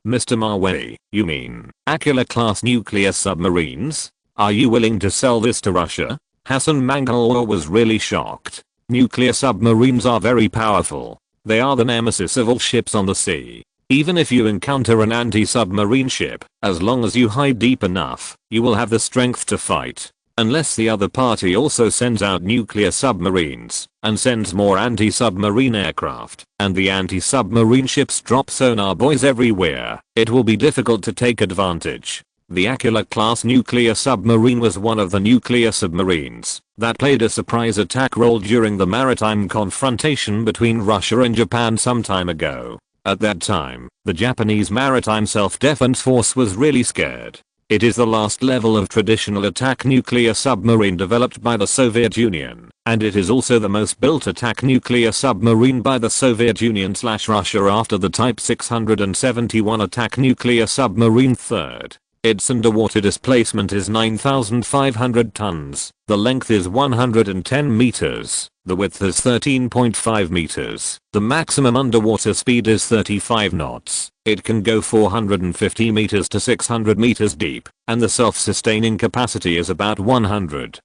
Mr. Mavey, you mean Aquila-class nuclear submarines? Are you willing to sell this to Russia? Hassan Mangalore was really shocked. Nuclear submarines are very powerful. They are the nemesis of all ships on the sea. Even if you encounter an anti-submarine ship, as long as you hide deep enough, you will have the strength to fight. Unless the other party also sends out nuclear submarines, and sends more anti-submarine aircraft, and the anti-submarine ships drop sonar buoys everywhere, it will be difficult to take advantage. The Aquila-class nuclear submarine was one of the nuclear submarines that played a surprise attack role during the maritime confrontation between Russia and Japan some time ago. At that time, the Japanese Maritime Self-Defense Force was really scared. It is the last level of traditional attack nuclear submarine developed by the Soviet Union, and it is also the most built attack nuclear submarine by the Soviet Union/Russia after the Type 671 attack nuclear submarine third. Its underwater displacement is 9,500 tons, the length is 110 meters, the width is 13.5 meters, the maximum underwater speed is 35 knots, it can go 450 meters to 600 meters deep, and the self-sustaining capacity is about 100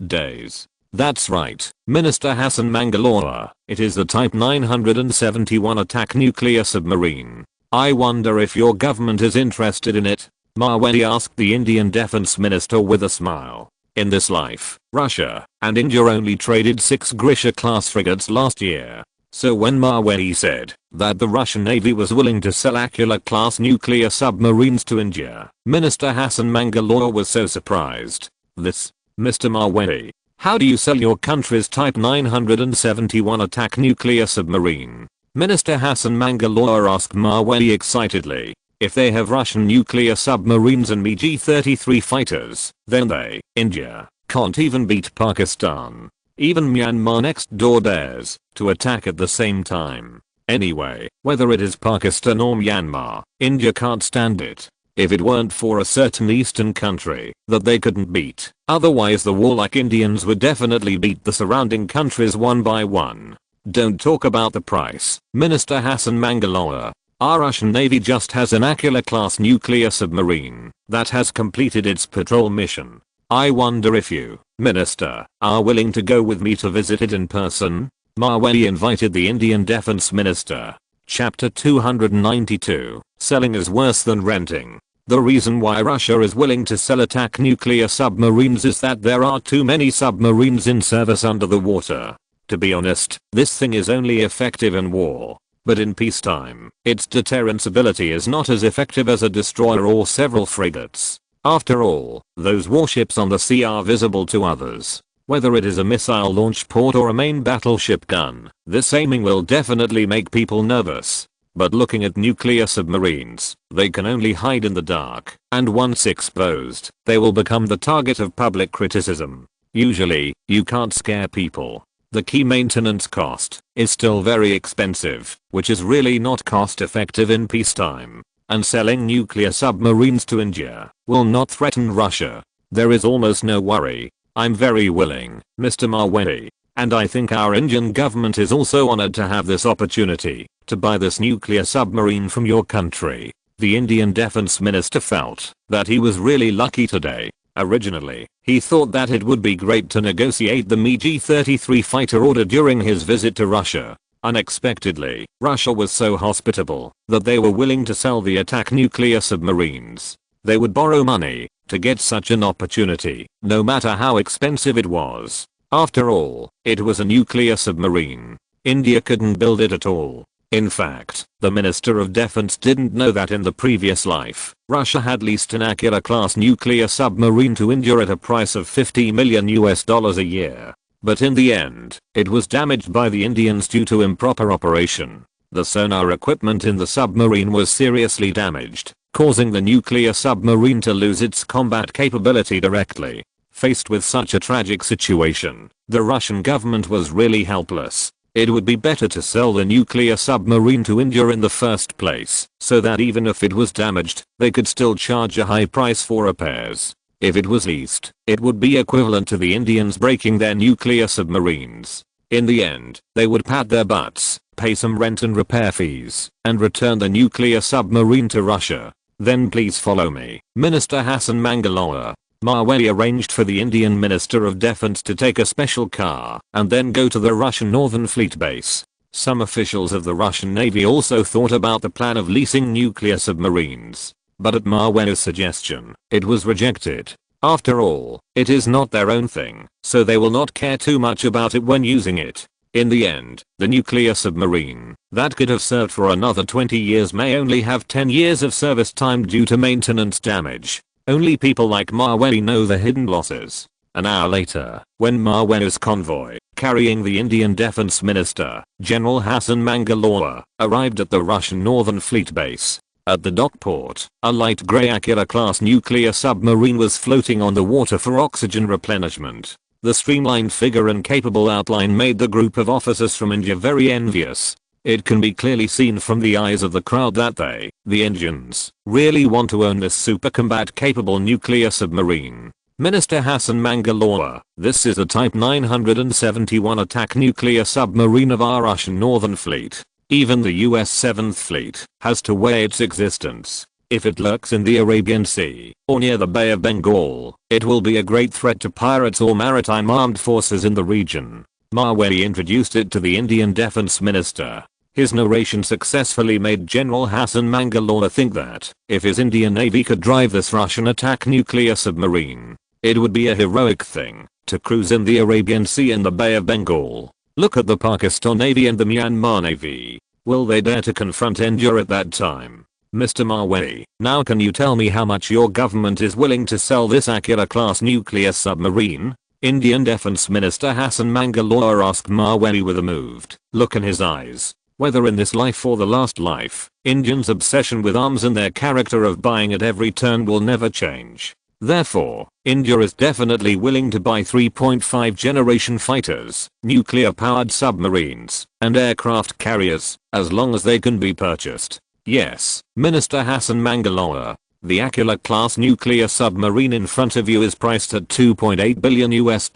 days. That's right, Minister Hassan Mangalore, it is the Type 971 attack nuclear submarine. I wonder if your government is interested in it? Mavey asked the Indian Defense Minister with a smile. In this life, Russia and India only traded 6 Grisha-class frigates last year. So when Mavey said that the Russian Navy was willing to sell Aquila-class nuclear submarines to India, Minister Hassan Mangalore was so surprised. This, Mr. Mavey, how do you sell your country's Type 971 attack nuclear submarine? Minister Hassan Mangalore asked Mavey excitedly. If they have Russian nuclear submarines and MiG-33 fighters, then they, India, can't even beat Pakistan. Even Myanmar next door dares to attack at the same time. Anyway, whether it is Pakistan or Myanmar, India can't stand it. If it weren't for a certain eastern country that they couldn't beat, otherwise the warlike Indians would definitely beat the surrounding countries one by one. Don't talk about the price, Minister Hassan Mangalore. Our Russian Navy just has an Aquila-class nuclear submarine that has completed its patrol mission. I wonder if you, Minister, are willing to go with me to visit it in person? Mavey invited the Indian Defense Minister. Chapter 292, Selling is worse than renting. The reason why Russia is willing to sell attack nuclear submarines is that there are too many submarines in service under the water. To be honest, this thing is only effective in war. But in peacetime, its deterrence ability is not as effective as a destroyer or several frigates. After all, those warships on the sea are visible to others. Whether it is a missile launch port or a main battleship gun, this aiming will definitely make people nervous. But looking at nuclear submarines, they can only hide in the dark, and once exposed, they will become the target of public criticism. Usually, you can't scare people. The key maintenance cost is still very expensive, which is really not cost effective in peacetime. And selling nuclear submarines to India will not threaten Russia. There is almost no worry. I'm very willing, Mr. Mavey. And I think our Indian government is also honored to have this opportunity to buy this nuclear submarine from your country. The Indian Defense Minister felt that he was really lucky today. Originally, he thought that it would be great to negotiate the MiG-33 fighter order during his visit to Russia. Unexpectedly, Russia was so hospitable that they were willing to sell the attack nuclear submarines. They would borrow money to get such an opportunity, no matter how expensive it was. After all, it was a nuclear submarine. India couldn't build it at all. In fact, the Minister of Defense didn't know that in the previous life, Russia had leased an Aquila-class nuclear submarine to India at a price of $50 million a year. But in the end, it was damaged by the Indians due to improper operation. The sonar equipment in the submarine was seriously damaged, causing the nuclear submarine to lose its combat capability directly. Faced with such a tragic situation, the Russian government was really helpless. It would be better to sell the nuclear submarine to India in the first place, so that even if it was damaged, they could still charge a high price for repairs. If it was leased, it would be equivalent to the Indians breaking their nuclear submarines. In the end, they would pat their butts, pay some rent and repair fees, and return the nuclear submarine to Russia. Then please follow me, Minister Hassan Mangalore. Mavey arranged for the Indian Minister of Defense to take a special car and then go to the Russian Northern Fleet base. Some officials of the Russian Navy also thought about the plan of leasing nuclear submarines. But at Mavey's suggestion, it was rejected. After all, it is not their own thing, so they will not care too much about it when using it. In the end, the nuclear submarine that could have served for another 20 years may only have 10 years of service time due to maintenance damage. Only people like Mavey know the hidden losses. An hour later, when Mavey's convoy, carrying the Indian Defense Minister, General Hassan Mangalore, arrived at the Russian Northern Fleet base. At the dockport, a light grey Aquila-class nuclear submarine was floating on the water for oxygen replenishment. The streamlined figure and capable outline made the group of officers from India very envious. It can be clearly seen from the eyes of the crowd that they, the Indians, really want to own this super combat capable nuclear submarine. Minister Hassan Mangalore, this is a Type 971 attack nuclear submarine of our Russian Northern Fleet. Even the US 7th Fleet has to weigh its existence. If it lurks in the Arabian Sea or near the Bay of Bengal, it will be a great threat to pirates or maritime armed forces in the region. Mavey introduced it to the Indian Defense Minister. His narration successfully made General Hassan Mangalore think that if his Indian Navy could drive this Russian attack nuclear submarine, it would be a heroic thing to cruise in the Arabian Sea and the Bay of Bengal. Look at the Pakistan Navy and the Myanmar Navy. Will they dare to confront India at that time? Mr. Mavey, now can you tell me how much your government is willing to sell this Aquila-class nuclear submarine? Indian Defense Minister Hassan Mangalore asked Mavey with a moved look in his eyes. Whether in this life or the last life, Indians' obsession with arms and their character of buying at every turn will never change. Therefore, India is definitely willing to buy 3.5 generation fighters, nuclear-powered submarines, and aircraft carriers, as long as they can be purchased. Yes, Minister Hassan Mangalore. The Aquila-class nuclear submarine in front of you is priced at $2.8 billion US.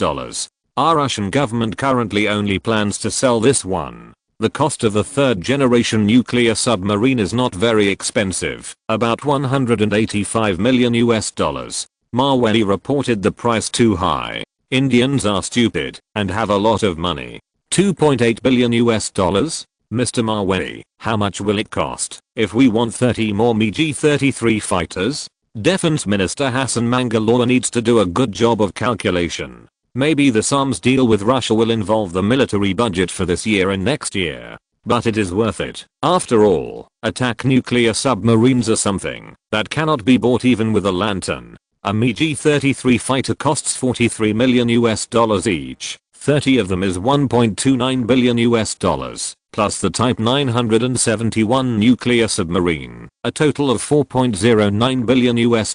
Our Russian government currently only plans to sell this one. The cost of the third-generation nuclear submarine is not very expensive, about $185 million US. Maweli reported the price too high. Indians are stupid and have a lot of money. $2.8 billion US. Mr. Maweli, how much will it cost if we want 30 more MiG-33 fighters? Defense Minister Hassan Mangalore needs to do a good job of calculation. Maybe the arms deal with Russia will involve the military budget for this year and next year. But it is worth it. After all, attack nuclear submarines are something that cannot be bought even with a lantern. A MiG-33 fighter costs $43 million US each. 30 of them is $1.29 billion US, plus the Type 971 nuclear submarine, a total of $4.09 billion US.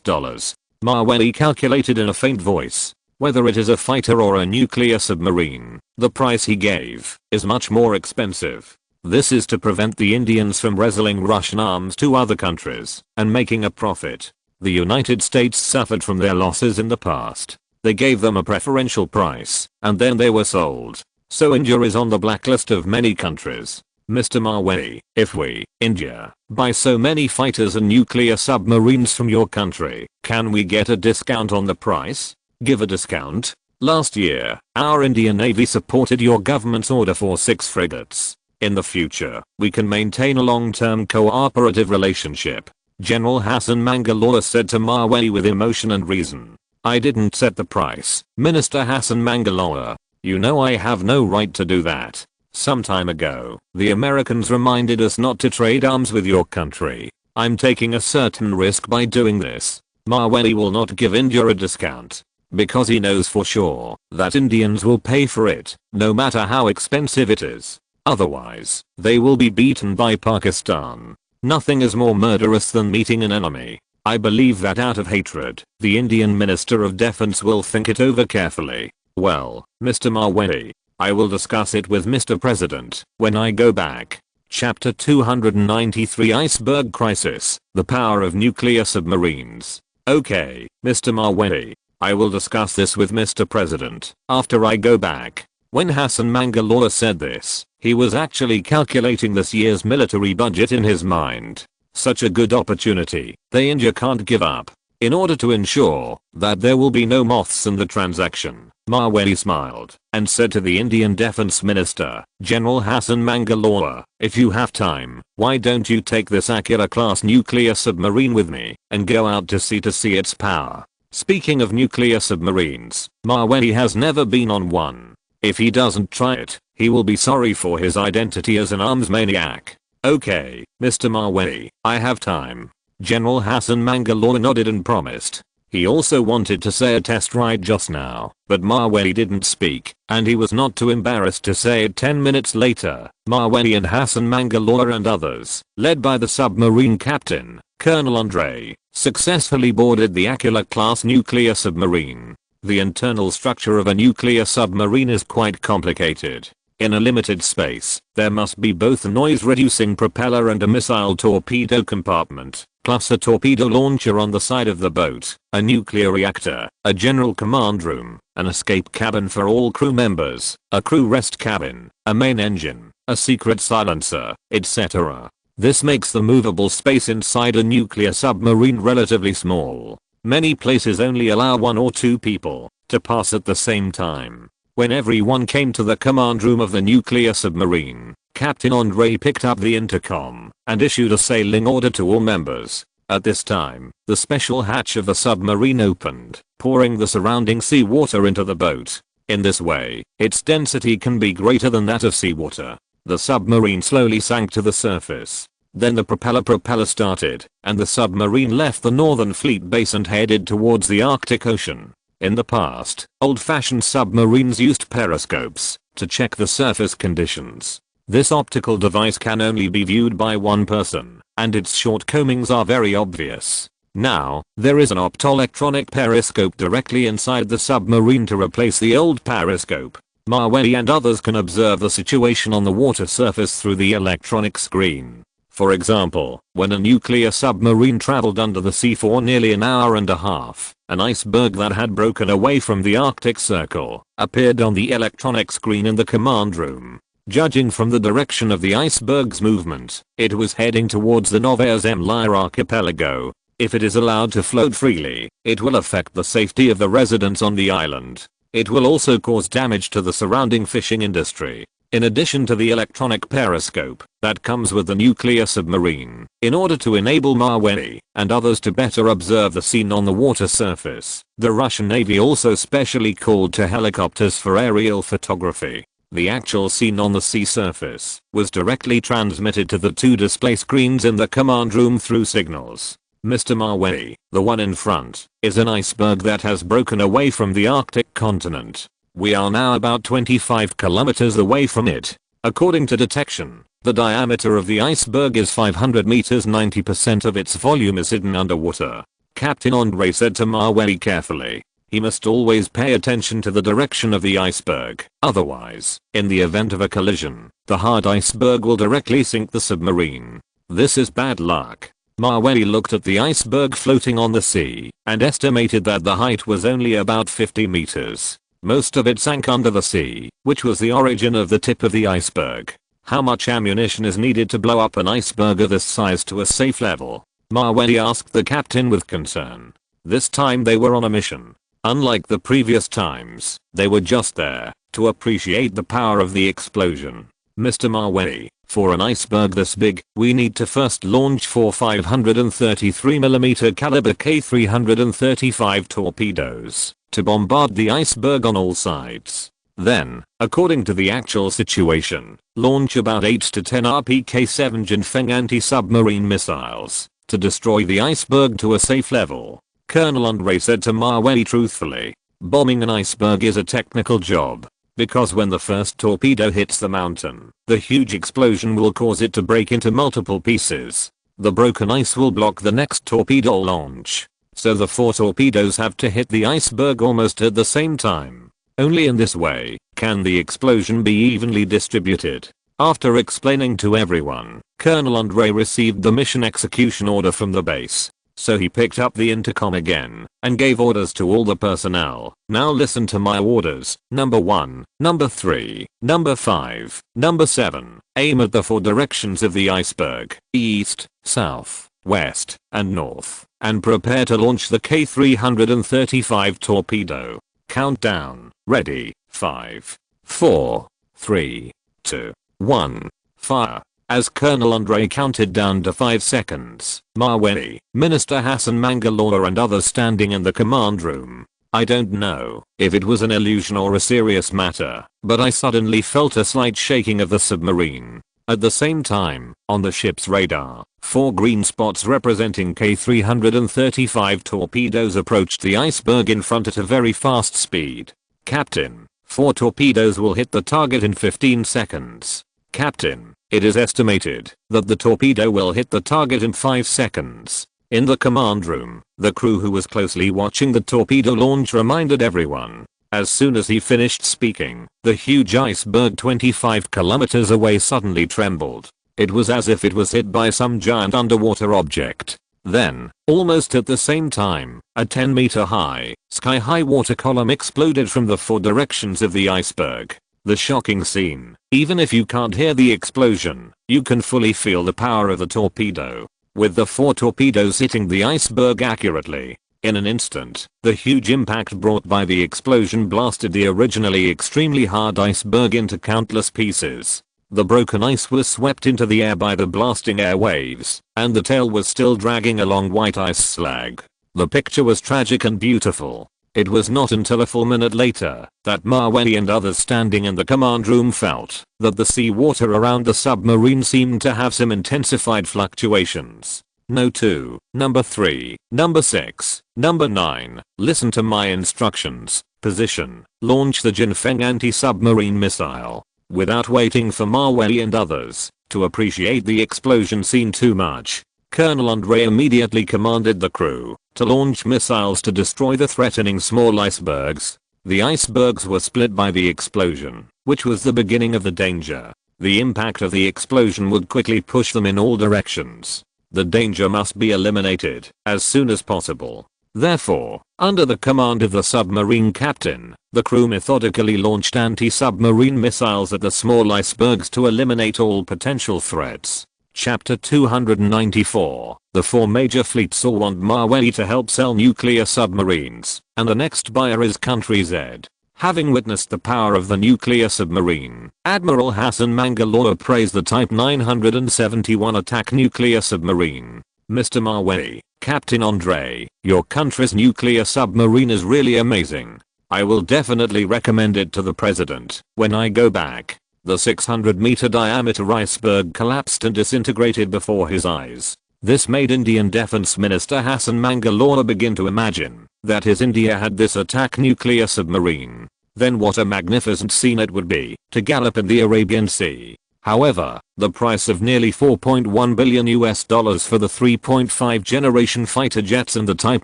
Maweli calculated in a faint voice. Whether it is a fighter or a nuclear submarine, the price he gave is much more expensive. This is to prevent the Indians from reselling Russian arms to other countries and making a profit. The United States suffered from their losses in the past. They gave them a preferential price, and then they were sold. So India is on the blacklist of many countries. Mr. Maweli, if we, India, buy so many fighters and nuclear submarines from your country, can we get a discount on the price? Give a discount? Last year, our Indian Navy supported your government's order for 6 frigates. In the future, we can maintain a long-term cooperative relationship. General Hassan Mangalore said to Maweli with emotion and reason. I didn't set the price, Minister Hassan Mangalore. You know I have no right to do that. Some time ago, the Americans reminded us not to trade arms with your country. I'm taking a certain risk by doing this. Maweli will not give India a discount. Because he knows for sure that Indians will pay for it, no matter how expensive it is. Otherwise, they will be beaten by Pakistan. Nothing is more murderous than meeting an enemy. I believe that out of hatred, the Indian Minister of Defense will think it over carefully. Well, Mr. Maweli, I will discuss it with Mr. President when I go back. Chapter 293 Iceberg Crisis, The Power of Nuclear Submarines. Okay, Mr. Maweli, I will discuss this with Mr. President after I go back. When Hassan Mangalore said this, he was actually calculating this year's military budget in his mind. Such a good opportunity, India can't give up. In order to ensure that there will be no moths in the transaction, Maweli smiled and said to the Indian Defense Minister, General Hassan Mangalore, if you have time, why don't you take this Aquila-class nuclear submarine with me and go out to see its power. Speaking of nuclear submarines, Maweli has never been on one. If he doesn't try it, he will be sorry for his identity as an arms maniac. Okay, Mr. Maweli, I have time. General Hassan Mangalore nodded and promised. He also wanted to say a test ride just now, but Maweli didn't speak, and he was not too embarrassed to say it 10 minutes later. Maweli and Hassan Mangalore and others, led by the submarine captain, Colonel Andre, successfully boarded the Aquila-class nuclear submarine. The internal structure of a nuclear submarine is quite complicated. In a limited space, there must be both a noise-reducing propeller and a missile torpedo compartment, plus a torpedo launcher on the side of the boat, a nuclear reactor, a general command room, an escape cabin for all crew members, a crew rest cabin, a main engine, a secret silencer, etc. This makes the movable space inside a nuclear submarine relatively small. Many places only allow 1 or 2 people to pass at the same time. When everyone came to the command room of the nuclear submarine, Captain Andre picked up the intercom and issued a sailing order to all members. At this time, the special hatch of the submarine opened, pouring the surrounding seawater into the boat. In this way, its density can be greater than that of seawater. The submarine slowly sank to the surface. Then the propeller started, and the submarine left the Northern Fleet base and headed towards the Arctic Ocean. In the past, old-fashioned submarines used periscopes to check the surface conditions. This optical device can only be viewed by one person, and its shortcomings are very obvious. Now, there is an optoelectronic periscope directly inside the submarine to replace the old periscope. Maweli and others can observe the situation on the water surface through the electronic screen. For example, when a nuclear submarine traveled under the sea for nearly an hour and a half, an iceberg that had broken away from the Arctic Circle appeared on the electronic screen in the command room. Judging from the direction of the iceberg's movement, it was heading towards the Novaya Zemlya archipelago. If it is allowed to float freely, it will affect the safety of the residents on the island. It will also cause damage to the surrounding fishing industry. In addition to the electronic periscope that comes with the nuclear submarine, in order to enable Maweli and others to better observe the scene on the water surface, the Russian Navy also specially called to helicopters for aerial photography. The actual scene on the sea surface was directly transmitted to the two display screens in the command room through signals. Mr. Maweli, the one in front, is an iceberg that has broken away from the Arctic continent. We are now about 25 kilometers away from it. According to detection, the diameter of the iceberg is 500 meters. 90% of its volume is hidden underwater. Captain Andre said to Maweli carefully. He must always pay attention to the direction of the iceberg. Otherwise, in the event of a collision, the hard iceberg will directly sink the submarine. This is bad luck. Maweli looked at the iceberg floating on the sea and estimated that the height was only about 50 meters. Most of it sank under the sea, which was the origin of the tip of the iceberg. How much ammunition is needed to blow up an iceberg of this size to a safe level? Maweli asked the captain with concern. This time they were on a mission. Unlike the previous times, they were just there to appreciate the power of the explosion. Mr. Maweli, for an iceberg this big, we need to first launch 4 533mm caliber K335 torpedoes to bombard the iceberg on all sides. Then, according to the actual situation, launch about 8 to 10 RPK-7 Jinfeng anti-submarine missiles to destroy the iceberg to a safe level. Colonel Andre said to Maweli truthfully, bombing an iceberg is a technical job, because when the first torpedo hits the mountain, the huge explosion will cause it to break into multiple pieces. The broken ice will block the next torpedo launch. So the 4 torpedoes have to hit the iceberg almost at the same time. Only in this way can the explosion be evenly distributed. After explaining to everyone, Colonel Andre received the mission execution order from the base. So he picked up the intercom again and gave orders to all the personnel. Now listen to my orders. Number 1, number 3, number 5, number 7. Aim at the 4 directions of the iceberg: east, south, west, and north. And prepare to launch the K335 torpedo. Countdown. Ready. 5, 4, 3, 2, 1. Fire. As Colonel Andre counted down to 5 seconds, Maweli, Minister Hassan Mangalore and others standing in the command room. I don't know if it was an illusion or a serious matter, but I suddenly felt a slight shaking of the submarine. At the same time, on the ship's radar, 4 green spots representing K335 torpedoes approached the iceberg in front at a very fast speed. Captain, 4 torpedoes will hit the target in 15 seconds. Captain, it is estimated that the torpedo will hit the target in 5 seconds. In the command room, the crew who was closely watching the torpedo launch reminded everyone. As soon as he finished speaking, the huge iceberg 25 kilometers away suddenly trembled. It was as if it was hit by some giant underwater object. Then, almost at the same time, a 10-meter high, sky-high water column exploded from the 4 directions of the iceberg. The shocking scene. Even if you can't hear the explosion, you can fully feel the power of the torpedo. With the 4 torpedoes hitting the iceberg accurately, in an instant, the huge impact brought by the explosion blasted the originally extremely hard iceberg into countless pieces. The broken ice was swept into the air by the blasting air waves, and the tail was still dragging along white ice slag. The picture was tragic and beautiful. It was not until a full minute later that Maweli and others standing in the command room felt that the sea water around the submarine seemed to have some intensified fluctuations. No 2, number 3, number 6, number 9, listen to my instructions. Position, launch the Jinfeng anti-submarine missile. Without waiting for Maweli and others to appreciate the explosion scene too much, Colonel Andre immediately commanded the crew to launch missiles to destroy the threatening small icebergs. The icebergs were split by the explosion, which was the beginning of the danger. The impact of the explosion would quickly push them in all directions. The danger must be eliminated as soon as possible. Therefore, under the command of the submarine captain, the crew methodically launched anti-submarine missiles at the small icebergs to eliminate all potential threats. Chapter 294. The four major fleets all want Maweli to help sell nuclear submarines, and the next buyer is Country Z. Having witnessed the power of the nuclear submarine, Admiral Hassan Mangalore praised the Type 971 attack nuclear submarine. Mr. Maweli, Captain Andre, your country's nuclear submarine is really amazing. I will definitely recommend it to the president when I go back. The 600-meter diameter iceberg collapsed and disintegrated before his eyes. This made Indian Defense Minister Hassan Mangalore begin to imagine that his India had this attack nuclear submarine. Then what a magnificent scene it would be to gallop in the Arabian Sea. However, the price of nearly $4.1 billion for the 3.5 generation fighter jets and the Type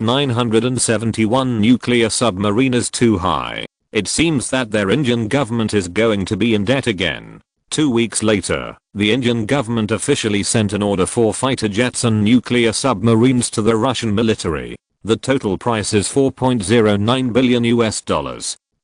971 nuclear submarine is too high. It seems that their Indian government is going to be in debt again. 2 weeks later, the Indian government officially sent an order for fighter jets and nuclear submarines to the Russian military. The total price is $4.09 billion.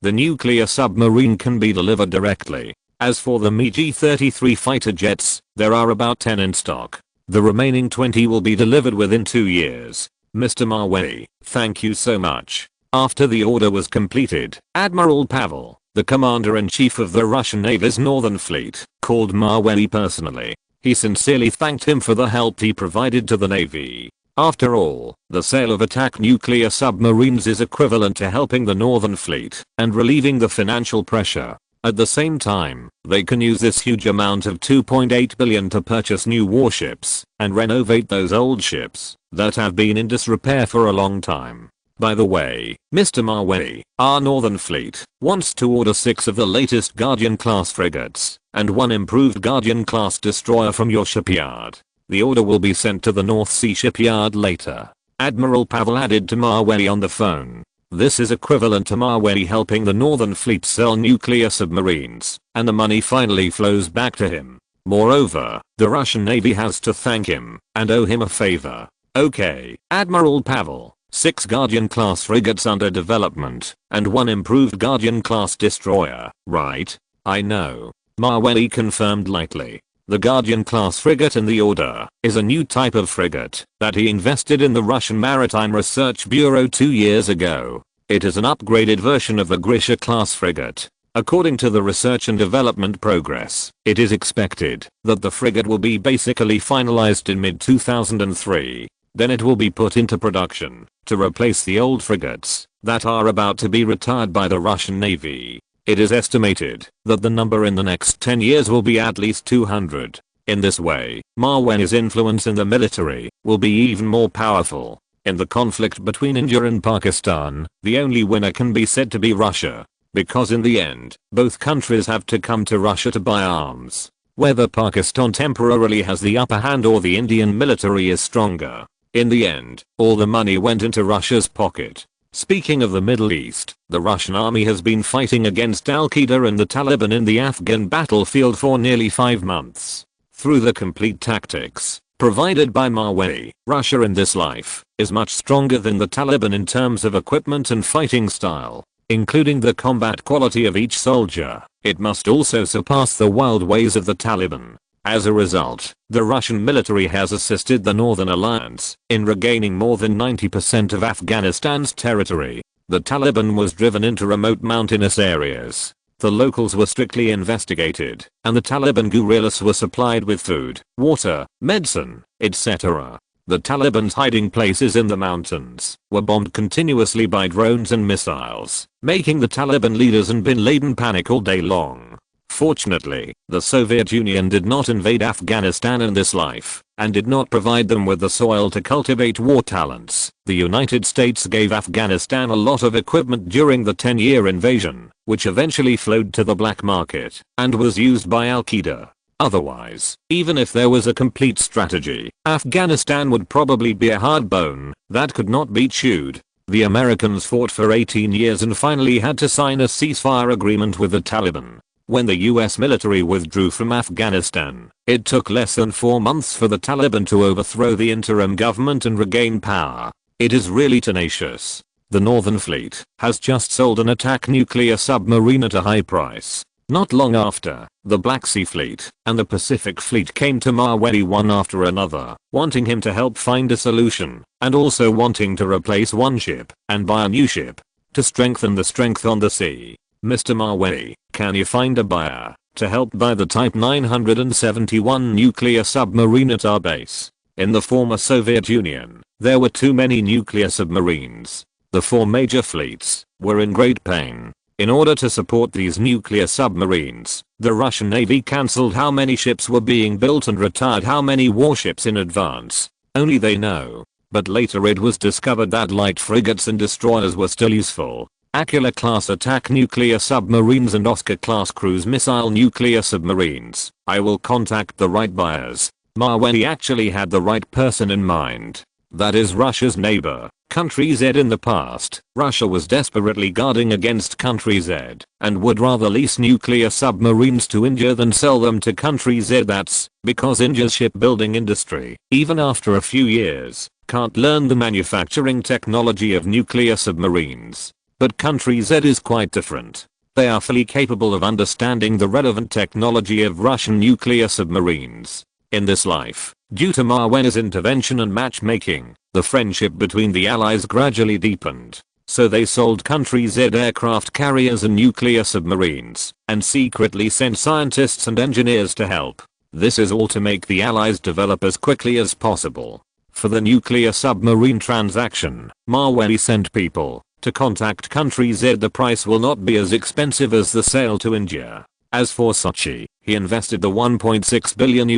The nuclear submarine can be delivered directly. As for the MiG-33 fighter jets, there are about 10 in stock. The remaining 20 will be delivered within 2 years. Mr. Maweli, thank you so much. After the order was completed, Admiral Pavel, the commander-in-chief of the Russian Navy's Northern Fleet, called Maweli personally. He sincerely thanked him for the help he provided to the Navy. After all, the sale of attack nuclear submarines is equivalent to helping the Northern Fleet and relieving the financial pressure. At the same time, they can use this huge amount of $2.8 billion to purchase new warships and renovate those old ships that have been in disrepair for a long time. By the way, Mr. Maweli, our Northern Fleet wants to order 6 of the latest Guardian-class frigates and 1 improved Guardian-class destroyer from your shipyard. The order will be sent to the North Sea shipyard later. Admiral Pavel added to Maweli on the phone. This is equivalent to Maweli helping the Northern Fleet sell nuclear submarines, and the money finally flows back to him. Moreover, the Russian Navy has to thank him and owe him a favor. Okay, Admiral Pavel, 6 Guardian-class frigates under development, and 1 improved Guardian-class destroyer, right? I know. Maweli confirmed lightly. The Guardian-class frigate in the order is a new type of frigate that he invested in the Russian Maritime Research Bureau 2 years ago. It is an upgraded version of the Grisha-class frigate. According to the research and development progress, it is expected that the frigate will be basically finalized in mid-2003. Then it will be put into production to replace the old frigates that are about to be retired by the Russian Navy. It is estimated that the number in the next 10 years will be at least 200. In this way, Maweli's influence in the military will be even more powerful. In the conflict between India and Pakistan, the only winner can be said to be Russia. Because in the end, both countries have to come to Russia to buy arms. Whether Pakistan temporarily has the upper hand or the Indian military is stronger. In the end, all the money went into Russia's pocket. Speaking of the Middle East, the Russian army has been fighting against Al-Qaeda and the Taliban in the Afghan battlefield for nearly 5 months. Through the complete tactics provided by Maweli, Russia in this life is much stronger than the Taliban in terms of equipment and fighting style, including the combat quality of each soldier. It must also surpass the wild ways of the Taliban. As a result, the Russian military has assisted the Northern Alliance in regaining more than 90% of Afghanistan's territory. The Taliban was driven into remote mountainous areas. The locals were strictly investigated, and the Taliban guerrillas were supplied with food, water, medicine, etc. The Taliban's hiding places in the mountains were bombed continuously by drones and missiles, making the Taliban leaders and Bin Laden panic all day long. Fortunately, the Soviet Union did not invade Afghanistan in this life, and did not provide them with the soil to cultivate war talents. The United States gave Afghanistan a lot of equipment during the 10-year invasion, which eventually flowed to the black market, and was used by Al-Qaeda. Otherwise, even if there was a complete strategy, Afghanistan would probably be a hard bone that could not be chewed. The Americans fought for 18 years and finally had to sign a ceasefire agreement with the Taliban. When the US military withdrew from Afghanistan, it took less than 4 months for the Taliban to overthrow the interim government and regain power. It is really tenacious. The Northern Fleet has just sold an attack nuclear submarine at a high price. Not long after, the Black Sea Fleet and the Pacific Fleet came to Maweli one after another, wanting him to help find a solution, and also wanting to replace one ship and buy a new ship to strengthen the strength on the sea. Mr. Maweli, can you find a buyer to help buy the Type 971 nuclear submarine at our base? In the former Soviet Union, there were too many nuclear submarines. The 4 major fleets were in great pain. In order to support these nuclear submarines, the Russian Navy cancelled how many ships were being built and retired how many warships in advance. Only they know. But later it was discovered that light frigates and destroyers were still useful. Akula-class attack nuclear submarines and Oscar-class cruise missile nuclear submarines. I will contact the right buyers. Maweli actually had the right person in mind. That is Russia's neighbor, Country Z. In the past, Russia was desperately guarding against Country Z and would rather lease nuclear submarines to India than sell them to Country Z. That's because India's shipbuilding industry, even after a few years, can't learn the manufacturing technology of nuclear submarines. But Country Z is quite different. They are fully capable of understanding the relevant technology of Russian nuclear submarines. In this life, due to Maweli's intervention and matchmaking, the friendship between the allies gradually deepened. So they sold Country Z aircraft carriers and nuclear submarines, and secretly sent scientists and engineers to help. This is all to make the allies develop as quickly as possible. For the nuclear submarine transaction, Maweli sent people to contact Country Z. The price will not be as expensive as the sale to India. As for Sochi, he invested the $1.6 billion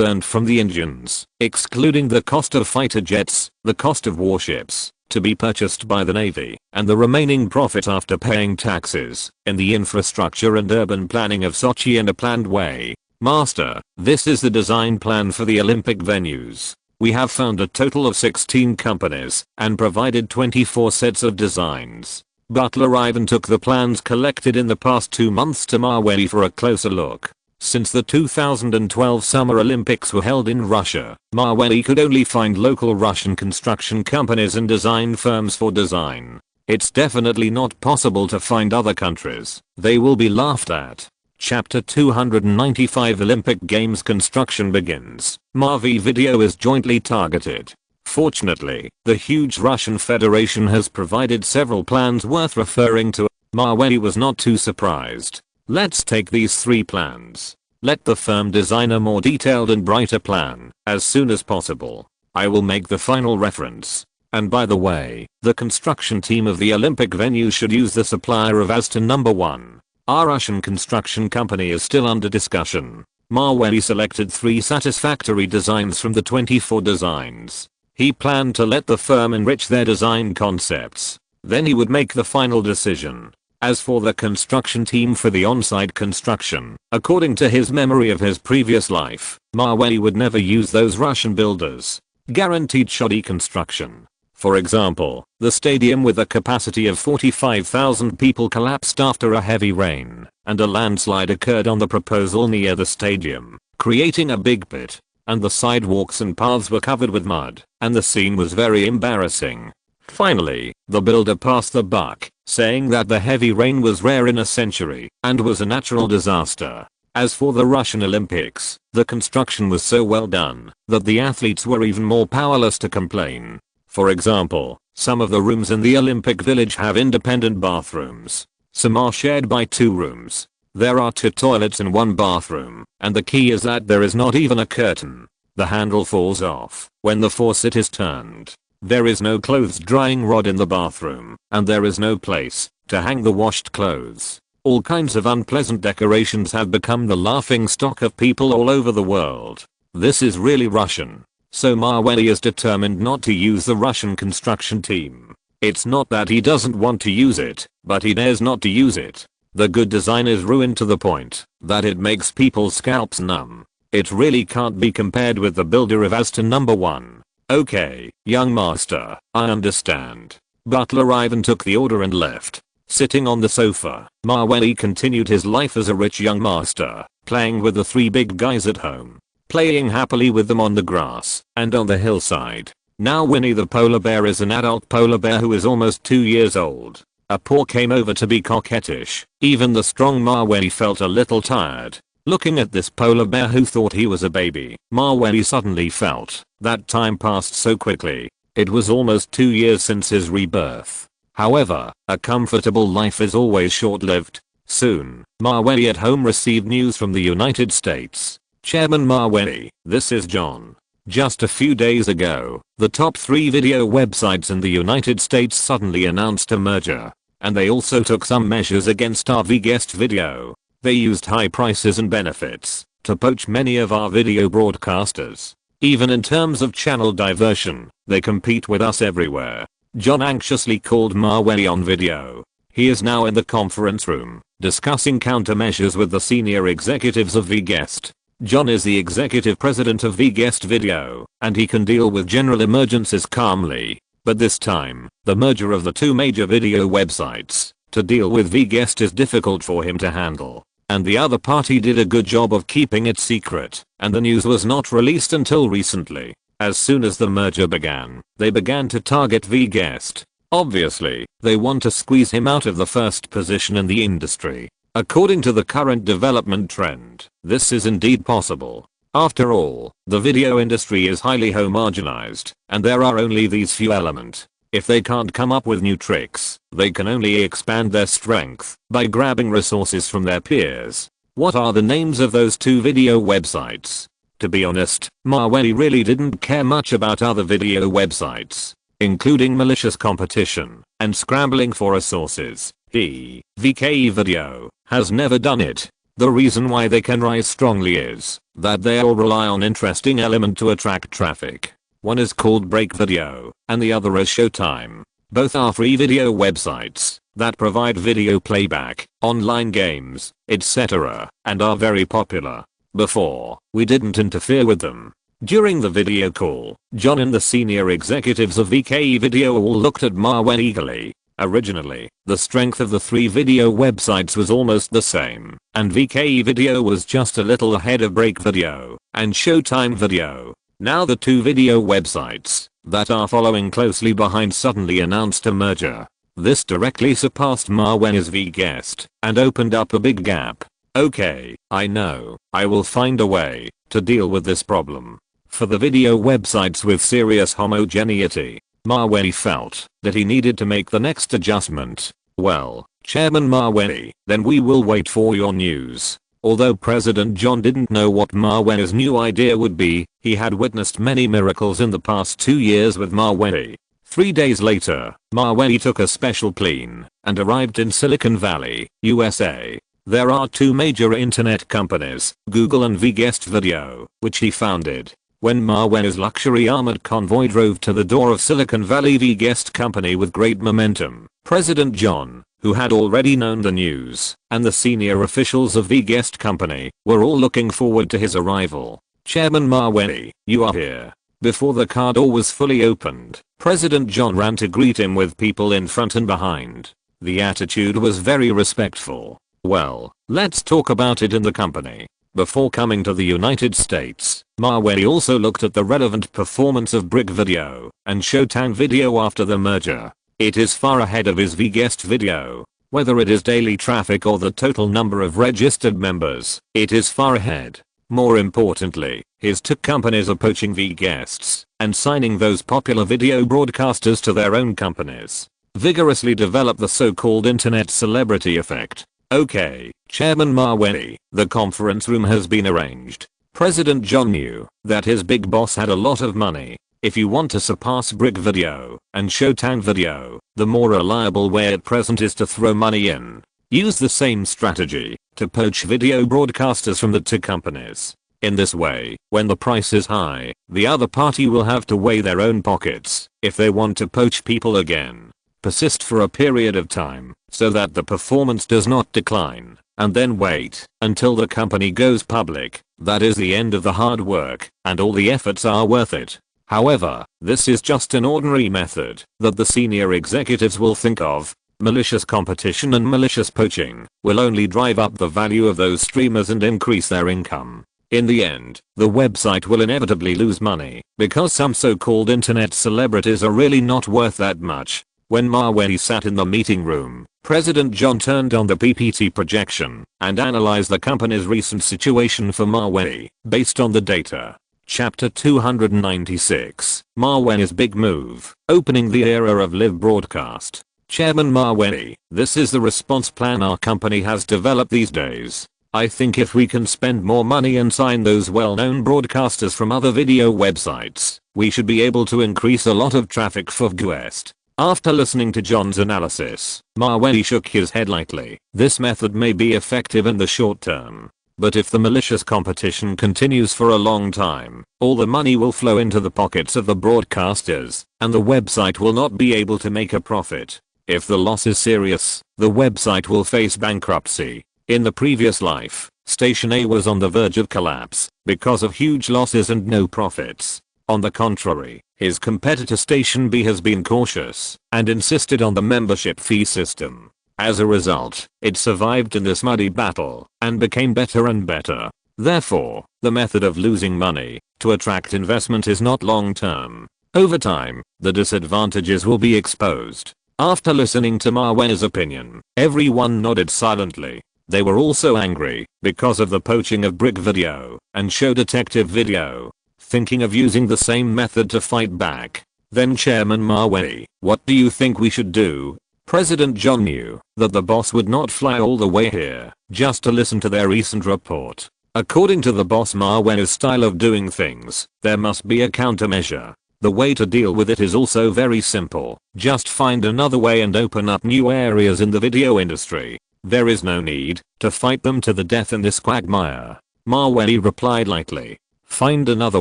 earned from the Indians, excluding the cost of fighter jets, the cost of warships, to be purchased by the Navy, and the remaining profit after paying taxes, in the infrastructure and urban planning of Sochi in a planned way. Master, this is the design plan for the Olympic venues. We have found a total of 16 companies and provided 24 sets of designs. Butler Ivan took the plans collected in the past 2 months to Maweli for a closer look. Since the 2012 Summer Olympics were held in Russia, Maweli could only find local Russian construction companies and design firms for design. It's definitely not possible to find other countries. They will be laughed at. Chapter 295 Olympic Games construction begins. Mavey video is jointly targeted. Fortunately, the huge Russian Federation has provided several plans worth referring to. Maweli was not too surprised. Let's take these 3 plans. Let the firm design a more detailed and brighter plan as soon as possible. I will make the final reference. And by the way, the construction team of the Olympic venue should use the supplier of as to number 1. Our Russian construction company is still under discussion. Maweli selected 3 satisfactory designs from the 24 designs. He planned to let the firm enrich their design concepts. Then he would make the final decision. As for the construction team for the on-site construction, according to his memory of his previous life, Maweli would never use those Russian builders. Guaranteed shoddy construction. For example, the stadium with a capacity of 45,000 people collapsed after a heavy rain, and a landslide occurred on the proposal near the stadium, creating a big pit. And the sidewalks and paths were covered with mud, and the scene was very embarrassing. Finally, the builder passed the buck, saying that the heavy rain was rare in a century, and was a natural disaster. As for the Russian Olympics, the construction was so well done, that the athletes were even more powerless to complain. For example, some of the rooms in the Olympic Village have independent bathrooms. Some are shared by 2 rooms. There are 2 toilets in 1 bathroom, and the key is that there is not even a curtain. The handle falls off when the faucet is turned. There is no clothes drying rod in the bathroom, and there is no place to hang the washed clothes. All kinds of unpleasant decorations have become the laughing stock of people all over the world. This is really Russian. So Maweli is determined not to use the Russian construction team. It's not that he doesn't want to use it, but he dares not to use it. The good design is ruined to the point that it makes people's scalps numb. It really can't be compared with the builder of Aston number 1. Okay, young master, I understand. Butler Ivan took the order and left. Sitting on the sofa, Maweli continued his life as a rich young master, playing with the 3 big guys at home. Playing happily with them on the grass and on the hillside. Now Winnie the polar bear is an adult polar bear who is almost 2 years old. A paw came over to be coquettish. Even the strong Maweli felt a little tired. Looking at this polar bear who thought he was a baby, Maweli suddenly felt that time passed so quickly. It was almost 2 years since his rebirth. However, a comfortable life is always short-lived. Soon, Maweli at home received news from the United States. Chairman Maweli, this is John. Just a few days ago, the top 3 video websites in the United States suddenly announced a merger. And they also took some measures against our VGuest video. They used high prices and benefits to poach many of our video broadcasters. Even in terms of channel diversion, they compete with us everywhere. John anxiously called Maweli on video. He is now in the conference room, discussing countermeasures with the senior executives of VGuest. John is the executive president of VGuest Video, and he can deal with general emergencies calmly. But this time, the merger of the 2 major video websites to deal with VGuest is difficult for him to handle. And the other party did a good job of keeping it secret, and the news was not released until recently. As soon as the merger began, they began to target VGuest. Obviously, they want to squeeze him out of the first position in the industry. According to the current development trend, this is indeed possible. After all, the video industry is highly homogenized, and there are only these few elements. If they can't come up with new tricks, they can only expand their strength by grabbing resources from their peers. What are the names of those 2 video websites? To be honest, Maweli really didn't care much about other video websites, including malicious competition and scrambling for resources. He, VK Video, has never done it. The reason why they can rise strongly is that they all rely on interesting element to attract traffic. One is called Break Video, and the other is Showtime. Both are free video websites that provide video playback, online games, etc., and are very popular. Before, we didn't interfere with them. During the video call, John and the senior executives of VK Video all looked at Maweli eagerly. Originally, the strength of the 3 video websites was almost the same, and VK Video was just a little ahead of Break Video and Showtime Video. Now the 2 video websites that are following closely behind suddenly announced a merger. This directly surpassed Maweli's VGuest and opened up a big gap. Okay, I know, I will find a way to deal with this problem. For the video websites with serious homogeneity, Maweli felt that he needed to make the next adjustment. Well, Chairman Maweli, then we will wait for your news. Although President John didn't know what Maweli's new idea would be, he had witnessed many miracles in the past 2 years with Maweli. 3 days later, Maweli took a special plane and arrived in Silicon Valley, USA. There are 2 major internet companies, Google and VGuest Video, which he founded. When Maweli's luxury armored convoy drove to the door of Silicon Valley VGuest company with great momentum, President John, who had already known the news, and the senior officials of VGuest company, were all looking forward to his arrival. Chairman Maweli, you are here. Before the car door was fully opened, President John ran to greet him with people in front and behind. The attitude was very respectful. Well, let's talk about it in the company. Before coming to the United States, Maweli also looked at the relevant performance of Brick Video and Showtime Video after the merger. It is far ahead of his VGuest Video. Whether it is daily traffic or the total number of registered members, it is far ahead. More importantly, his 2 companies are poaching VGuests and signing those popular video broadcasters to their own companies. Vigorously develop the so-called internet celebrity effect. Okay, Chairman Maweli, the conference room has been arranged. President John knew that his big boss had a lot of money. If you want to surpass Brick Video and Showtime Video, the more reliable way at present is to throw money in. Use the same strategy to poach video broadcasters from the 2 companies. In this way, when the price is high, the other party will have to weigh their own pockets if they want to poach people again. persist for a period of time so that the performance does not decline, and then wait until the company goes public. That is the end of the hard work, and all the efforts are worth it. However, this is just an ordinary method that the senior executives will think of. Malicious competition and malicious poaching will only drive up the value of those streamers and increase their income. In the end, the website will inevitably lose money because some so-called internet celebrities are really not worth that much. When Mawey sat in the meeting room, President John turned on the PPT projection and analyzed the company's recent situation for Mawey based on the data. Chapter 296, Mawey's Big Move, Opening the Era of Live Broadcast. Chairman Mawey, this is the response plan our company has developed these days. I think if we can spend more money and sign those well-known broadcasters from other video websites, we should be able to increase a lot of traffic for VGuest. After listening to John's analysis, Mawey shook his head lightly. This method may be effective in the short term, but if the malicious competition continues for a long time, all the money will flow into the pockets of the broadcasters, and the website will not be able to make a profit. If the loss is serious, the website will face bankruptcy. In the previous life, Station A was on the verge of collapse because of huge losses and no profits. On the contrary, his competitor Station B has been cautious and insisted on the membership fee system. As a result, it survived in this muddy battle and became better and better. Therefore, the method of losing money to attract investment is not long-term. Over time, the disadvantages will be exposed. After listening to Mawey's opinion, everyone nodded silently. They were also angry because of the poaching of Brick Video and Show Detective Video, thinking of using the same method to fight back. Then Chairman Mawey, what do you think we should do? President John knew that the boss would not fly all the way here just to listen to their recent report. According to the boss Mawey's style of doing things, there must be a countermeasure. The way to deal with it is also very simple. Just find another way and open up new areas in the video industry. There is no need to fight them to the death in this quagmire. Mawey replied lightly. Find another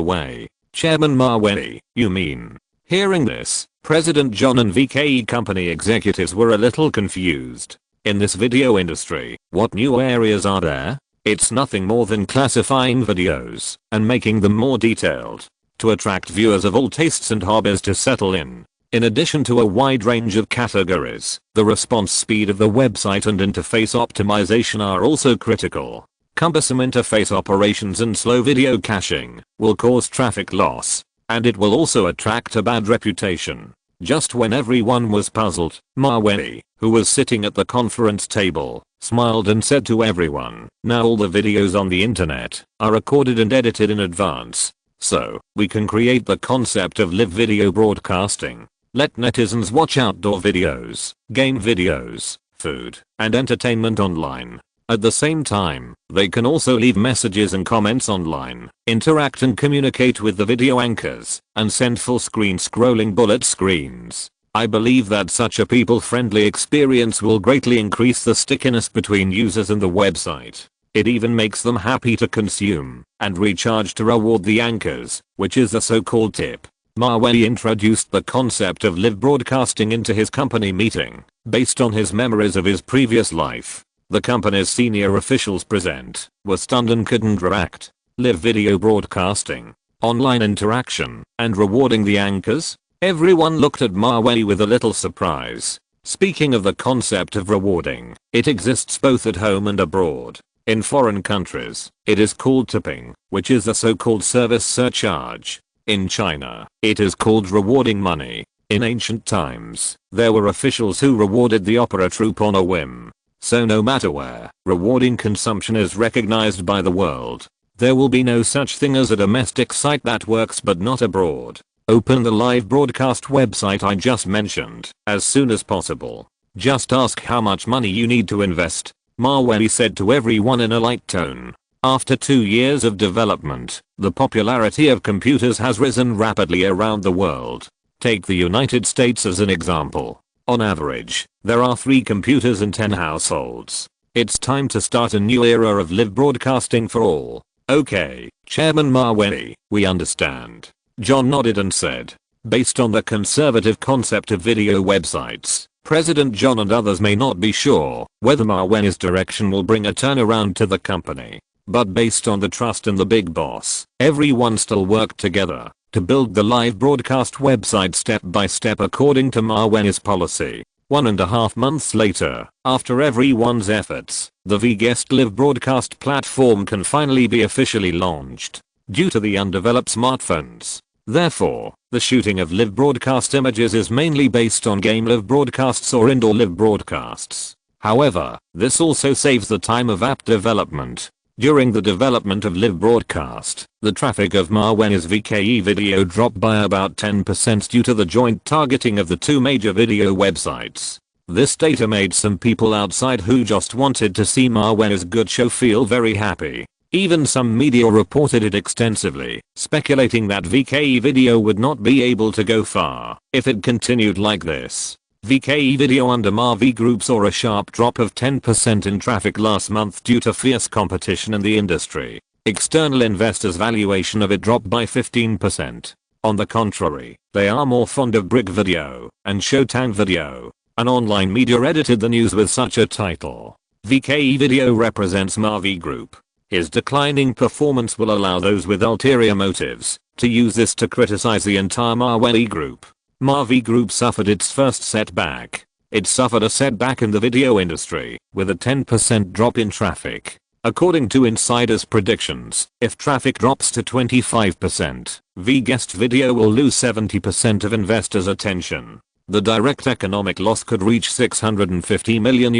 way. Chairman Mawey, you mean? Hearing this, President John and VKE company executives were a little confused. In this video industry, what new areas are there? It's nothing more than classifying videos and making them more detailed to attract viewers of all tastes and hobbies to settle in. In addition to a wide range of categories, the response speed of the website and interface optimization are also critical. Cumbersome interface operations and slow video caching will cause traffic loss, and it will also attract a bad reputation. Just when everyone was puzzled, Mawey, who was sitting at the conference table, smiled and said to everyone, now all the videos on the internet are recorded and edited in advance. So, we can create the concept of live video broadcasting. Let netizens watch outdoor videos, game videos, food, and entertainment online. At the same time, they can also leave messages and comments online, interact and communicate with the video anchors, and send full screen scrolling bullet screens. I believe that such a people-friendly experience will greatly increase the stickiness between users and the website. It even makes them happy to consume and recharge to reward the anchors, which is the so-called tip. Mawey introduced the concept of live broadcasting into his company meeting, based on his memories of his previous life. The company's senior officials present were stunned and couldn't react. Live video broadcasting, online interaction, and rewarding the anchors? Everyone looked at Mawey with a little surprise. Speaking of the concept of rewarding, it exists both at home and abroad. In foreign countries, it is called tipping, which is the so-called service surcharge. In China, it is called rewarding money. In ancient times, there were officials who rewarded the opera troupe on a whim. So no matter where, rewarding consumption is recognized by the world. There will be no such thing as a domestic site that works but not abroad. Open the live broadcast website I just mentioned as soon as possible. Just ask how much money you need to invest. Mawey said to everyone in a light tone. After 2 years of development, the popularity of computers has risen rapidly around the world. Take the United States as an example. On average, there are 3 computers in 10 households. It's time to start a new era of live broadcasting for all. Okay, Chairman Mawey, we understand. John nodded and said, based on the conservative concept of video websites, President John and others may not be sure whether Maweni's direction will bring a turnaround to the company. But based on the trust in the big boss, everyone still worked together to build the live broadcast website step by step according to Maweni's policy. 1.5 months later, after everyone's efforts, the VGuest live broadcast platform can finally be officially launched due to the undeveloped smartphones. Therefore, the shooting of live broadcast images is mainly based on game live broadcasts or indoor live broadcasts. However, this also saves the time of app development. During the development of live broadcast, the traffic of Maweni's VKE video dropped by about 10% due to the joint targeting of the two major video websites. This data made some people outside who just wanted to see Maweni's good show feel very happy. Even some media reported it extensively, speculating that VKE video would not be able to go far if it continued like this. VKE video under Mavey Group saw a sharp drop of 10% in traffic last month due to fierce competition in the industry. External investors' valuation of it dropped by 15%. On the contrary, they are more fond of Brick Video and Showtime Video. An online media edited the news with such a title. VKE video represents Mavey Group. His declining performance will allow those with ulterior motives to use this to criticize the entire Mavey Group. Mavey Group suffered its first setback. It suffered a setback in the video industry with a 10% drop in traffic. According to insiders' predictions, if traffic drops to 25%, VGuest video will lose 70% of investors' attention. The direct economic loss could reach $650 million.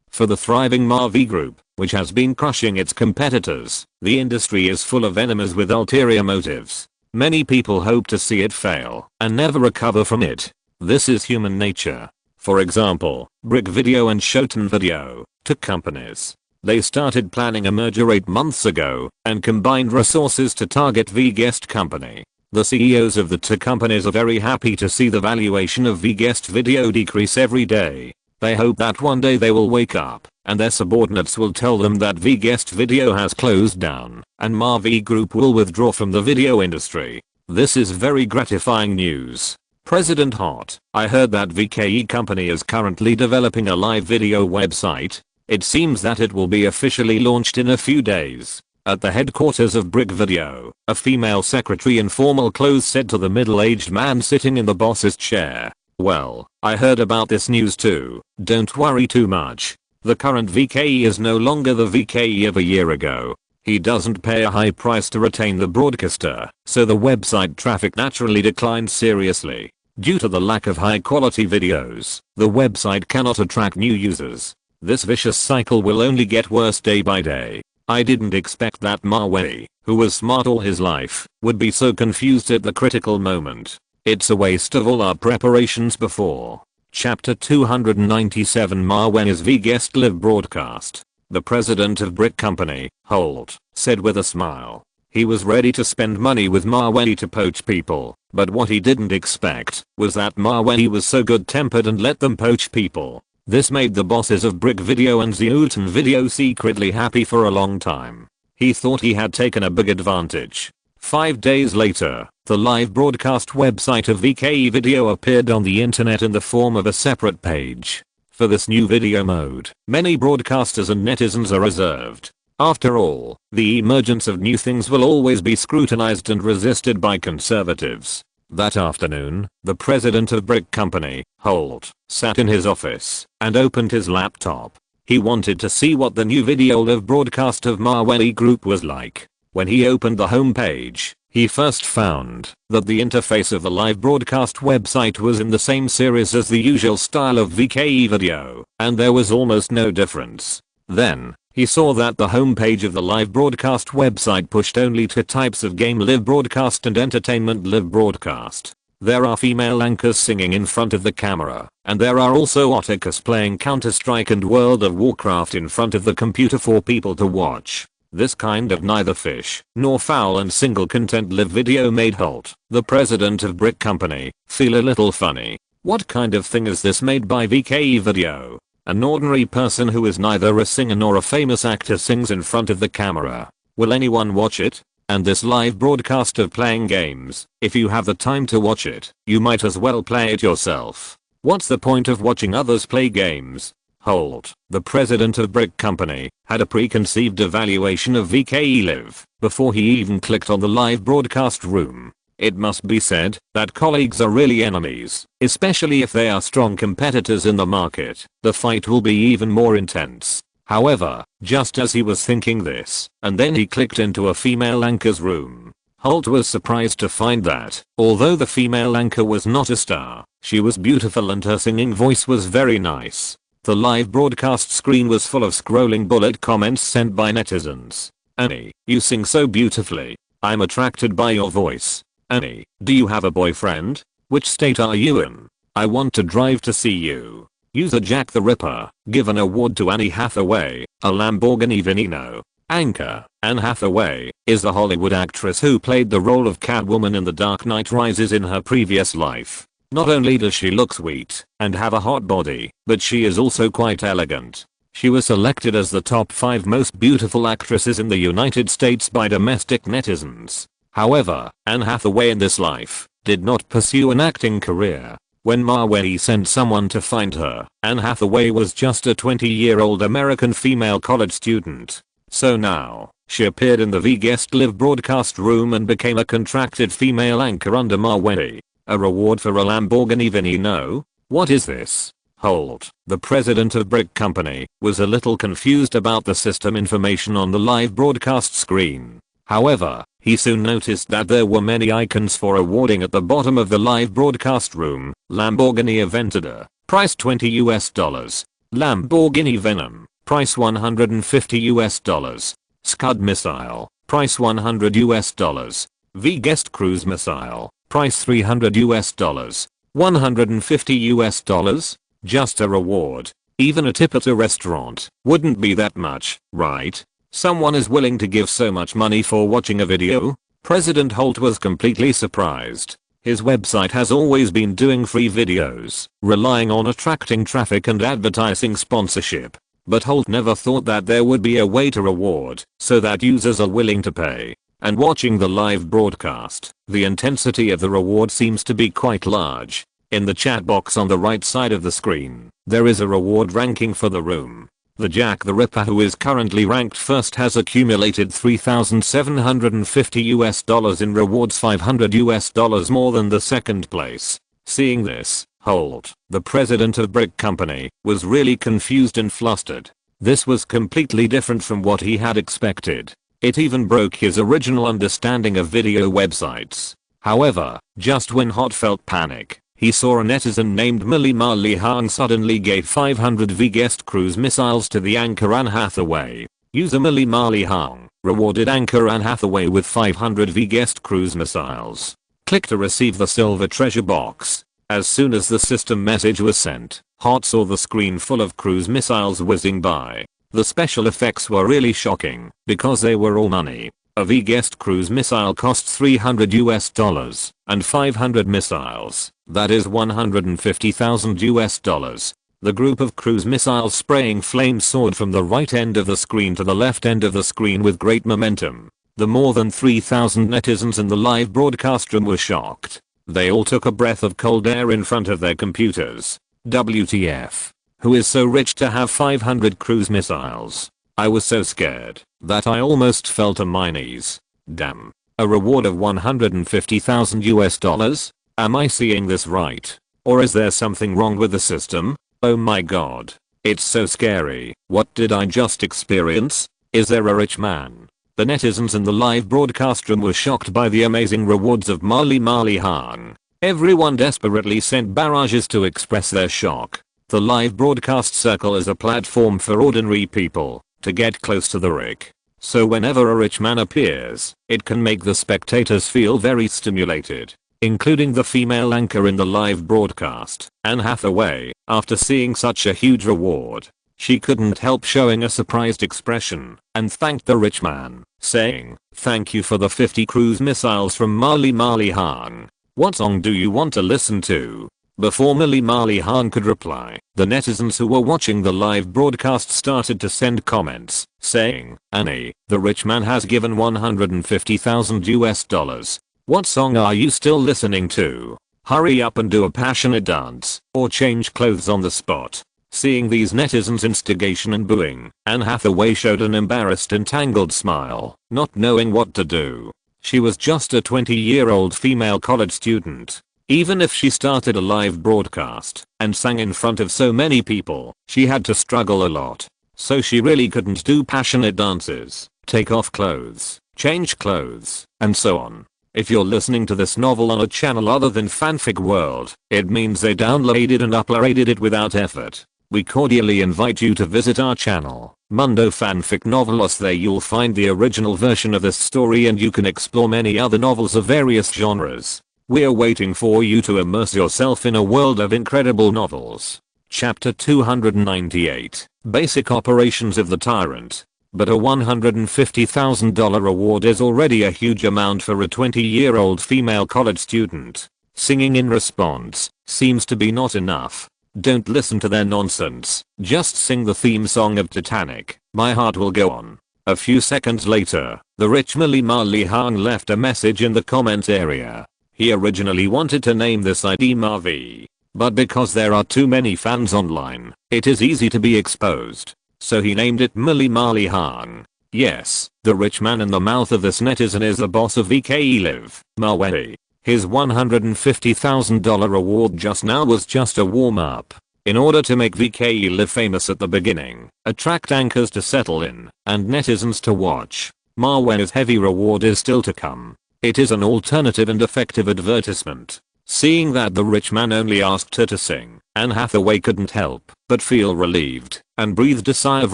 For the thriving Mavey Group, which has been crushing its competitors, the industry is full of enemies with ulterior motives. Many people hope to see it fail and never recover from it. This is human nature. For example, Brick Video and Showtime Video, two companies. They started planning a merger 8 months ago and combined resources to target VGuest company. The CEOs of the two companies are very happy to see the valuation of VGuest video decrease every day. They hope that one day they will wake up and their subordinates will tell them that VGuest video has closed down and Mavey Group will withdraw from the video industry. This is very gratifying news. President Hot, I heard that VKE company is currently developing a live video website. It seems that it will be officially launched in a few days. At the headquarters of Brick Video, a female secretary in formal clothes said to the middle-aged man sitting in the boss's chair, "Well, I heard about this news too. Don't worry too much. The current VKE is no longer the VKE of a year ago. He doesn't pay a high price to retain the broadcaster, so the website traffic naturally declined seriously. Due to the lack of high-quality videos, the website cannot attract new users. This vicious cycle will only get worse day by day. I didn't expect that Mawey, who was smart all his life, would be so confused at the critical moment. It's a waste of all our preparations before." Chapter 297 Maweni's VGuest live broadcast. The president of Brick Company, Holt, said with a smile. He was ready to spend money with Mawey to poach people, but what he didn't expect was that Mawey was so good-tempered and let them poach people. This made the bosses of Brick Video and Showtime Video secretly happy for a long time. He thought he had taken a big advantage. 5 days later, the live broadcast website of VKE Video appeared on the internet in the form of a separate page. For this new video mode, many broadcasters and netizens are reserved. After all, the emergence of new things will always be scrutinized and resisted by conservatives. That afternoon, the president of Brick Company, Holt, sat in his office and opened his laptop. He wanted to see what the new video live broadcast of Mawey Group was like. When he opened the home page, he first found that the interface of the live broadcast website was in the same series as the usual style of VKE video, and there was almost no difference. Then, he saw that the homepage of the live broadcast website pushed only two types of game live broadcast and entertainment live broadcast. There are female anchors singing in front of the camera, and there are also otakus playing Counter-Strike and World of Warcraft in front of the computer for people to watch. This kind of neither fish nor fowl and single content live video made Holt, the president of Brick Company, feel a little funny. What kind of thing is this made by VKE Video? An ordinary person who is neither a singer nor a famous actor sings in front of the camera. Will anyone watch it? And this live broadcast of playing games, if you have the time to watch it, you might as well play it yourself. What's the point of watching others play games? Hold. The president of Brick Company had a preconceived evaluation of VK Live before he even clicked on the live broadcast room. It must be said that colleagues are really enemies, especially if they are strong competitors in the market. The fight will be even more intense. However, just as he was thinking this, and then he clicked into a female anchor's room. Holt was surprised to find that, although the female anchor was not a star, she was beautiful and her singing voice was very nice. The live broadcast screen was full of scrolling bullet comments sent by netizens. Annie, you sing so beautifully. I'm attracted by your voice. Annie, do you have a boyfriend? Which state are you in? I want to drive to see you. User Jack the Ripper, give an award to Annie Hathaway, a Lamborghini Veneno. Anchor, Anne Hathaway, is the Hollywood actress who played the role of Catwoman in The Dark Knight Rises in her previous life. Not only does she look sweet and have a hot body, but she is also quite elegant. She was selected as the top 5 most beautiful actresses in the United States by domestic netizens. However, Anne Hathaway in this life did not pursue an acting career. When Mawei sent someone to find her, Anne Hathaway was just a 20-year-old American female college student. So now, she appeared in the V-Guest Live broadcast room and became a contracted female anchor under Mawei. A reward for a Lamborghini Veneno? What is this? Hold. The president of Brick Company was a little confused about the system information on the live broadcast screen. However, he soon noticed that there were many icons for awarding at the bottom of the live broadcast room. Lamborghini Aventador, price $20. Lamborghini Venom, price $150. Scud Missile, price $100. V-Guest Cruise Missile, price $300. $150. Just a reward. Even a tip at a restaurant wouldn't be that much, right? Someone is willing to give so much money for watching a video? President Holt was completely surprised. His website has always been doing free videos, relying on attracting traffic and advertising sponsorship. But Holt never thought that there would be a way to reward so that users are willing to pay. And watching the live broadcast, the intensity of the reward seems to be quite large. In the chat box on the right side of the screen, there is a reward ranking for the room. The Jack the Ripper, who is currently ranked first, has accumulated $3,750 in rewards, $500 more than the second place. Seeing this, Holt, the president of Brick Company, was really confused and flustered. This was completely different from what he had expected. It even broke his original understanding of video websites. However, just when Holt felt panic, he saw a netizen named Millie Marley Hang suddenly gave 500 V-Guest Cruise missiles to the anchor Anne Hathaway. User Millie Marley Hang rewarded anchor Anne Hathaway with 500 V-Guest Cruise missiles. Click to receive the silver treasure box. As soon as the system message was sent, Holt saw the screen full of cruise missiles whizzing by. The special effects were really shocking because they were all money. A V-Guest Cruise missile costs $300 and 500 missiles, that is $150,000. The group of cruise missiles spraying flames soared from the right end of the screen to the left end of the screen with great momentum. The more than 3,000 netizens in the live broadcast room were shocked. They all took a breath of cold air in front of their computers. WTF? Who is so rich to have 500 cruise missiles? I was so scared that I almost fell to my knees. Damn. A reward of $150,000? Am I seeing this right? Or is there something wrong with the system? Oh my god. It's so scary. What did I just experience? Is there a rich man? The netizens in the live broadcast room were shocked by the amazing rewards of Marley Hang. Everyone desperately sent barrages to express their shock. The live broadcast circle is a platform for ordinary people to get close to the rich. So whenever a rich man appears, it can make the spectators feel very stimulated, including the female anchor in the live broadcast, Anne Hathaway. After seeing such a huge reward, she couldn't help showing a surprised expression and thanked the rich man, saying, "Thank you for the 50 cruise missiles from Marley Hang. What song do you want to listen to?" Before Millie Marley Hang could reply, the netizens who were watching the live broadcast started to send comments, saying, "Annie, the rich man has given $150,000. What song are you still listening to?" Hurry up and do a passionate dance or change clothes on the spot. Seeing these netizens' instigation and booing, Anne Hathaway showed an embarrassed and tangled smile, not knowing what to do. She was just a 20-year-old female college student. Even if she started a live broadcast and sang in front of so many people, she had to struggle a lot. So she really couldn't do passionate dances, take off clothes, change clothes, and so on. If you're listening to this novel on a channel other than Fanfic World, it means they downloaded and uploaded it without effort. We cordially invite you to visit our channel, Mundo Fanfic Novelos. There you'll find the original version of this story and you can explore many other novels of various genres. We're waiting for you to immerse yourself in a world of incredible novels. Chapter 298, Basic Operations of the Tyrant. But a $150,000 reward is already a huge amount for a 20-year-old female college student. Singing in response seems to be not enough. Don't listen to their nonsense. Just sing the theme song of Titanic, My Heart Will Go On. A few seconds later, the rich Millie Marley Hung left a message in the comments area. He originally wanted to name this ID Mavey, but because there are too many fans online, it is easy to be exposed. So he named it Millie Marley Hung. Yes, the rich man in the mouth of this netizen is the boss of VK Live, Maweli. His $150,000 reward just now was just a warm-up. In order to make VK Live famous at the beginning, attract anchors to settle in, and netizens to watch, Maweli's heavy reward is still to come. It is an alternative and effective advertisement. Seeing that the rich man only asked her to sing, Anne Hathaway couldn't help but feel relieved and breathed a sigh of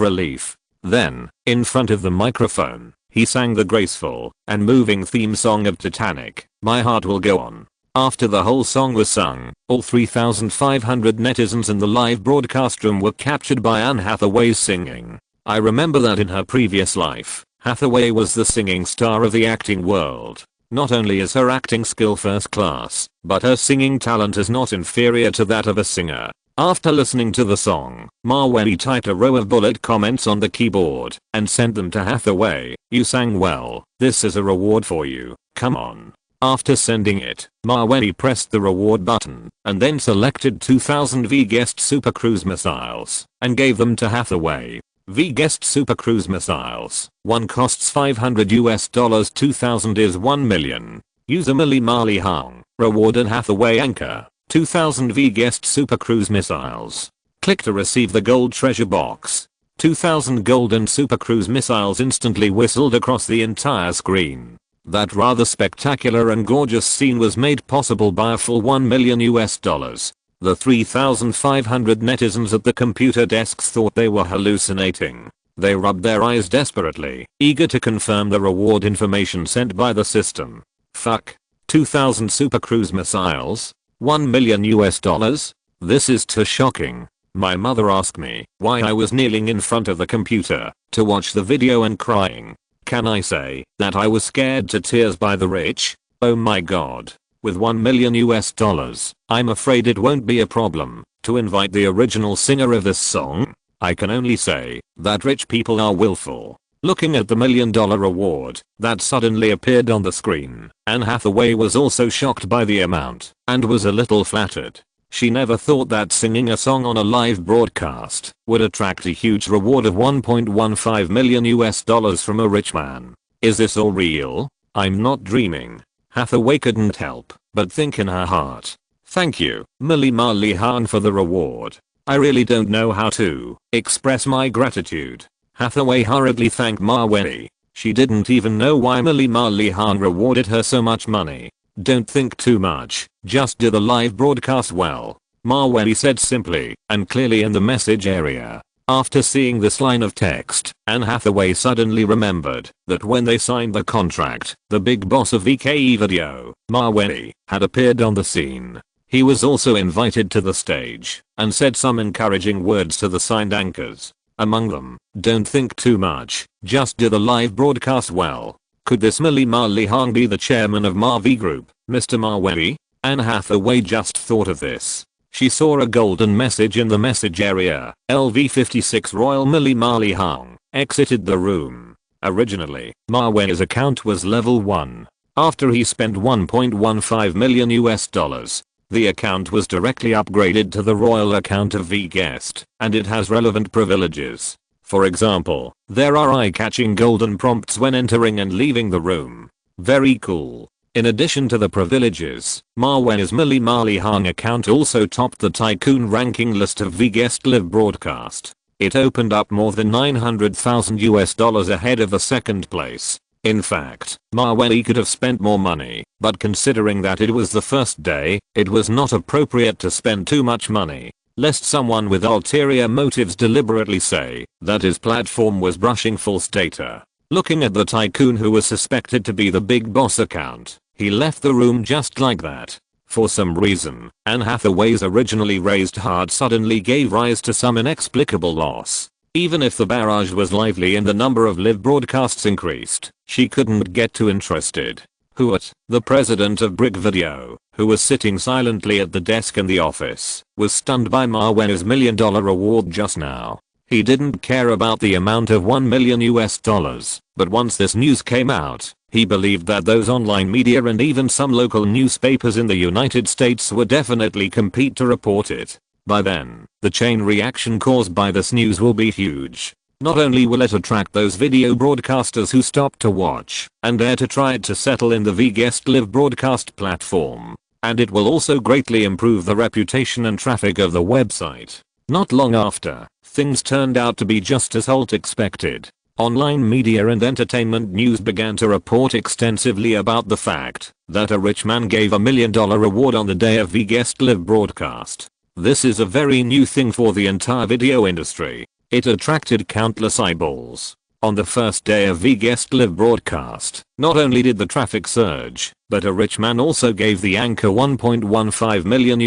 relief. Then, in front of the microphone, he sang the graceful and moving theme song of Titanic, My Heart Will Go On. After the whole song was sung, all 3,500 netizens in the live broadcast room were captured by Anne Hathaway's singing. I remember that in her previous life, Hathaway was the singing star of the acting world. Not only is her acting skill first class, but her singing talent is not inferior to that of a singer. After listening to the song, Maweli typed a row of bullet comments on the keyboard and sent them to Hathaway. You sang well, this is a reward for you, come on. After sending it, Maweli pressed the reward button and then selected 2000 V-Guest Super Cruise missiles and gave them to Hathaway. V-Guest Super Cruise missiles. One costs $500 US, 2000 is 1 million. User Millie Marley Hung. Rewarded Hathaway Anchor. 2000 V-Guest Super Cruise missiles. Click to receive the gold treasure box. 2000 golden Super Cruise missiles instantly whistled across the entire screen. That rather spectacular and gorgeous scene was made possible by a full 1 million US dollars. The 3,500 netizens at the computer desks thought they were hallucinating. They rubbed their eyes desperately, eager to confirm the reward information sent by the system. Fuck. 2,000 Super Cruise missiles? 1 million US dollars? This is too shocking. My mother asked me why I was kneeling in front of the computer to watch the video and crying. Can I say that I was scared to tears by the rich? Oh my god. With 1 million US dollars, I'm afraid it won't be a problem to invite the original singer of this song. I can only say that rich people are willful. Looking at the $1 million reward that suddenly appeared on the screen, Anne Hathaway was also shocked by the amount and was a little flattered. She never thought that singing a song on a live broadcast would attract a huge reward of 1.15 million US dollars from a rich man. Is this all real? I'm not dreaming. Hathaway couldn't help but think in her heart. Thank you, Millie Marley Hung, for the reward. I really don't know how to express my gratitude. Hathaway hurriedly thanked Maweli. She didn't even know why Millie Marley Hung rewarded her so much money. Don't think too much, just do the live broadcast well, Maweli said simply and clearly in the message area. After seeing this line of text, Anne Hathaway suddenly remembered that when they signed the contract, the big boss of VK Video, Maweli, had appeared on the scene. He was also invited to the stage and said some encouraging words to the signed anchors. Among them, don't think too much, just do the live broadcast well. Could this Millie Marley Hung be the chairman of Mavey Group, Mr. Maweli? Anne Hathaway just thought of this. She saw a golden message in the message area. LV56 Royal Millie Marley Hung exited the room. Originally, Maweli's account was level 1. After he spent 1.15 million US dollars, The account was directly upgraded to the royal account of VGuest, and it has relevant privileges. For example, there are eye-catching golden prompts when entering and leaving the room. Very cool. In addition to the privileges, Marwen's Millie Marley Hung account also topped the Tycoon ranking list of VGuest live broadcast. It opened up more than $900,000 ahead of the second place. In fact, Marwen could have spent more money, but considering that it was the first day, it was not appropriate to spend too much money, lest someone with ulterior motives deliberately say that his platform was brushing false data. Looking at the Tycoon who was suspected to be the big boss account, he left the room just like that. For some reason, Anne Hathaway's originally raised heart suddenly gave rise to some inexplicable loss. Even if the barrage was lively and the number of live broadcasts increased, she couldn't get too interested. Huat, the president of Brick Video, who was sitting silently at the desk in the office, was stunned by Marwen's $1 million award just now. He didn't care about the amount of $1 million, but once this news came out, he believed that those online media and even some local newspapers in the United States would definitely compete to report it. By then, the chain reaction caused by this news will be huge. Not only will it attract those video broadcasters who stop to watch and dare to try to settle in the VGuest live broadcast platform, and it will also greatly improve the reputation and traffic of the website. Not long after, things turned out to be just as Holt expected. Online media and entertainment news began to report extensively about the fact that a rich man gave $1 million award on the day of VGuest live broadcast. This is a very new thing for the entire video industry. It attracted countless eyeballs. On the first day of VGuest live broadcast, not only did the traffic surge, but a rich man also gave the anchor $1.15 million.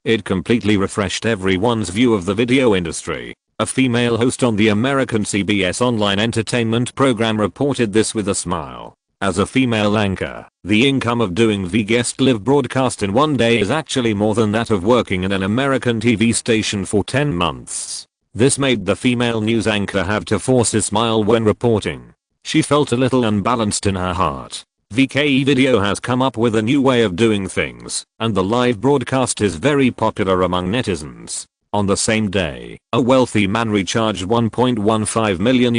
It completely refreshed everyone's view of the video industry. A female host on the American CBS online entertainment program reported this with a smile. As a female anchor, the income of doing VGuest live broadcast in one day is actually more than that of working in an American TV station for 10 months. This made the female news anchor have to force a smile when reporting. She felt a little unbalanced in her heart. VK Video has come up with a new way of doing things, and the live broadcast is very popular among netizens. On the same day, a wealthy man recharged $1.15 million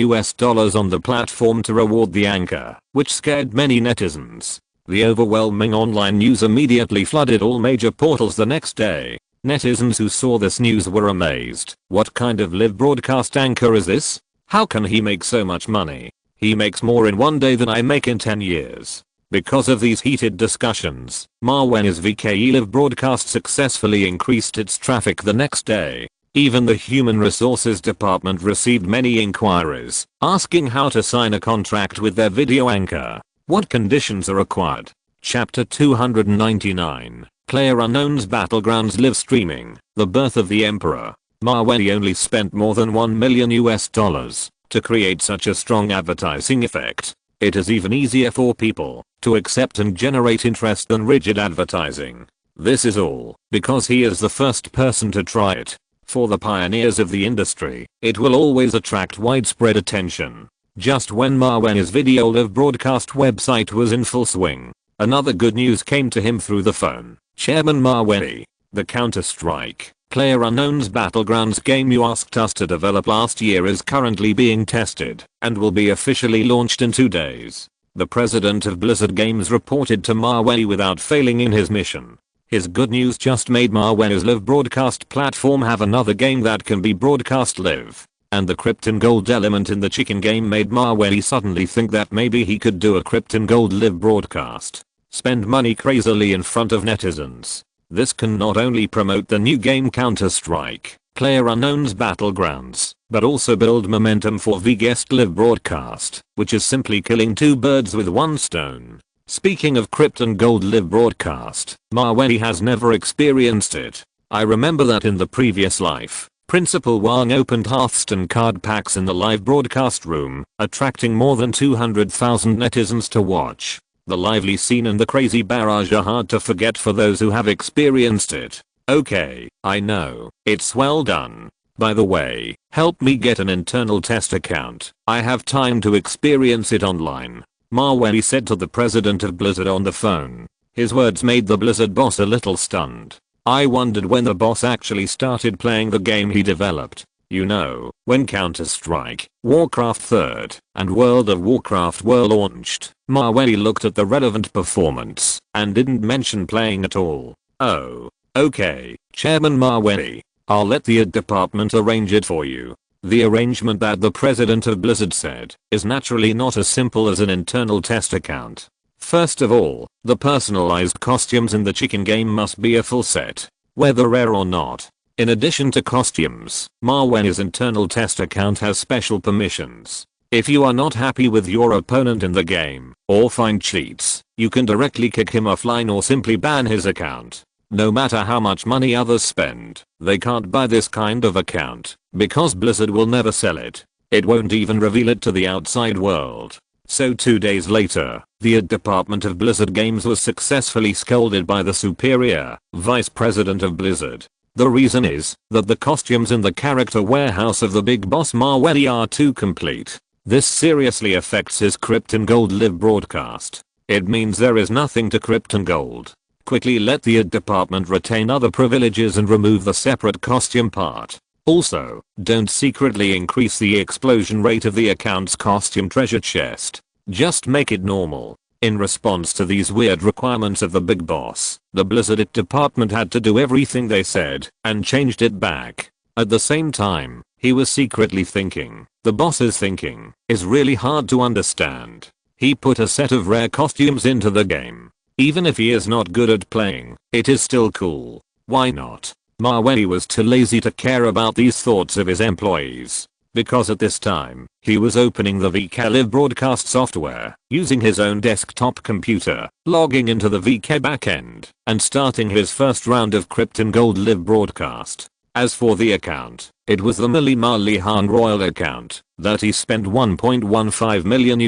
on the platform to reward the anchor, which scared many netizens. The overwhelming online news immediately flooded all major portals the next day. Netizens who saw this news were amazed. What kind of live broadcast anchor is this? How can he make so much money? He makes more in one day than I make in 10 years. Because of these heated discussions, Marwen's VK live broadcast successfully increased its traffic the next day. Even the Human Resources Department received many inquiries, asking how to sign a contract with their video anchor. What conditions are required? Chapter 299, PlayerUnknown's Battlegrounds live streaming, the birth of the Emperor. Marwen only spent more than $1 million to create such a strong advertising effect. It is even easier for people to accept and generate interest than rigid advertising. This is all because he is the first person to try it. For the pioneers of the industry, it will always attract widespread attention. Just when Marwen's video live broadcast website was in full swing, another good news came to him through the phone. Chairman Marwen, the Counter-Strike, PlayerUnknown's Battlegrounds game you asked us to develop last year is currently being tested and will be officially launched in 2 days. The president of Blizzard Games reported to Marwen without failing in his mission. His good news just made Marwen's live broadcast platform have another game that can be broadcast live. And the Krypton Gold element in the chicken game made Marwen suddenly think that maybe he could do a Krypton Gold live broadcast. Spend money crazily in front of netizens. This can not only promote the new game Counter-Strike, PlayerUnknown's Battlegrounds, but also build momentum for VGuest live broadcast, which is simply killing 2 birds with 1 stone. Speaking of Krypton Gold live broadcast, Marwen has never experienced it. I remember that in the previous life, Principal Wang opened Hearthstone card packs in the live broadcast room, attracting more than 200,000 netizens to watch. The lively scene and the crazy barrage are hard to forget for those who have experienced it. Okay, I know, it's well done. By the way, help me get an internal test account. I have time to experience it online. Marwen said to the president of Blizzard on the phone. His words made the Blizzard boss a little stunned. I wondered when the boss actually started playing the game he developed. You know, when Counter-Strike, Warcraft 3rd, and World of Warcraft were launched, Maweli looked at the relevant performance and didn't mention playing at all. Oh, okay, Chairman Maweli. I'll let the department arrange it for you. The arrangement that the president of Blizzard said is naturally not as simple as an internal test account. First of all, the personalized costumes in the chicken game must be a full set, whether rare or not. In addition to costumes, Maweli's internal test account has special permissions. If you are not happy with your opponent in the game, or find cheats, you can directly kick him offline or simply ban his account. No matter how much money others spend, they can't buy this kind of account, because Blizzard will never sell it. It won't even reveal it to the outside world. So 2 days later, the department of Blizzard Games was successfully scolded by the superior vice president of Blizzard. The reason is that the costumes in the character warehouse of the big boss Maweli are too complete. This seriously affects his Krypton Gold live broadcast. It means there is nothing to Krypton Gold. Quickly let the department retain other privileges and remove the separate costume part. Also, don't secretly increase the explosion rate of the account's costume treasure chest. Just make it normal. In response to these weird requirements of the big boss, the Blizzard department had to do everything they said and changed it back. At the same time, he was secretly thinking, the boss's thinking is really hard to understand. He put a set of rare costumes into the game. Even if he is not good at playing, it is still cool. Why not? Maweli was too lazy to care about these thoughts of his employees. Because at this time, he was opening the VK Live broadcast software, using his own desktop computer, logging into the VK backend, and starting his first round of Krypton Gold Live broadcast. As for the account, it was the Mali Han Royal account that he spent $1.15 million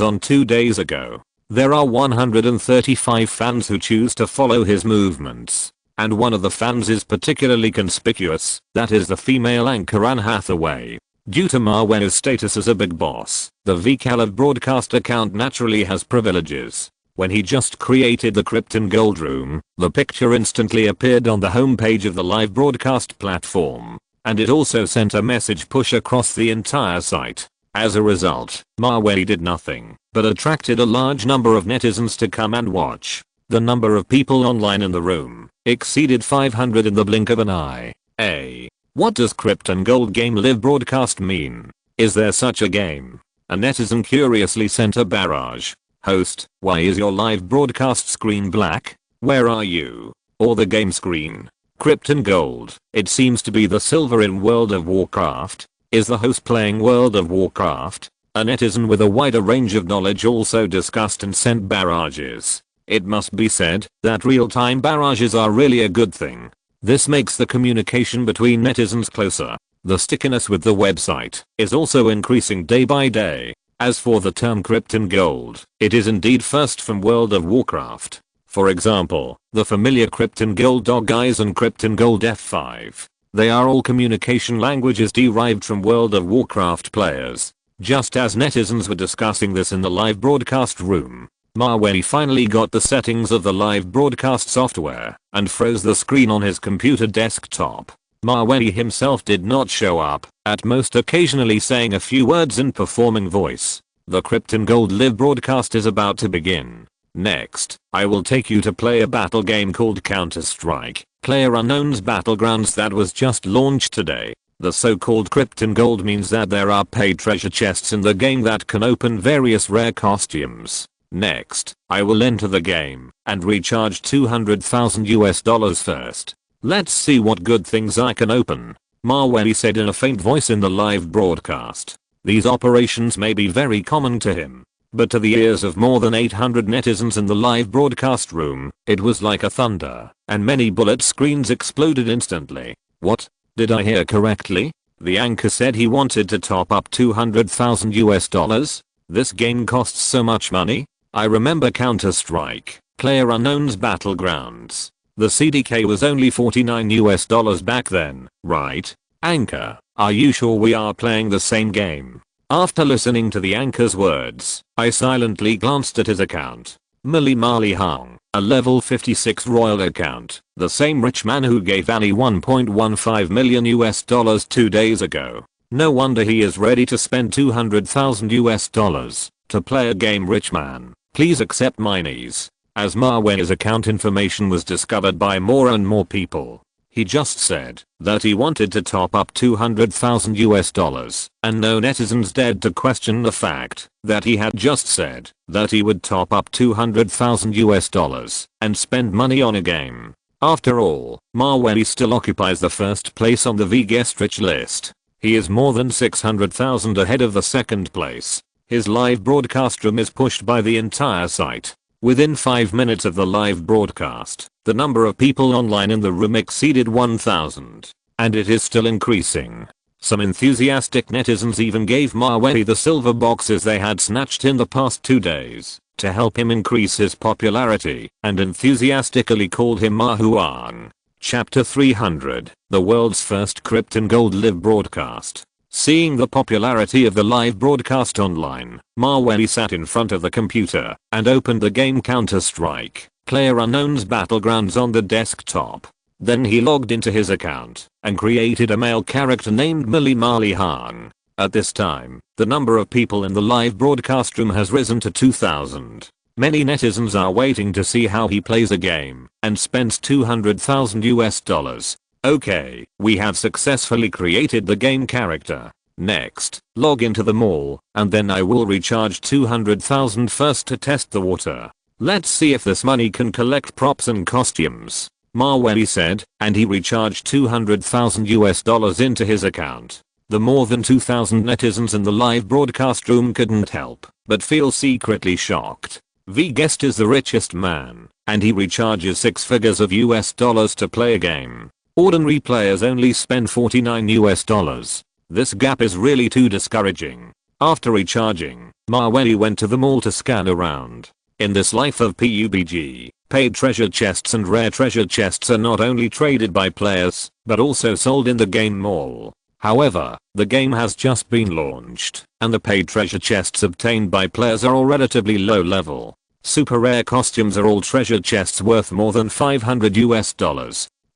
on 2 days ago. There are 135 fans who choose to follow his movements. And one of the fans is particularly conspicuous, that is the female anchor Anne Hathaway. Due to Maweli's status as a big boss, the VK broadcast account naturally has privileges. When he just created the Krypton Gold Room, the picture instantly appeared on the homepage of the live broadcast platform. And it also sent a message push across the entire site. As a result, Maweli did nothing but attracted a large number of netizens to come and watch. The number of people online in the room exceeded 500 in the blink of an eye. What does Krypton Gold Game Live broadcast mean? Is there such a game? A netizen curiously sent a barrage. Host, why is your live broadcast screen black? Where are you? Or the game screen? Krypton Gold, it seems to be the silver in World of Warcraft. Is the host playing World of Warcraft? A netizen with a wider range of knowledge also discussed and sent barrages. It must be said that real-time barrages are really a good thing. This makes the communication between netizens closer. The stickiness with the website is also increasing day by day. As for the term Krypton Gold, it is indeed first from World of Warcraft. For example, the familiar Krypton Gold Dog Eyes and Krypton Gold F5. They are all communication languages derived from World of Warcraft players. Just as netizens were discussing this in the live broadcast room, Maweli finally got the settings of the live broadcast software and froze the screen on his computer desktop. Maweli himself did not show up, at most occasionally saying a few words in performing voice. The Krypton Gold Live broadcast is about to begin. Next, I will take you to play a battle game called Counter-Strike, PlayerUnknown's Battlegrounds that was just launched today. The so-called Krypton Gold means that there are paid treasure chests in the game that can open various rare costumes. Next, I will enter the game and recharge $200,000 first. Let's see what good things I can open, Maweli said in a faint voice in the live broadcast. These operations may be very common to him, but to the ears of more than 800 netizens in the live broadcast room, it was like a thunder, and many bullet screens exploded instantly. What? Did I hear correctly? The anchor said he wanted to top up $200,000? This game costs so much money? I remember Counter-Strike, PlayerUnknown's Battlegrounds. The CDK was only $49 back then, right? Anchor, are you sure we are playing the same game? After listening to the anchor's words, I silently glanced at his account. Millie Marley Hung, a level 56 royal account, the same rich man who gave Ali $1.15 million US 2 days ago. No wonder he is ready to spend $200,000 US to play a game. Rich man, please accept my knees. As Mawei's account information was discovered by more and more people, he just said that he wanted to top up $200,000 US, and no netizens dared to question the fact that he had just said that he would top up $200,000 US and spend money on a game. After all, Mawei still occupies the first place on the VGuest Rich list. He is more than 600,000 ahead of the second place. His live broadcast room is pushed by the entire site. Within 5 minutes of the live broadcast, the number of people online in the room exceeded 1,000, and it is still increasing. Some enthusiastic netizens even gave Mawei the silver boxes they had snatched in the past 2 days to help him increase his popularity, and enthusiastically called him Mahuang. Chapter 300, the world's first Krypton Gold live broadcast. Seeing the popularity of the live broadcast online, Mawei sat in front of the computer and opened the game Counter-Strike, PlayerUnknown's Battlegrounds on the desktop. Then he logged into his account and created a male character named Millie Marley Hung. At this time, the number of people in the live broadcast room has risen to 2,000. Many netizens are waiting to see how he plays a game and spends $200,000 US. Okay, we have successfully created the game character. Next, log into the mall, and then I will recharge $200,000 first to test the water. Let's see if this money can collect props and costumes, Mawei said, and he recharged $200,000 US into his account. The more than 2,000 netizens in the live broadcast room couldn't help but feel secretly shocked. VGuest is the richest man, and he recharges 6 figures of US dollars to play a game. Ordinary players only spend $49 US. This gap is really too discouraging. After recharging, Mawei went to the mall to scan around. In this life of PUBG, paid treasure chests and rare treasure chests are not only traded by players, but also sold in the game mall. However, the game has just been launched, and the paid treasure chests obtained by players are all relatively low level. Super rare costumes are all treasure chests worth more than $500 US.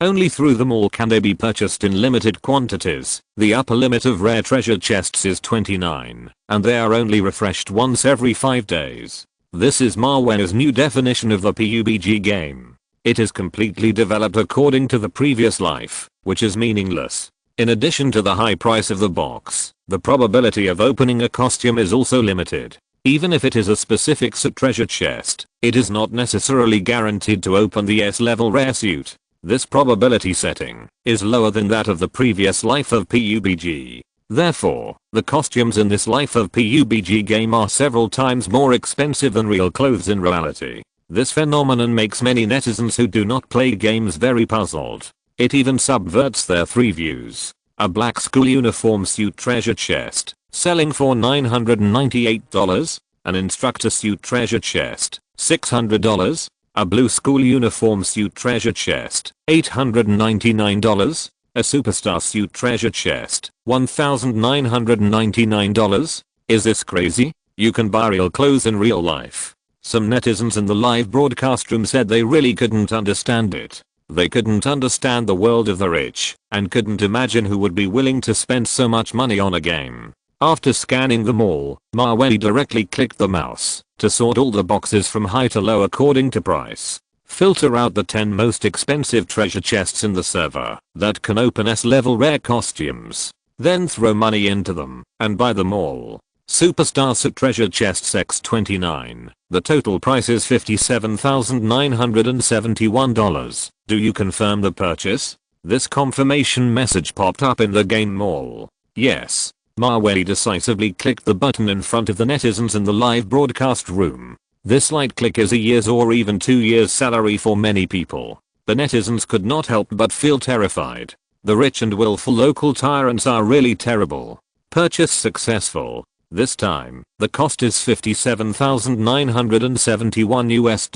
Only through the mall can they be purchased in limited quantities. The upper limit of rare treasure chests is 29, and they are only refreshed once every 5 days. This is Mawei's new definition of the PUBG game. It is completely developed according to the previous life, which is meaningless. In addition to the high price of the box, the probability of opening a costume is also limited. Even if it is a specific treasure chest, it is not necessarily guaranteed to open the S-level rare suit. This probability setting is lower than that of the previous life of PUBG. Therefore, the costumes in this life of PUBG game are several times more expensive than real clothes in reality. This phenomenon makes many netizens who do not play games very puzzled. It even subverts their 3 views. A black school uniform suit treasure chest, selling for $998, an instructor suit treasure chest, $600, a blue school uniform suit treasure chest, $899, a superstar suit treasure chest, $1,999. Is this crazy? You can buy real clothes in real life. Some netizens in the live broadcast room said they really couldn't understand it. They couldn't understand the world of the rich, and couldn't imagine who would be willing to spend so much money on a game. After scanning them all, Mawei directly clicked the mouse to sort all the boxes from high to low according to price. Filter out the 10 most expensive treasure chests in the server that can open S-level rare costumes. Then throw money into them and buy them all. Superstar suit treasure chests X29. The total price is $57,971. Do you confirm the purchase? This confirmation message popped up in the game mall. Yes. Mawei decisively clicked the button in front of the netizens in the live broadcast room. This light click is a year's or even 2 years' salary for many people. The netizens could not help but feel terrified. The rich and willful local tyrants are really terrible. Purchase successful. This time, the cost is $57,971 US.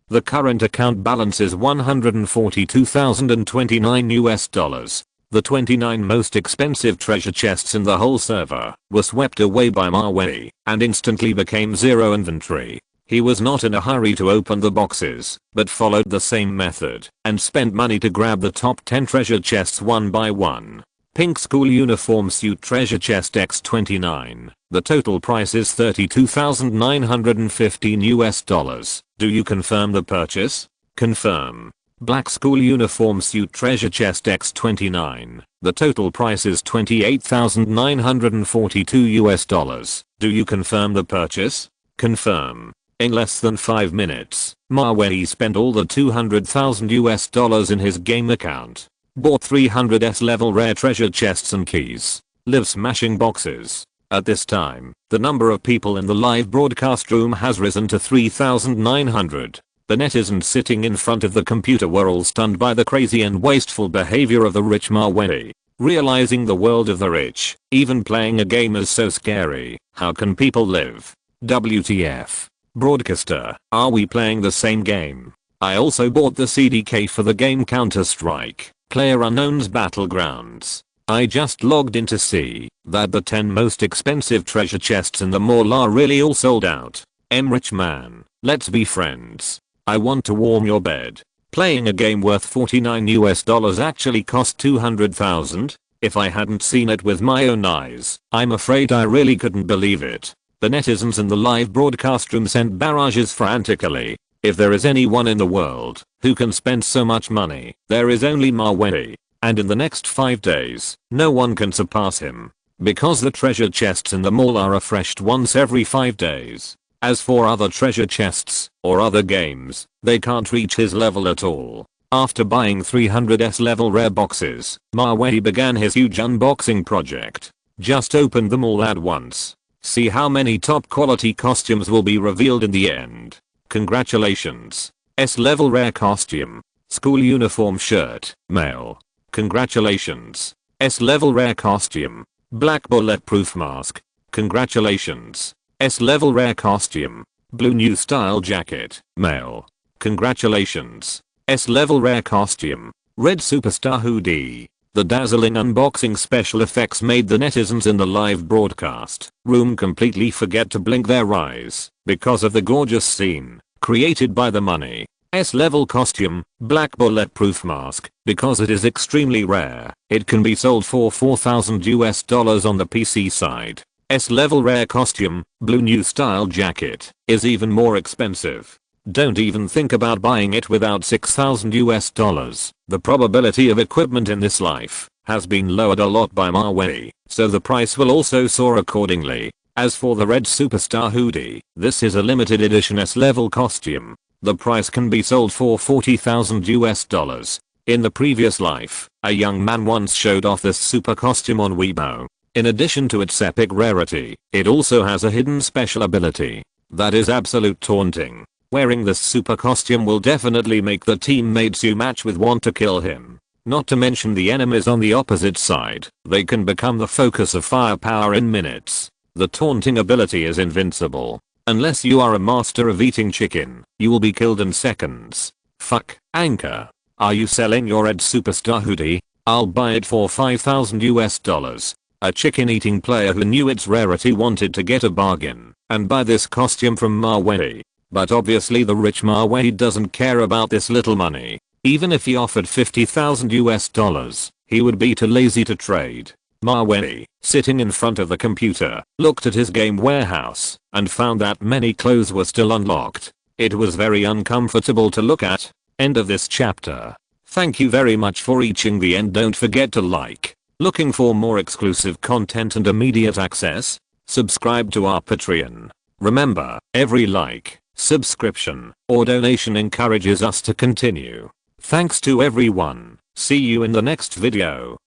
The current account balance is $142,029 US. The 29 most expensive treasure chests in the whole server were swept away by Mawei and instantly became zero inventory. He was not in a hurry to open the boxes, but followed the same method and spent money to grab the top 10 treasure chests one by one. Pink school uniform suit treasure chest X29. The total price is $32,915 US. Do you confirm the purchase? Confirm. Black school uniform suit treasure chest X29. The total price is $28,942 US. Do you confirm the purchase? Confirm. In less than 5 minutes, Mavey spent all the $200,000 US in his game account. Bought 300 S-level rare treasure chests and keys. Live smashing boxes. At this time, the number of people in the live broadcast room has risen to 3,900. The netizens sitting in front of the computer were all stunned by the crazy and wasteful behavior of the rich Mavey. Realizing the world of the rich, even playing a game is so scary. How can people live? WTF. Broadcaster, are we playing the same game? I also bought the CDK for the game Counter-Strike, PlayerUnknown's Battlegrounds. I just logged in to see that the 10 most expensive treasure chests in the mall are really all sold out. Rich man, let's be friends. I want to warm your bed. Playing a game worth $49 US actually cost $200,000? If I hadn't seen it with my own eyes, I'm afraid I really couldn't believe it. The netizens in the live broadcast room sent barrages frantically. If there is anyone in the world who can spend so much money, there is only Mavey. And in the next 5 days, no one can surpass him. Because the treasure chests in the mall are refreshed once every 5 days. As for other treasure chests, or other games, they can't reach his level at all. After buying 300 S-level rare boxes, Mavey began his huge unboxing project. Just opened them all at once. See how many top quality costumes will be revealed in the end. Congratulations. S-level rare costume. School uniform shirt, male. Congratulations. S-level rare costume. Black bulletproof mask. Congratulations. S-level rare costume. Blue new style jacket, male. Congratulations. S-level rare costume. Red superstar hoodie. The dazzling unboxing special effects made the netizens in the live broadcast room completely forget to blink their eyes because of the gorgeous scene created by the money. S-level costume, black bulletproof mask. Because it is extremely rare, it can be sold for $4,000 US on the PC side. S-level rare costume, blue new style jacket, is even more expensive. Don't even think about buying it without $6,000 US. The probability of equipment in this life has been lowered a lot by Mavey, so the price will also soar accordingly. As for the red superstar hoodie, this is a limited edition S-level costume. The price can be sold for $40,000 US. In the previous life, a young man once showed off this super costume on Weibo. In addition to its epic rarity, it also has a hidden special ability that is absolute taunting. Wearing this super costume will definitely make the teammates you match with want to kill him. Not to mention the enemies on the opposite side, they can become the focus of firepower in minutes. The taunting ability is invincible. Unless you are a master of eating chicken, you will be killed in seconds. Fuck, Anchor. Are you selling your red superstar hoodie? I'll buy it for $5,000 US. A chicken eating player who knew its rarity wanted to get a bargain and buy this costume from Mavey. But obviously the rich Mavey doesn't care about this little money. Even if he offered $50,000 US, he would be too lazy to trade. Mavey, sitting in front of the computer, looked at his game warehouse and found that many clothes were still unlocked. It was very uncomfortable to look at. End of this chapter. Thank you very much for reaching the end. Don't forget to like. Looking for more exclusive content and immediate access? Subscribe to our Patreon. Remember, every like, subscription, or donation encourages us to continue. Thanks to everyone. See you in the next video.